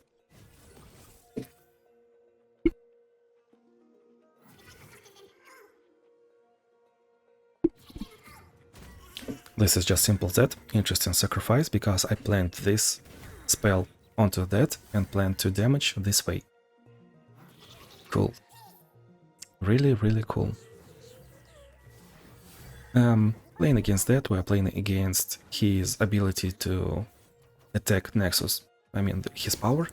This is just simple as that. Interesting sacrifice, because I planned this spell onto that and planned to damage this way. Cool. Really, really cool. Playing against that, we are playing against his ability to attack Nexus. I mean, his power.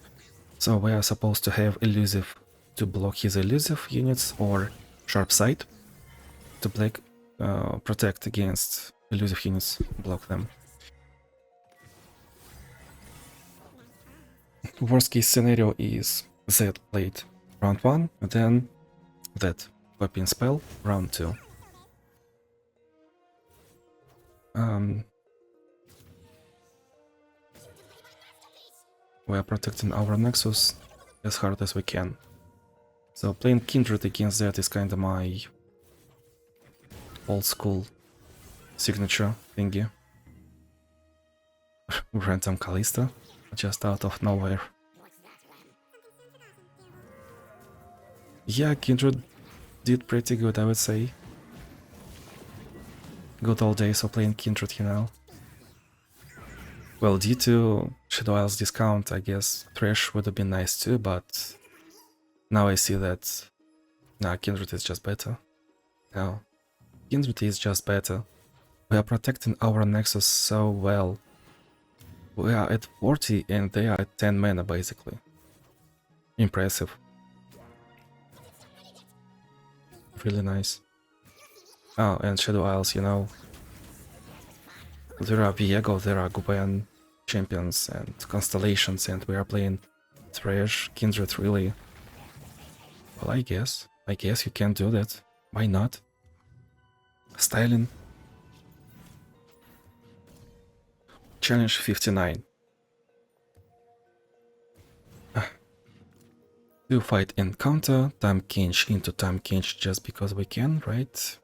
So we are supposed to have elusive to block his elusive units, or sharp sight to protect against elusive units, block them. Worst case scenario is Z played round 1, then that copying spell round 2. We are protecting our Nexus as hard as we can. So playing Kindred against that is kinda my old school signature thingy. Random Callista, just out of nowhere. Yeah, Kindred did pretty good, I would say. Good old days of playing Kindred, you know. Well, due to Shadow Isle's discount, I guess Thresh would have been nice too, but now I see that nah, Kindred is just better. No, Kindred is just better. We are protecting our Nexus so well. We are at 40 and they are at 10 mana basically. Impressive. Really nice. Oh, and Shadow Isles, you know. There are Viego, there are Gwen champions and constellations, and we are playing Thresh, Kindred, really. Well, I guess you can do that. Why not? Styling. Challenge 59. Do fight and counter, time Kinch into time Kinch just because we can, right?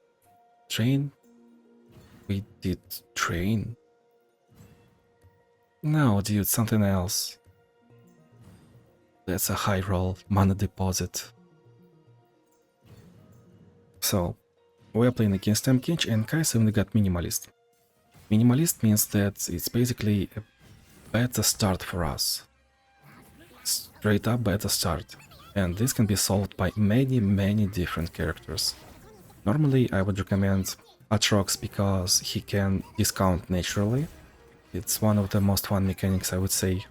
Train. We did train. No, dude, something else. That's a high roll, mana deposit. So, we are playing against time Kinch, and Kai'Sa only got Minimalist. Minimalist means that it's basically a better start for us. Straight up better start. And this can be solved by many different characters. Normally I would recommend Atrox because he can discount naturally. It's one of the most fun mechanics, I would say.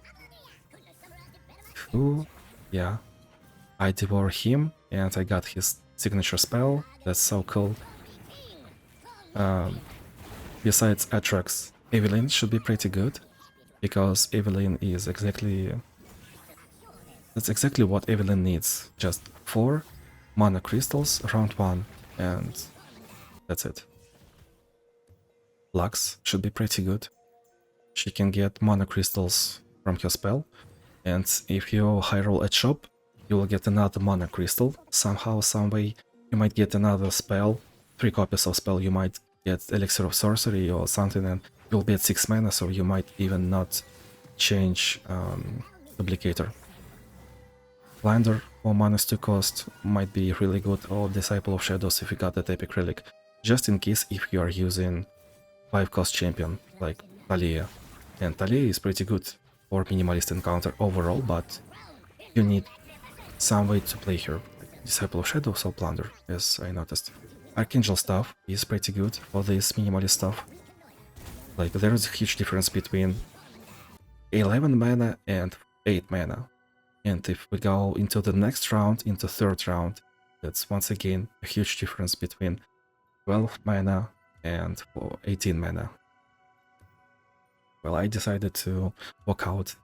Ooh, yeah. I devour him and I got his signature spell. That's so cool. Besides Atrox, Evelyn should be pretty good, because Evelyn is exactly... That's exactly what Evelyn needs. Just 4 mana crystals round 1, and that's it. Lux should be pretty good. She can get mana crystals from her spell, and if you high roll at shop, you will get another mana crystal. Somehow, someway, you might get another spell, 3 copies of spell, you might get Elixir of Sorcery or something, and you'll be at 6 mana, so you might even not change Duplicator. Blinder or Minus 2 cost might be really good, or Disciple of Shadows if you got that epic relic, just in case if you are using 5 cost champion like Talia. And Talia is pretty good for minimalist encounter overall, but you need some way to play her. Like Disciple of Shadows or Plunder, as I noticed. Archangel stuff is pretty good for this minimalist stuff. Like there is a huge difference between 11 mana and 8 mana. And if we go into the next round, into third round, that's once again a huge difference between 12 mana and 18 mana. Well, I decided to walk out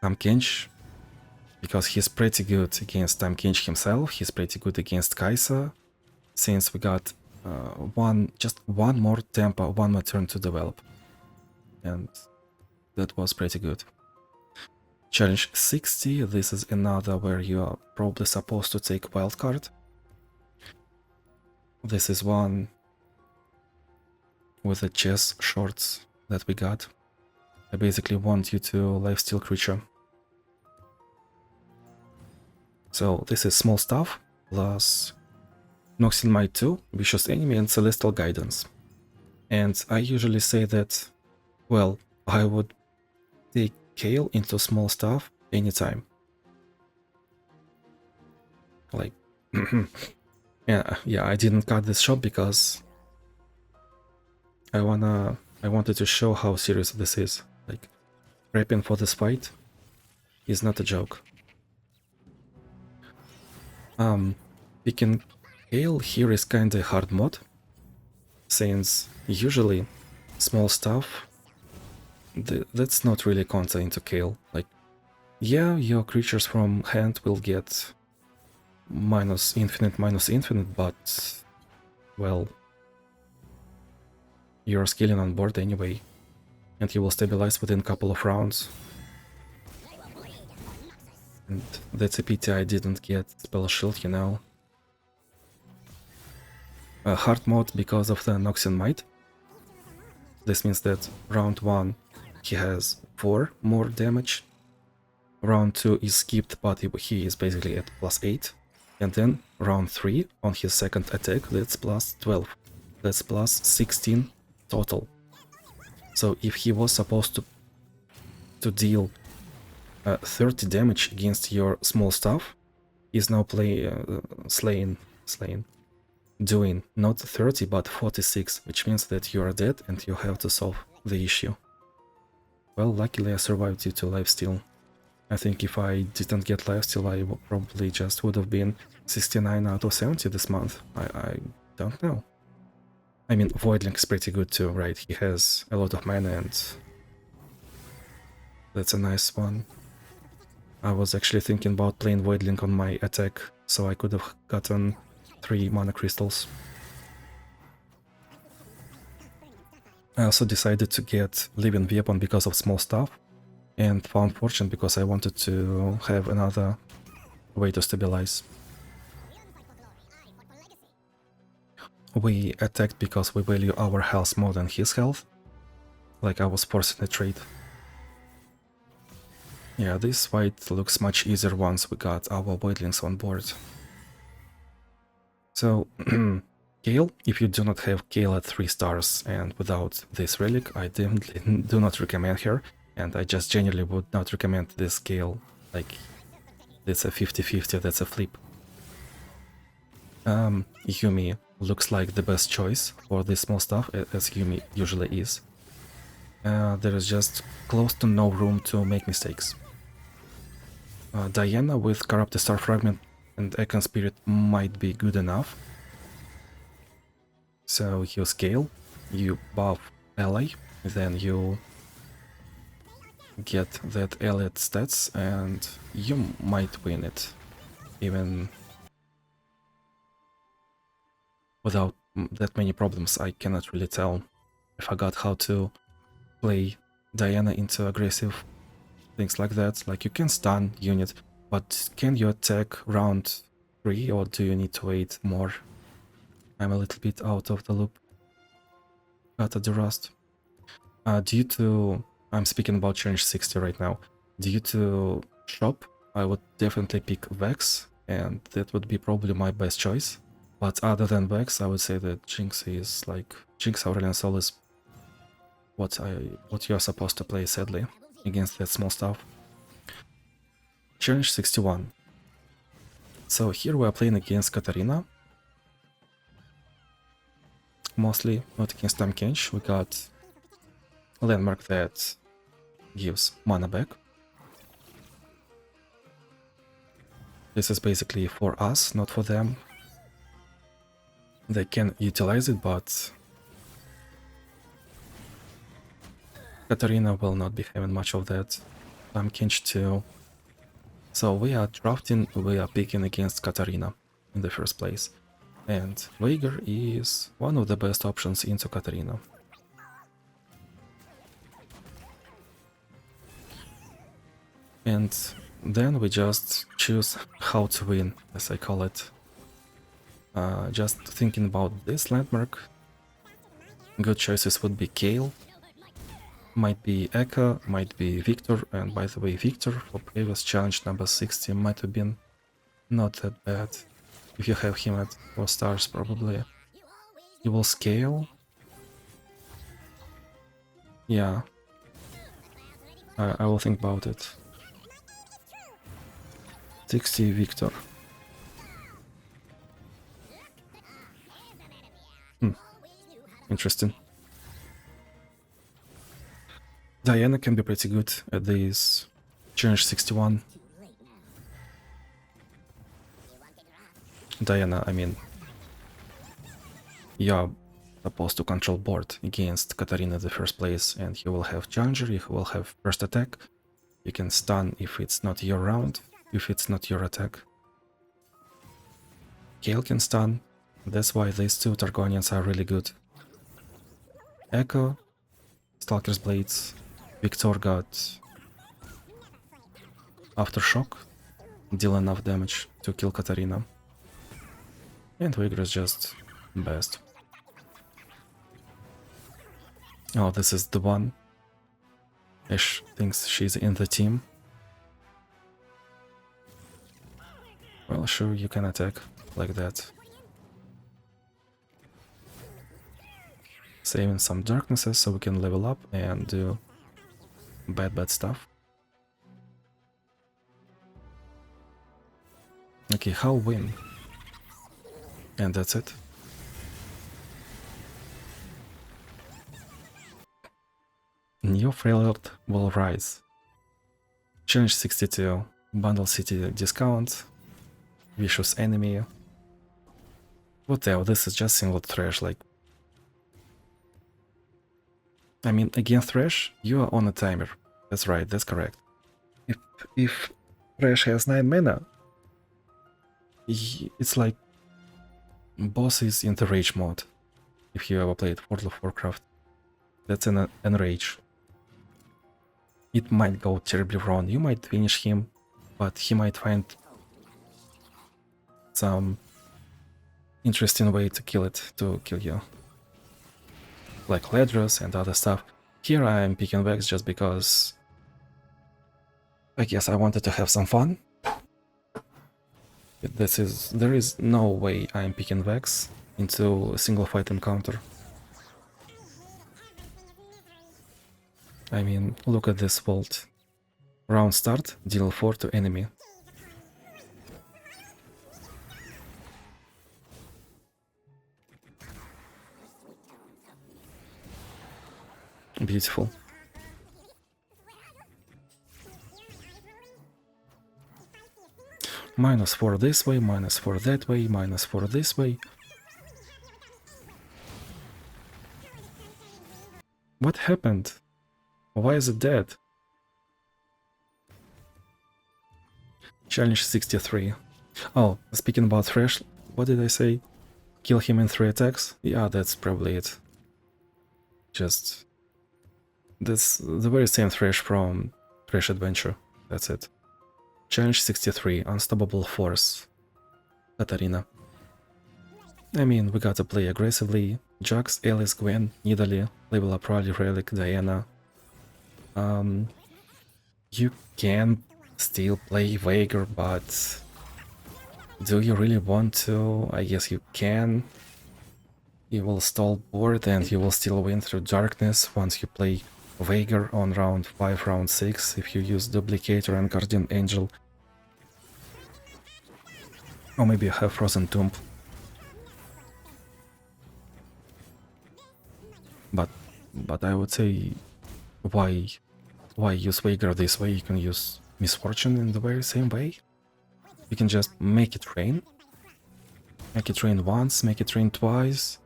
Tahm Kench because he's pretty good against Tahm Kench himself. He's pretty good against Kai'Sa, since we got just one more tempo, one more turn to develop, and that was pretty good. Challenge 60, this is another where you are probably supposed to take wildcard. This is one with the chess shorts that we got. I basically want you to lifesteal creature. So this is small stuff, plus Noxian Might 2, Vicious Enemy, and Celestial Guidance. And I usually say that, well, I would take Kale into small stuff anytime. Like, yeah, I didn't cut this shot because I wanted to show how serious this is. Like, prepping for this fight is not a joke. Picking Kale here is kinda hard mod, since usually small stuff that's not really counter into Kale. Like, yeah, your creatures from hand will get minus infinite, but, well, you're scaling on board anyway, and you will stabilize within a couple of rounds. And that's a pity I didn't get Spell Shield, you know. A hard mode because of the Noxian Might. This means that round 1 he has 4 more damage. Round 2 is skipped, but he is basically at +8. And then round 3 on his second attack, that's +12. That's +16 total. So if he was supposed to deal 30 damage against your small stuff, he's now doing not 30 but 46, which means that you are dead and you have to solve the issue. Well, luckily I survived due to lifesteal. I think if I didn't get lifesteal, I probably just would have been 69 out of 70 this month. I don't know. I mean, Voidlink is pretty good too, right? He has a lot of mana and that's a nice one. I was actually thinking about playing Voidlink on my attack, so I could have gotten 3 mana crystals. I also decided to get Living Weapon because of small stuff, and Found Fortune because I wanted to have another way to stabilize. We attacked because we value our health more than his health, like I was forcing a trade. Yeah, this fight looks much easier once we got our Voidlings on board. So, Kale, if you do not have Kale at 3 stars and without this relic, I definitely do not recommend her, and I just genuinely would not recommend this Kale. Like, that's a 50-50, that's a flip. Yuumi looks like the best choice for this small stuff, as Yuumi usually is. There is just close to no room to make mistakes. Diana with Corrupted Star Fragment and Econ Spirit might be good enough. So you scale, you buff ally, then you get that ally stats and you might win it, even without that many problems. I cannot really tell. I forgot how to play Diana into aggressive things like that. Like, you can stun unit, but can you attack round 3 or do you need to wait more? I'm a little bit out of the loop. Got the rust. Due to... I'm speaking about challenge 60 right now. Due to shop, I would definitely pick Vex, and that would be probably my best choice. But other than Vex, I would say that Jinx is like... Jinx Aurelion Sol is what you're supposed to play, sadly, against that small stuff. Challenge 61. So here we are playing against Katarina. Mostly not against Tahm Kench. We got a landmark that gives mana back. This is basically for us, not for them. They can utilize it, but Katarina will not be having much of that. I'm Kinch too. So we are drafting, we are picking against Katarina in the first place. And Veigar is one of the best options into Katarina. And then we just choose how to win, as I call it. Just thinking about this landmark, good choices would be Kale, might be Eka, might be Victor, and by the way, Victor for previous challenge number 60 might have been not that bad. If you have him at 4 stars, probably. You will scale. Yeah. I will think about it. 60 Victor. Interesting. Diana can be pretty good at this challenge 61. Diana, I mean, you're supposed to control board against Katarina in the first place, and you will have challenger, you will have first attack. You can stun if it's not your round, if it's not your attack. Kale can stun, that's why these two Targonians are really good. Echo, Stalker's Blades, Victor got Aftershock, deal enough damage to kill Katarina. And Veigar is just best. Oh, this is the one. Ash thinks she's in the team. Well, sure, you can attack like that. Saving some darknesses so we can level up and do bad stuff. Okay, how win? And that's it. New Freelord will rise. Challenge 62. Bundle City discount. Vicious enemy. Whatever, this is just single trash, like... I mean, against Thresh, you are on a timer. That's right, that's correct. If Thresh has 9 mana, it's like boss is in the rage mode. If you ever played World of Warcraft, that's an enrage. It might go terribly wrong, you might finish him, but he might find some interesting way to kill you. Like Ledros and other stuff. Here I am picking Vex just because I guess I wanted to have some fun. There is no way I'm picking Vex into a single fight encounter. I mean, look at this vault. Round start, deal 4 to enemy. Beautiful. -4 this way, -4 that way, -4 this way. What happened? Why is it dead? Challenge 63. Oh, speaking about Thresh, what did I say? Kill him in 3 attacks? Yeah, that's probably it. Just... That's the very same Thresh from Thresh Adventure. That's it. Challenge 63. Unstoppable Force. Katarina. I mean, we gotta play aggressively. Jax, Alice, Gwen, Nidalee, level up Rally, Relic, Diana. You can still play Veigar, but do you really want to? I guess you can. You will stall board and you will still win through darkness once you play Veigar on round 5, round 6, if you use Duplicator and Guardian Angel. Or maybe you have Frozen Tomb. But I would say, why use Veigar this way? You can use Misfortune in the very same way. You can just make it rain. Make it rain once, make it rain twice.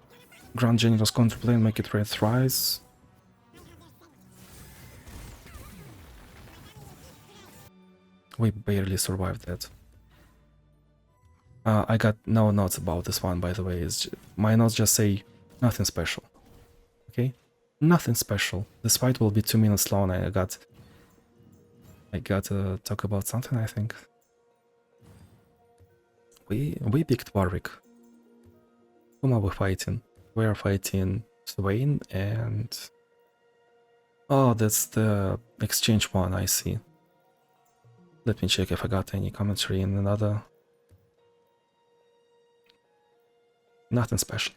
Grant generous counterplay, make it rain thrice. We barely survived that. I got no notes about this one, by the way. My notes just say nothing special. Okay? Nothing special. This fight will be 2 minutes long. I got to talk about something, I think. We picked Warwick. Whom are we fighting? We are fighting Swain and... Oh, that's the exchange one, I see. Let me check if I got any commentary in another. Nothing special.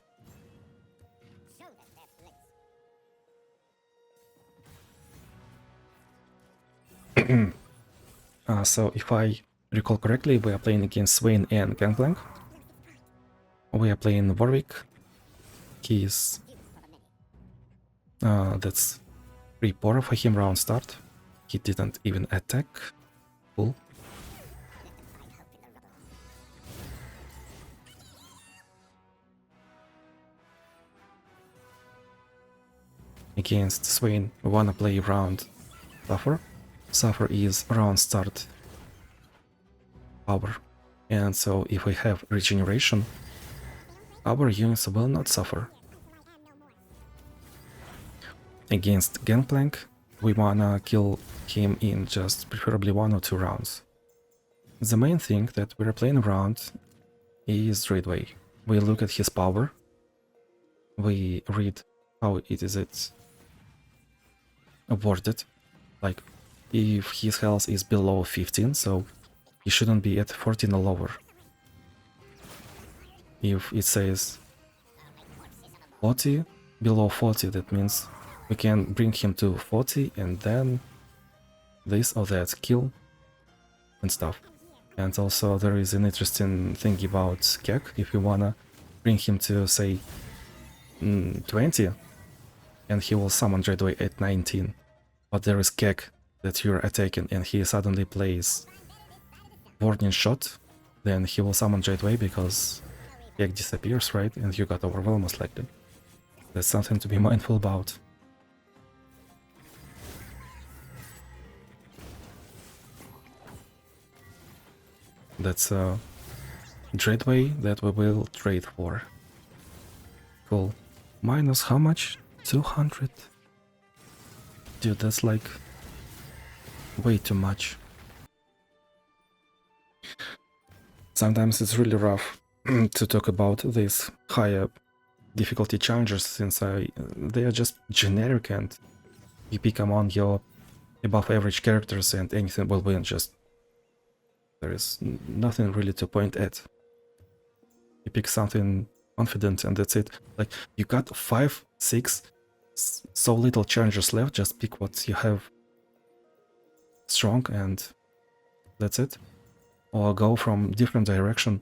So if I recall correctly, we are playing against Swain and Gangplank. We are playing Warwick. He is... that's 3 Pora for him round start. He didn't even attack. Cool. Against Swain, we wanna play round Suffer. Suffer is round start power. And so if we have regeneration, our units will not suffer. Against Gangplank, we wanna kill him in just preferably 1 or 2 rounds. The main thing that we're playing around is Raidway. We look at his power, we read how it is awarded, like if his health is below 15, so he shouldn't be at 14 or lower. If it says 40, below 40, that means we can bring him to 40 and then this or that kill and stuff. And also there is an interesting thing about Kek. If you wanna bring him to say 20 and he will summon right away at 19, but there is Kek that you're attacking and he suddenly plays warning shot, then he will summon right away because Kek disappears, right? And you got overwhelmed most likely. That's something to be mindful about. That's a Dreadway that we will trade for. Cool. Minus how much? 200? Dude, that's like way too much. Sometimes it's really rough to talk about these higher difficulty challenges since they are just generic and you pick among your above average characters and anything will win. Just there is nothing really to point at. You pick something confident and that's it. Like you got 5, 6 so little challenges left, just pick what you have strong and that's it. Or go from different direction.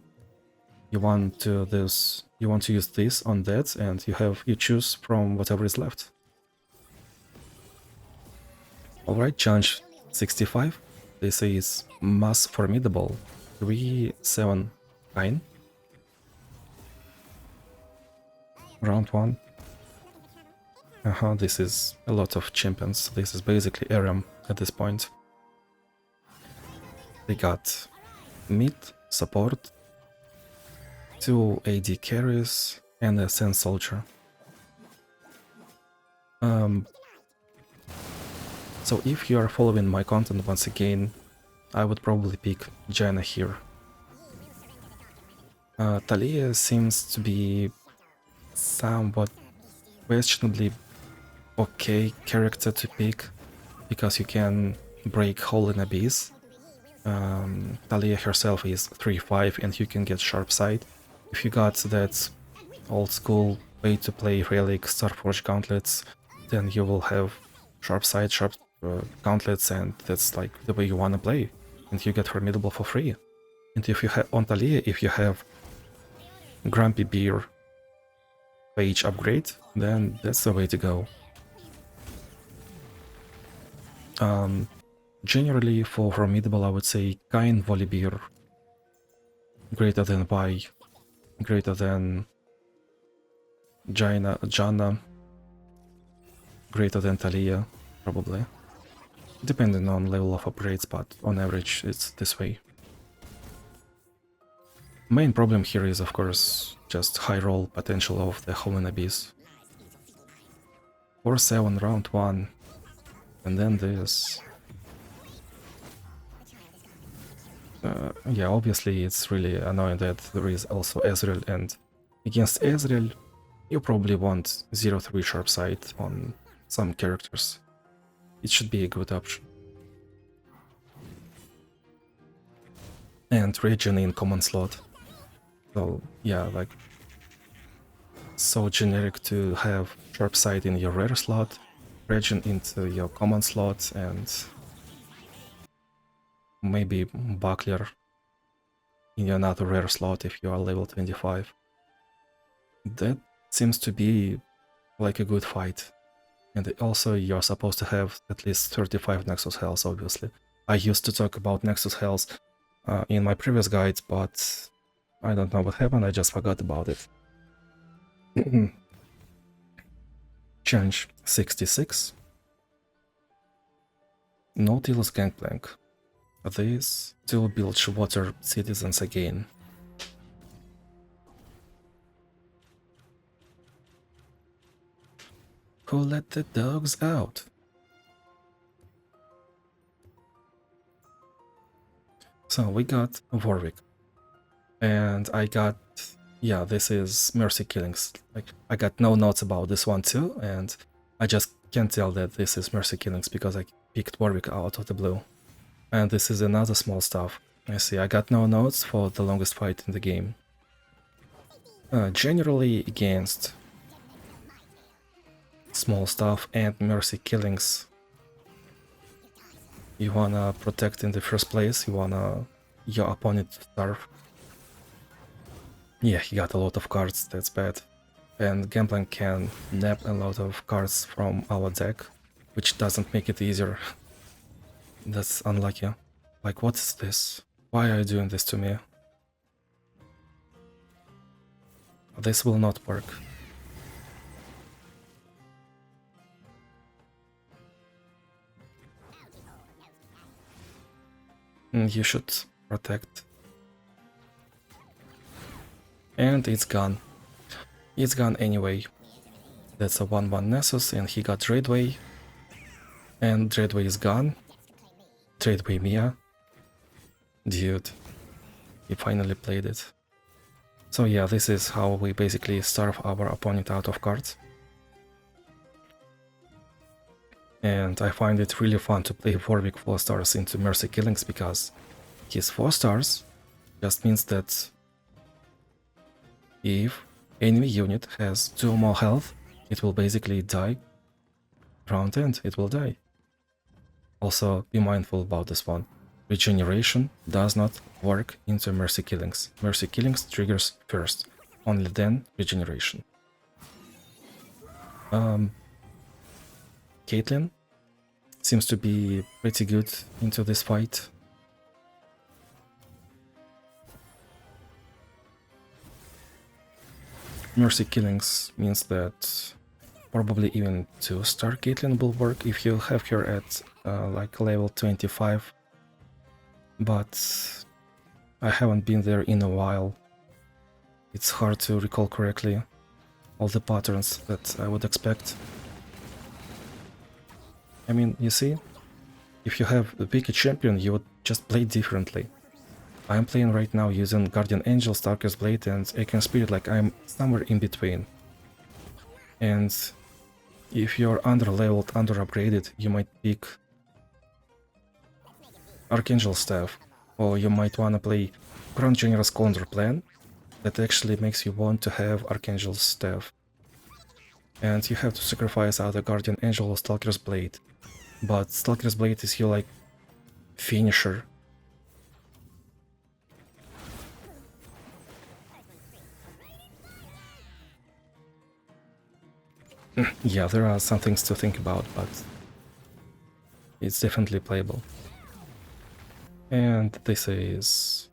You want to use this on that and you choose from whatever is left. Alright, challenge 65. This is Mass Formidable 379. Round 1. This is a lot of champions. This is basically Aram at this point. They got mid, support, 2 AD carries, and a Sand Soldier. So if you are following my content once again, I would probably pick Jaina here. Talia seems to be somewhat questionably okay character to pick, because you can break Hole in Abyss. Talia herself is 3-5 and you can get Sharp Sight. If you got that old school way to play Relic Starforge Gauntlets, then you will have Sharp Sight, Sharp Gauntlets, and that's like the way you wanna play. And you get Formidable for free. And if you have on Talia, if you have Grumpy Beer page upgrade, then that's the way to go. Generally for Formidable I would say Kain, Volibear, greater than Y, greater than Jana, greater than Talia, probably. Depending on level of upgrades, but on average it's this way. Main problem here is, of course, just high roll potential of the Holy Abyss. 4-7 round 1, and then this. Yeah, obviously it's really annoying that there is also Ezreal, and against Ezreal you probably want 0-3 sharp sight on some characters. It should be a good option. And Regen in common slot. So yeah, like, so generic to have sharp sight in your rare slot, Regen into your common slot, and maybe Buckler in another rare slot if you are level 25. That seems to be like a good fight. And also you're supposed to have at least 35 Nexus health, obviously. I used to talk about Nexus health in my previous guides, but I don't know what happened, I just forgot about it. Challenge 66. Nautilus Gangplank. These two build water citizens again. Who let the dogs out? So we got Warwick. And I got, yeah, this is Mercy Killings. Like, I got no notes about this one too, and I just can't tell that this is Mercy Killings because I picked Warwick out of the blue. And this is another small stuff. I see, I got no notes for the longest fight in the game. Generally against small stuff and Mercy Killings, you wanna protect in the first place, you wanna your opponent to starve. Yeah, he got a lot of cards, that's bad. And Gangplank can nab a lot of cards from our deck, which doesn't make it easier. That's unlucky. Like, what is this? Why are you doing this to me? This will not work. You should protect. And it's gone. It's gone anyway. That's a 1-1 Nessus, and he got Dreadway. And Dreadway is gone. Dreadway Mia. Dude. He finally played it. So yeah, this is how we basically starve our opponent out of cards. And I find it really fun to play Warwick 4 stars into Mercy Killings because his 4 stars just means that if enemy unit has 2 more health, it will basically die. Round end, it will die. Also, be mindful about this one. Regeneration does not work into Mercy Killings. Mercy Killings triggers first, only then regeneration. Caitlyn seems to be pretty good into this fight. Mercy Killings means that probably even 2-star Caitlyn will work if you have her at like level 25. But I haven't been there in a while. It's hard to recall correctly all the patterns that I would expect. I mean, you see, if you have a weaker champion, you would just play differently. I'm playing right now using Guardian Angel, Stalker's Blade, and Acorn Spirit, like I'm somewhere in between. And if you're under-leveled, under-upgraded, you might pick Archangel Staff, or you might wanna play Grand Generous Condor plan that actually makes you want to have Archangel Staff. And you have to sacrifice either Guardian Angel or Stalker's Blade. But Stalker's Blade is your like finisher. Yeah, there are some things to think about, but it's definitely playable. And this is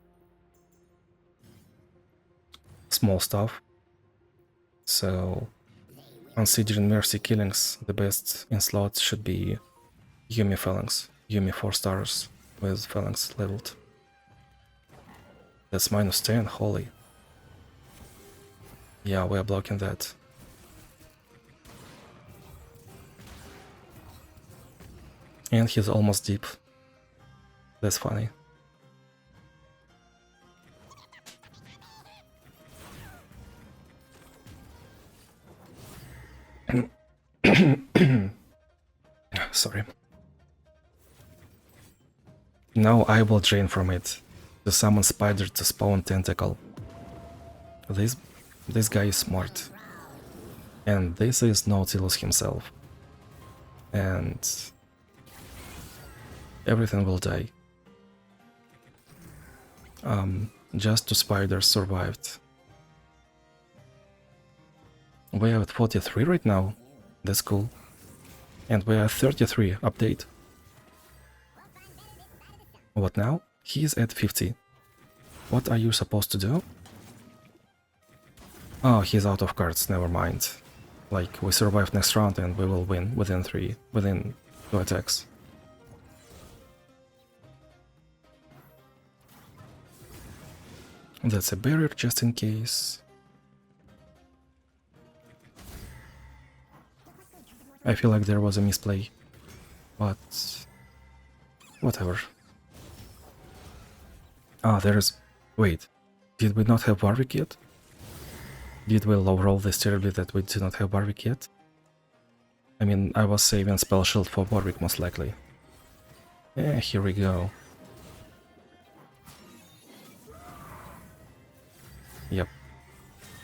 small stuff. So, considering mercy killings, the best in slots should be Yumi Phalanx. Yumi 4 stars with Phalanx leveled. That's -10, holy. Yeah, we're blocking that. And he's almost deep. That's funny. Sorry. Now I will drain from it to summon spider to spawn tentacle. This guy is smart. And this is Nautilus himself. And everything will die. Just 2 spiders survived. We are at 43 right now. That's cool. And we are at 33 update. What now? He is at 50. What are you supposed to do? Oh, he's out of cards, never mind. Like, we survive next round and we will win within 2 attacks. That's a barrier just in case. I feel like there was a misplay, but whatever. Ah, there's... Wait, did we not have Warwick yet? Did we low roll this terribly that we did not have Warwick yet? I mean, I was saving Spell Shield for Warwick most likely. Yeah, here we go. Yep,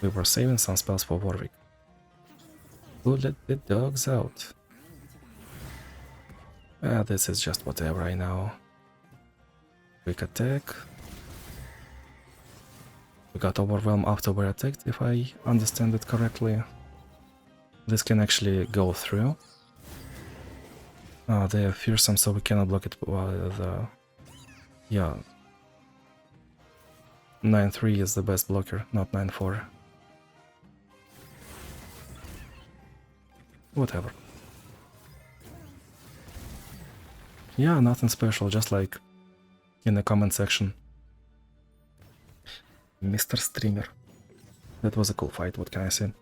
we were saving some spells for Warwick. Who let the dogs out? This is just whatever I know. Quick attack. We got overwhelmed after we attacked, if I understand it correctly. This can actually go through. They are fearsome, so we cannot block it with... yeah. 9-3 is the best blocker, not 9-4. Whatever. Yeah, nothing special, just like in the comment section. Mr. Streamer. That was a cool fight, what can I say?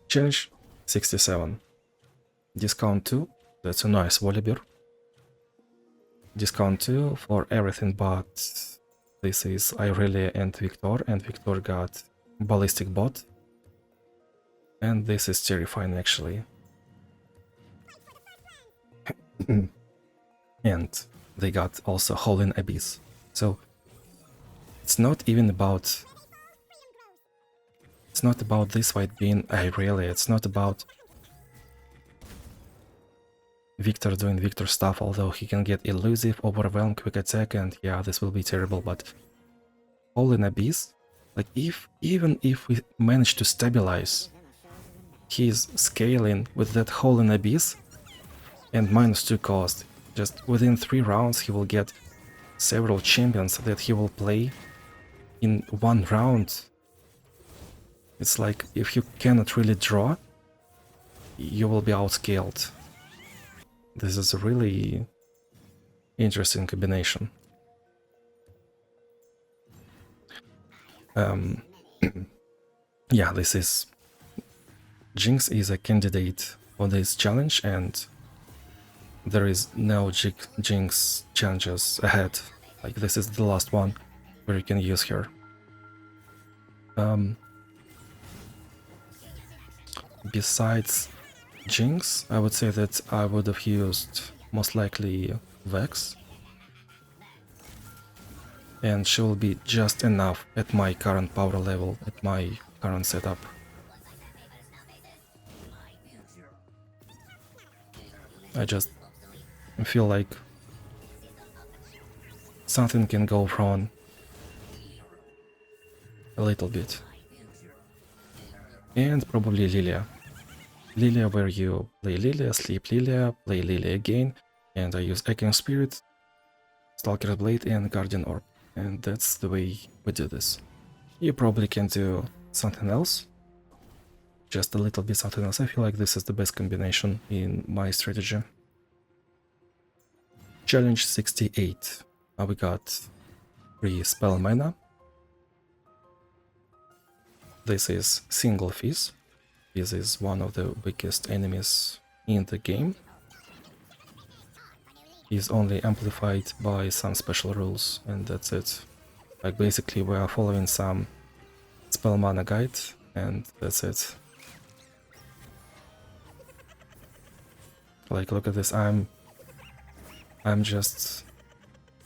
Challenge 67. Discount 2, that's a nice Volibear. Discount 2 for everything but this is Irelia and Victor got Ballistic Bot. And this is terrifying actually. And they got also Howling Abyss. So it's not even about... It's not about this fight being Irelia, it's not about Victor doing Victor stuff, although he can get Elusive, Overwhelm, Quick Attack, and yeah, this will be terrible, but Howling Abyss, like even if we manage to stabilize his scaling with that Howling Abyss and -2 cost, just within 3 rounds he will get several champions that he will play in 1 round. It's like, if you cannot really draw, you will be outscaled. This is a really interesting combination. Yeah, this is... Jinx is a candidate for this challenge, and there is no Jinx challenges ahead. Like, this is the last one where you can use her. Besides Jinx, I would say that I would have used most likely Vex. And she will be just enough at my current power level, at my current setup. I just feel like something can go wrong a little bit. And probably Lilia. Lilia, where you play Lilia, sleep Lilia, play Lilia again, and I use Echoing Spirit, Stalker's Blade, and Guardian Orb. And that's the way we do this. You probably can do something else. Just a little bit something else. I feel like this is the best combination in my strategy. Challenge 68. We got 3 spell mana. This is single Fizz. Fizz is one of the weakest enemies in the game. He's only amplified by some special rules, and that's it. Like basically we are following some spell mana guide, and that's it. Like look at this, I'm just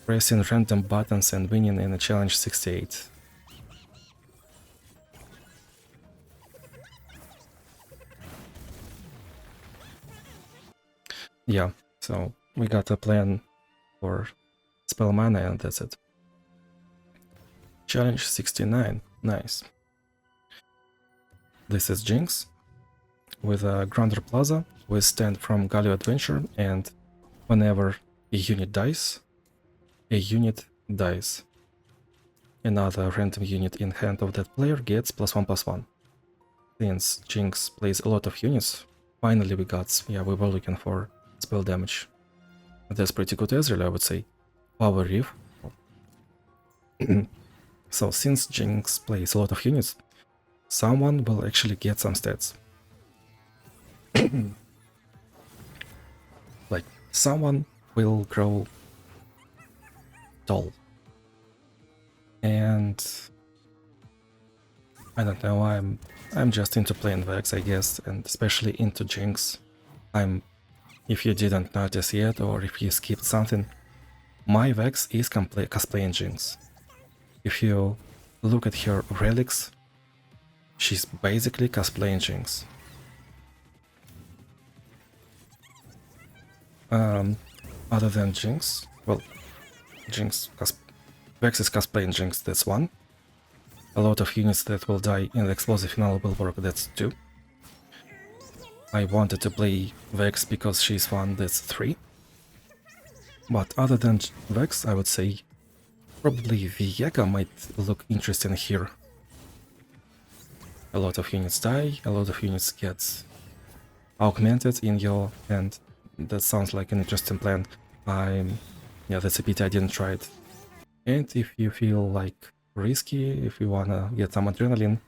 pressing random buttons and winning in a challenge 68. Yeah, so we got a plan for spell mana and that's it. Challenge 69, nice. This is Jinx. With a Grandeur Plaza, we stand from Galio Adventure, and whenever a unit dies, another random unit in hand of that player gets +1/+1. Since Jinx plays a lot of units, finally we got, we were looking for spell damage. That's pretty good Ezreal, I would say. Power Reef. So since Jinx plays a lot of units, someone will actually get some stats. Like, someone will grow tall. And I don't know, I'm just into playing Vex, I guess, and especially into Jinx. If you didn't notice yet, or if you skipped something, my Vex is cosplaying Jinx. If you look at her relics, she's basically cosplaying Jinx. Other than Jinx, well, Vex is cosplaying Jinx, that's 1. A lot of units that will die in the explosive finale will work, that's 2. I wanted to play Vex because she's fun, that's 3. But other than Vex, I would say probably Viega might look interesting here. A lot of units die, a lot of units get augmented in your hand. That sounds like an interesting plan. Yeah, that's a pity I didn't try it. And if you feel like risky, if you wanna get some adrenaline,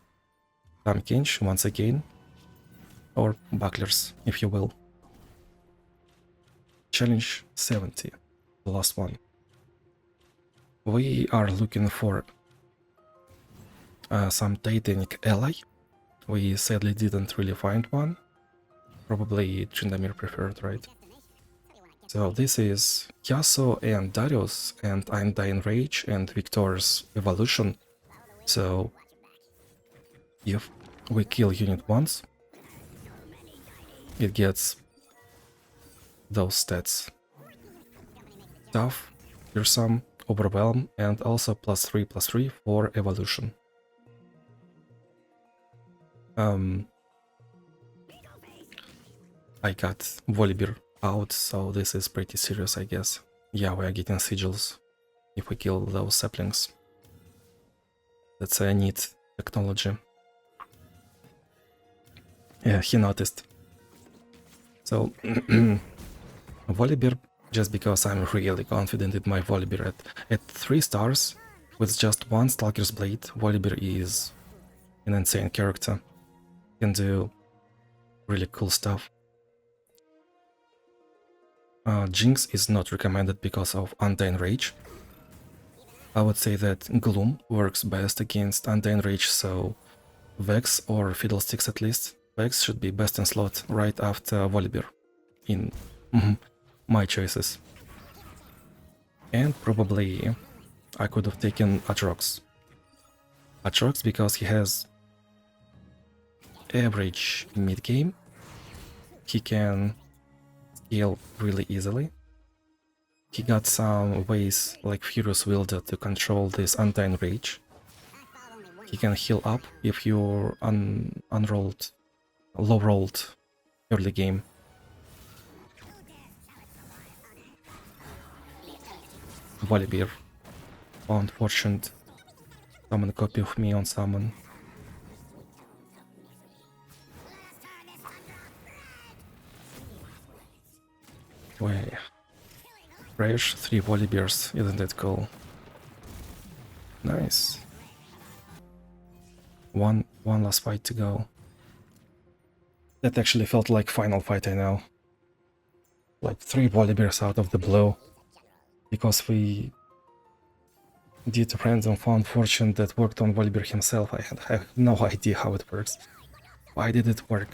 Tam Kench once again, or bucklers, if you will. Challenge 70, the last one. We are looking for some Titanic ally. We sadly didn't really find one. Probably Tryndamere preferred, right? So this is Yasuo and Darius and Undying Rage and Victor's Evolution. So if we kill unit once, it gets those stats. Tough, fearsome, overwhelm, and also +3/+3 for evolution. I got Volibear out, so this is pretty serious, I guess. Yeah, we are getting sigils if we kill those saplings. That's a neat technology. Yeah, he noticed. So, Volibear, just because I'm really confident in my Volibear at 3 stars, with just 1 Stalker's Blade, Volibear is an insane character. Can do really cool stuff. Jinx is not recommended because of Undying Rage. I would say that Gloom works best against Undying Rage, so Vex or Fiddlesticks at least. Vex should be best in slot right after Volibear, in my choices. And probably I could have taken Aatrox. Aatrox because he has average mid-game. He can scale really easily. He got some ways like Furious Wielder to control this Undying Rage. He can heal up if you're low-rolled early game. Volibear, unfortunate. Summon a copy of me on summon. Wait. Fresh, 3 Volibears, isn't that cool? Nice. One last fight to go. That actually felt like final fight, I know. Like 3 Volibears out of the blue. Because we did a random found fortune that worked on Volibear himself. I have no idea how it works. Why did it work?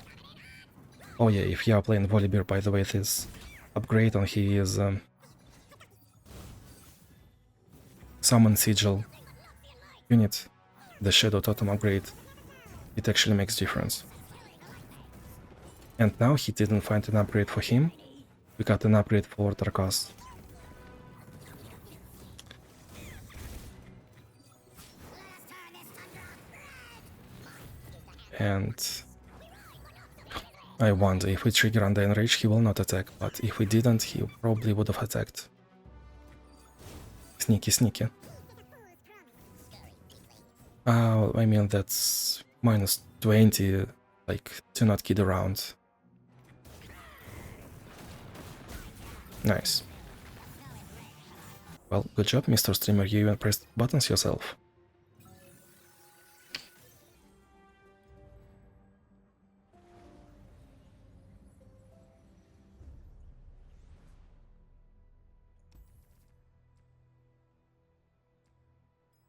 Oh yeah, if you are playing Volibear, by the way, this upgrade on his Summon Sigil unit, the Shadow Totem upgrade, it actually makes difference. And now he didn't find an upgrade for him, we got an upgrade for Tarkas. And I wonder if we trigger Undying Rage, he will not attack, but if we didn't, he probably would have attacked. Sneaky, sneaky. I mean, that's minus 20, like, do not kid around. Nice. Well, good job, Mr. Streamer, you even pressed buttons yourself.